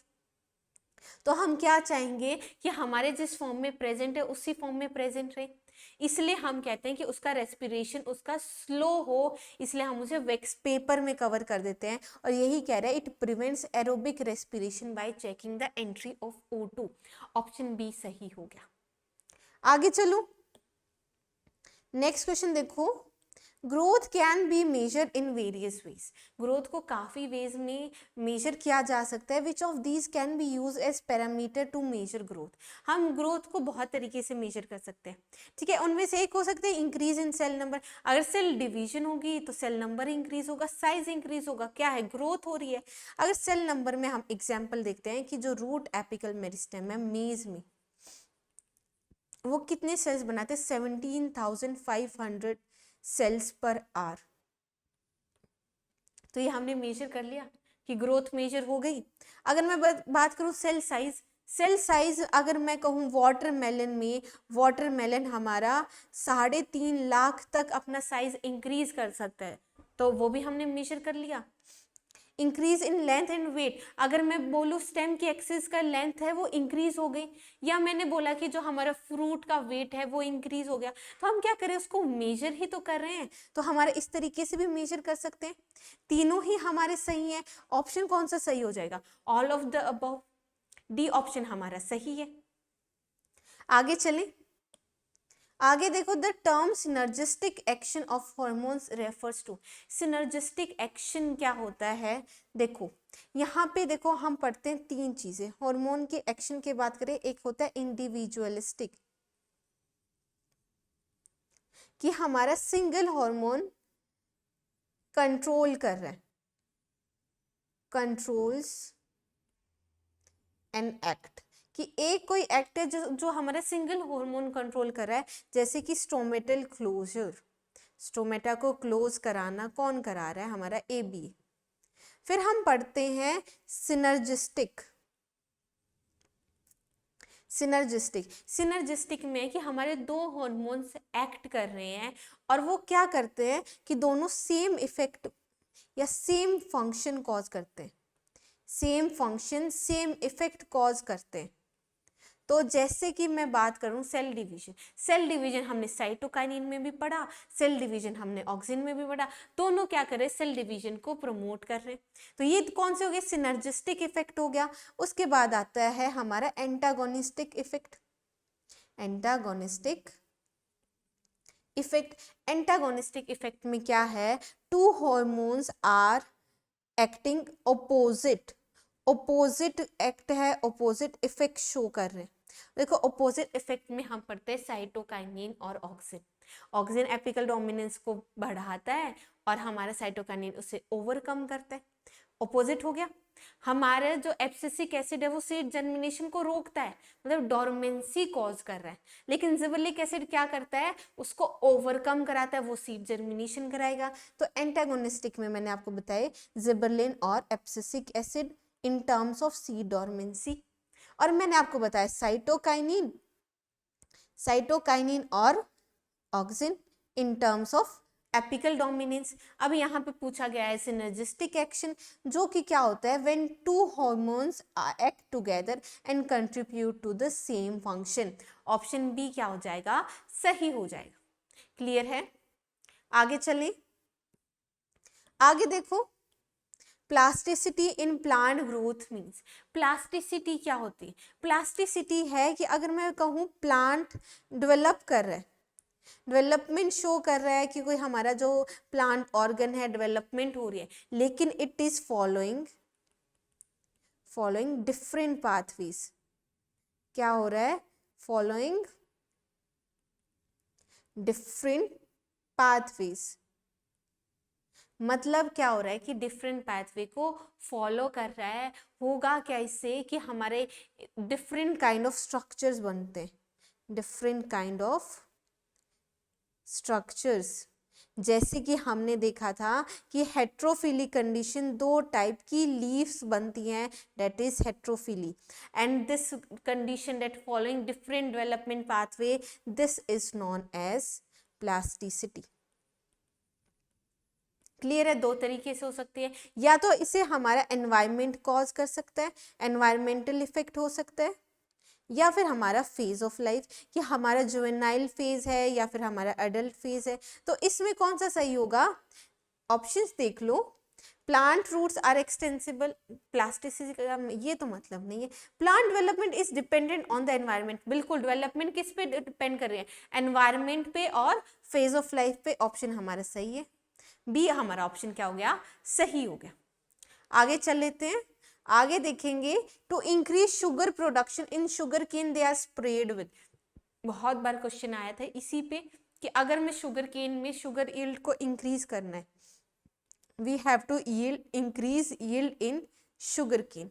तो हम क्या चाहेंगे कि हमारे जिस फॉर्म में प्रेजेंट है उसी फॉर्म में प्रेजेंट रहे। इसलिए हम कहते हैं कि उसका रेस्पिरेशन उसका स्लो हो, इसलिए हम उसे वैक्स पेपर में कवर कर देते हैं। और यही कह रहा है it prevents aerobic respiration by checking the entry of O2। Option B सही हो गया। आगे चलो, नेक्स्ट क्वेश्चन देखो, growth can be measured in various ways. Growth को काफ़ी वेज में मेजर किया जा सकता है। Which of these can be use as parameter to measure growth. हम ग्रोथ को बहुत तरीके से मेजर कर सकते हैं, ठीक है। उनमें से एक हो सकते हैं इंक्रीज इन सेल नंबर। अगर सेल डिवीजन होगी तो सेल नंबर इंक्रीज होगा, साइज इंक्रीज होगा, क्या है, ग्रोथ हो रही है। अगर सेल नंबर में हम एग्जाम्पल देखते हैं कि जो रूट एपिकल मेरिस्टेम है मेज में, वो कितने सेल्स बनाते हैं, 17,500 सेल्स पर आवर। तो ये हमने मेजर कर लिया कि ग्रोथ मेजर हो गई। अगर मैं बात करूं सेल साइज, सेल साइज अगर मैं कहूं वाटरमेलन में, वाटरमेलन हमारा 3.5 लाख तक अपना साइज इंक्रीज कर सकता है, तो वो भी हमने मेजर कर लिया। Increase in length and weight, अगर मैं बोलूँ स्टेम की एक्सिस का लेंथ है वो इंक्रीज हो गई, या मैंने बोला कि जो हमारा फ्रूट का वेट है वो इंक्रीज हो गया, तो हम क्या करें, उसको मेजर ही तो कर रहे हैं, तो हमारे इस तरीके से भी मेजर कर सकते हैं। तीनों ही हमारे सही हैं। ऑप्शन कौन सा सही हो जाएगा, all of the above, D option हमारा सही है। आगे चलें, आगे देखो, the term synergistic action of hormones refers to. Synergistic action क्या होता है, देखो यहाँ पे देखो हम पढ़ते हैं 3 चीजें। हार्मोन के एक्शन की बात करें, एक होता है इंडिविजुअलिस्टिक, कि हमारा सिंगल हार्मोन कंट्रोल कर रहा है, कंट्रोल्स एन एक्ट, कि एक कोई एक्ट है जो हमारा सिंगल हार्मोन कंट्रोल कर रहा है, जैसे कि स्टोमेटल क्लोजर, स्टोमेटा को क्लोज कराना कौन करा रहा है, हमारा AB। फिर हम पढ़ते हैं सिनर्जिस्टिक, सिनर्जिस्टिक, सिनर्जिस्टिक में कि हमारे 2 हार्मोन्स एक्ट कर रहे हैं और वो क्या करते हैं कि दोनों सेम इफेक्ट या सेम फंक्शन कॉज करते हैं, same function same effect cause करते हैं। तो जैसे कि मैं बात करूं सेल डिवीजन, सेल डिवीजन हमने साइटोकाइनिन में भी पढ़ा, सेल डिवीजन हमने ऑक्सिन में भी पढ़ा, दोनों क्या कर रहे हैं, सेल डिवीजन को प्रमोट कर रहे हैं। तो ये कौन से हो गए, सिनर्जिस्टिक इफेक्ट हो गया। उसके बाद आता है हमारा antagonistic effect, antagonistic effect. Antagonistic effect में क्या है, 2 hormones are acting opposite, opposite act है, ऑपोजिट इफेक्ट शो कर रहे हैं। देखो ऑपोजिट इफेक्ट में हम पढ़ते हैं साइटोकाइनिन और ऑक्सिन। ऑक्सिन एपिकल डोमिनेंस को बढ़ाता है और हमारा साइटोकाइनिन उसे ओवरकम करता है, ऑपोजिट हो गया। हमारा जो एब्सिसिक एसिड है वो सीड जर्मिनेशन को रोकता है, मतलब डोरमेंसी कॉज कर रहा है, लेकिन जिबरलिक एसिड क्या करता है, उसको ओवरकम कराता है, वो सीड जर्मिनेशन कराएगा। तो एंटागोनिस्टिक में मैंने आपको बताया जिबरलिन और abscisic acid in terms of seed dormancy, और मैंने आपको बताया साइटोकाइनिन, साइटोकाइनिन और auxin in terms of apical dominance. अब यहाँ पे पूछा गया है सिनर्जिस्टिक एक्शन, जो कि क्या होता है, when 2 hormones act together and contribute to the same function. Option B क्या हो जाएगा, सही हो जाएगा। क्लियर है, आगे चलें। आगे देखो, plasticity in plant growth means, plasticity क्या होती है, प्लास्टिसिटी है कि अगर मैं कहूँ प्लांट डेवलप कर रहा है, डेवलपमेंट शो कर रहा है कि कोई हमारा जो प्लांट ऑर्गन है डेवलपमेंट हो रही है, लेकिन it is following different pathways. क्या हो रहा है, फॉलोइंग डिफरेंट पाथवेज, मतलब क्या हो रहा है कि डिफरेंट पाथवे को फॉलो कर रहा है। होगा क्या इससे कि हमारे डिफरेंट काइंड ऑफ स्ट्रक्चर्स बनते हैं, डिफरेंट काइंड ऑफ स्ट्रक्चर्स। जैसे कि हमने देखा था कि हेट्रोफिली कंडीशन 2 टाइप की लीव्स बनती हैं, that is heterophylly, and this condition that following different development pathway, this is known as plasticity. Clear है, 2 तरीके से हो सकती है, या तो इसे हमारा एनवायरनमेंट कॉज कर सकता है, एनवायरमेंटल इफेक्ट हो सकता है, या फिर हमारा फेज ऑफ लाइफ, कि हमारा जुवेनाइल फेज है या फिर हमारा एडल्ट फेज है। तो इसमें कौन सा सही होगा? ऑप्शंस देख लो। Plant roots are extensible, plasticity का ये तो मतलब नहीं है। Plant development is dependent on the environment, बिल्कुल डेवलपमेंट किस पे डिपेंड कर रही है? एनवायरनमेंट पे और फेज ऑफ लाइफ पे। ऑप्शन हमारा सही है, बी हमारा ऑप्शन क्या हो गया? सही हो गया। आगे चल लेते हैं, आगे देखेंगे। To increase sugar production in sugarcane they are spread with, बहुत बार क्वेश्चन आया था इसी पे कि अगर मैं शुगर केन में शुगर यील्ड को इंक्रीज करना है, we have to increase yield in sugarcane.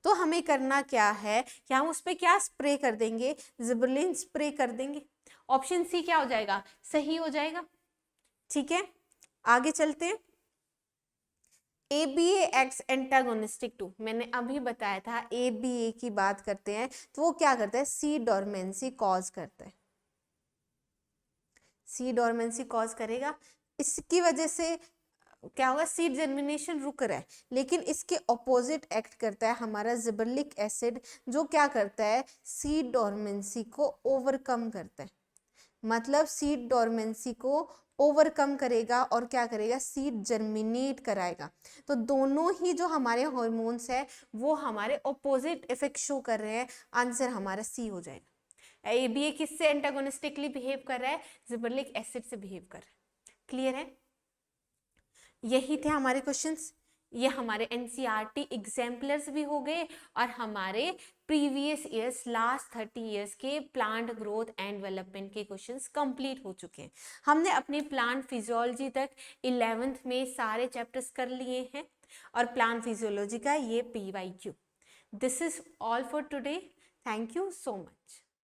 तो हमें करना क्या है कि हम उस पर क्या स्प्रे कर देंगे? जिबरलिन स्प्रे कर देंगे। ऑप्शन सी क्या हो जाएगा? सही हो जाएगा। ठीक है, आगे चलते हैं। ABA एक्स एंटागोनिस्टिक टू, मैंने अभी बताया था ABA की बात करते हैं तो वो क्या करता है? सी डोरमेंसी कॉज करता है, सी डोरमेंसी कॉज करेगा। इसकी वजह से क्या होगा? सीड जर्मिनेशन रुक रहा है, लेकिन इसके ऑपोजिट एक्ट करता है हमारा जिबरलिक एसिड, जो क्या करता है? सीड डोरमेंसी को ओवरकम करता है। मतलब सीड डोरमेंसी को ओवरकम करेगा और क्या करेगा? सीड जर्मिनेट कराएगा। तो दोनों ही जो हमारे हॉर्मोन्स है वो हमारे ऑपोजिट इफेक्ट शो कर रहे हैं। आंसर हमारा सी हो जाएगा। ABA किससे एंटागोनिस्टिकली बिहेव कर रहा है? जिबरलिक एसिड से बिहेव कर रहा है। क्लियर है? यही थे हमारे क्वेश्चंस। ये हमारे NCERT एग्जाम्पलर्स भी हो गए और हमारे प्रीवियस ईयर्स, लास्ट 30 ईयर्स के प्लांट ग्रोथ एंड डेवलपमेंट के क्वेश्चंस कंप्लीट हो चुके हैं। हमने अपने प्लांट फिजियोलॉजी तक 11th में सारे चैप्टर्स कर लिए हैं और प्लांट फिजियोलॉजी का ये PYQ। This is all for today. Thank you so much.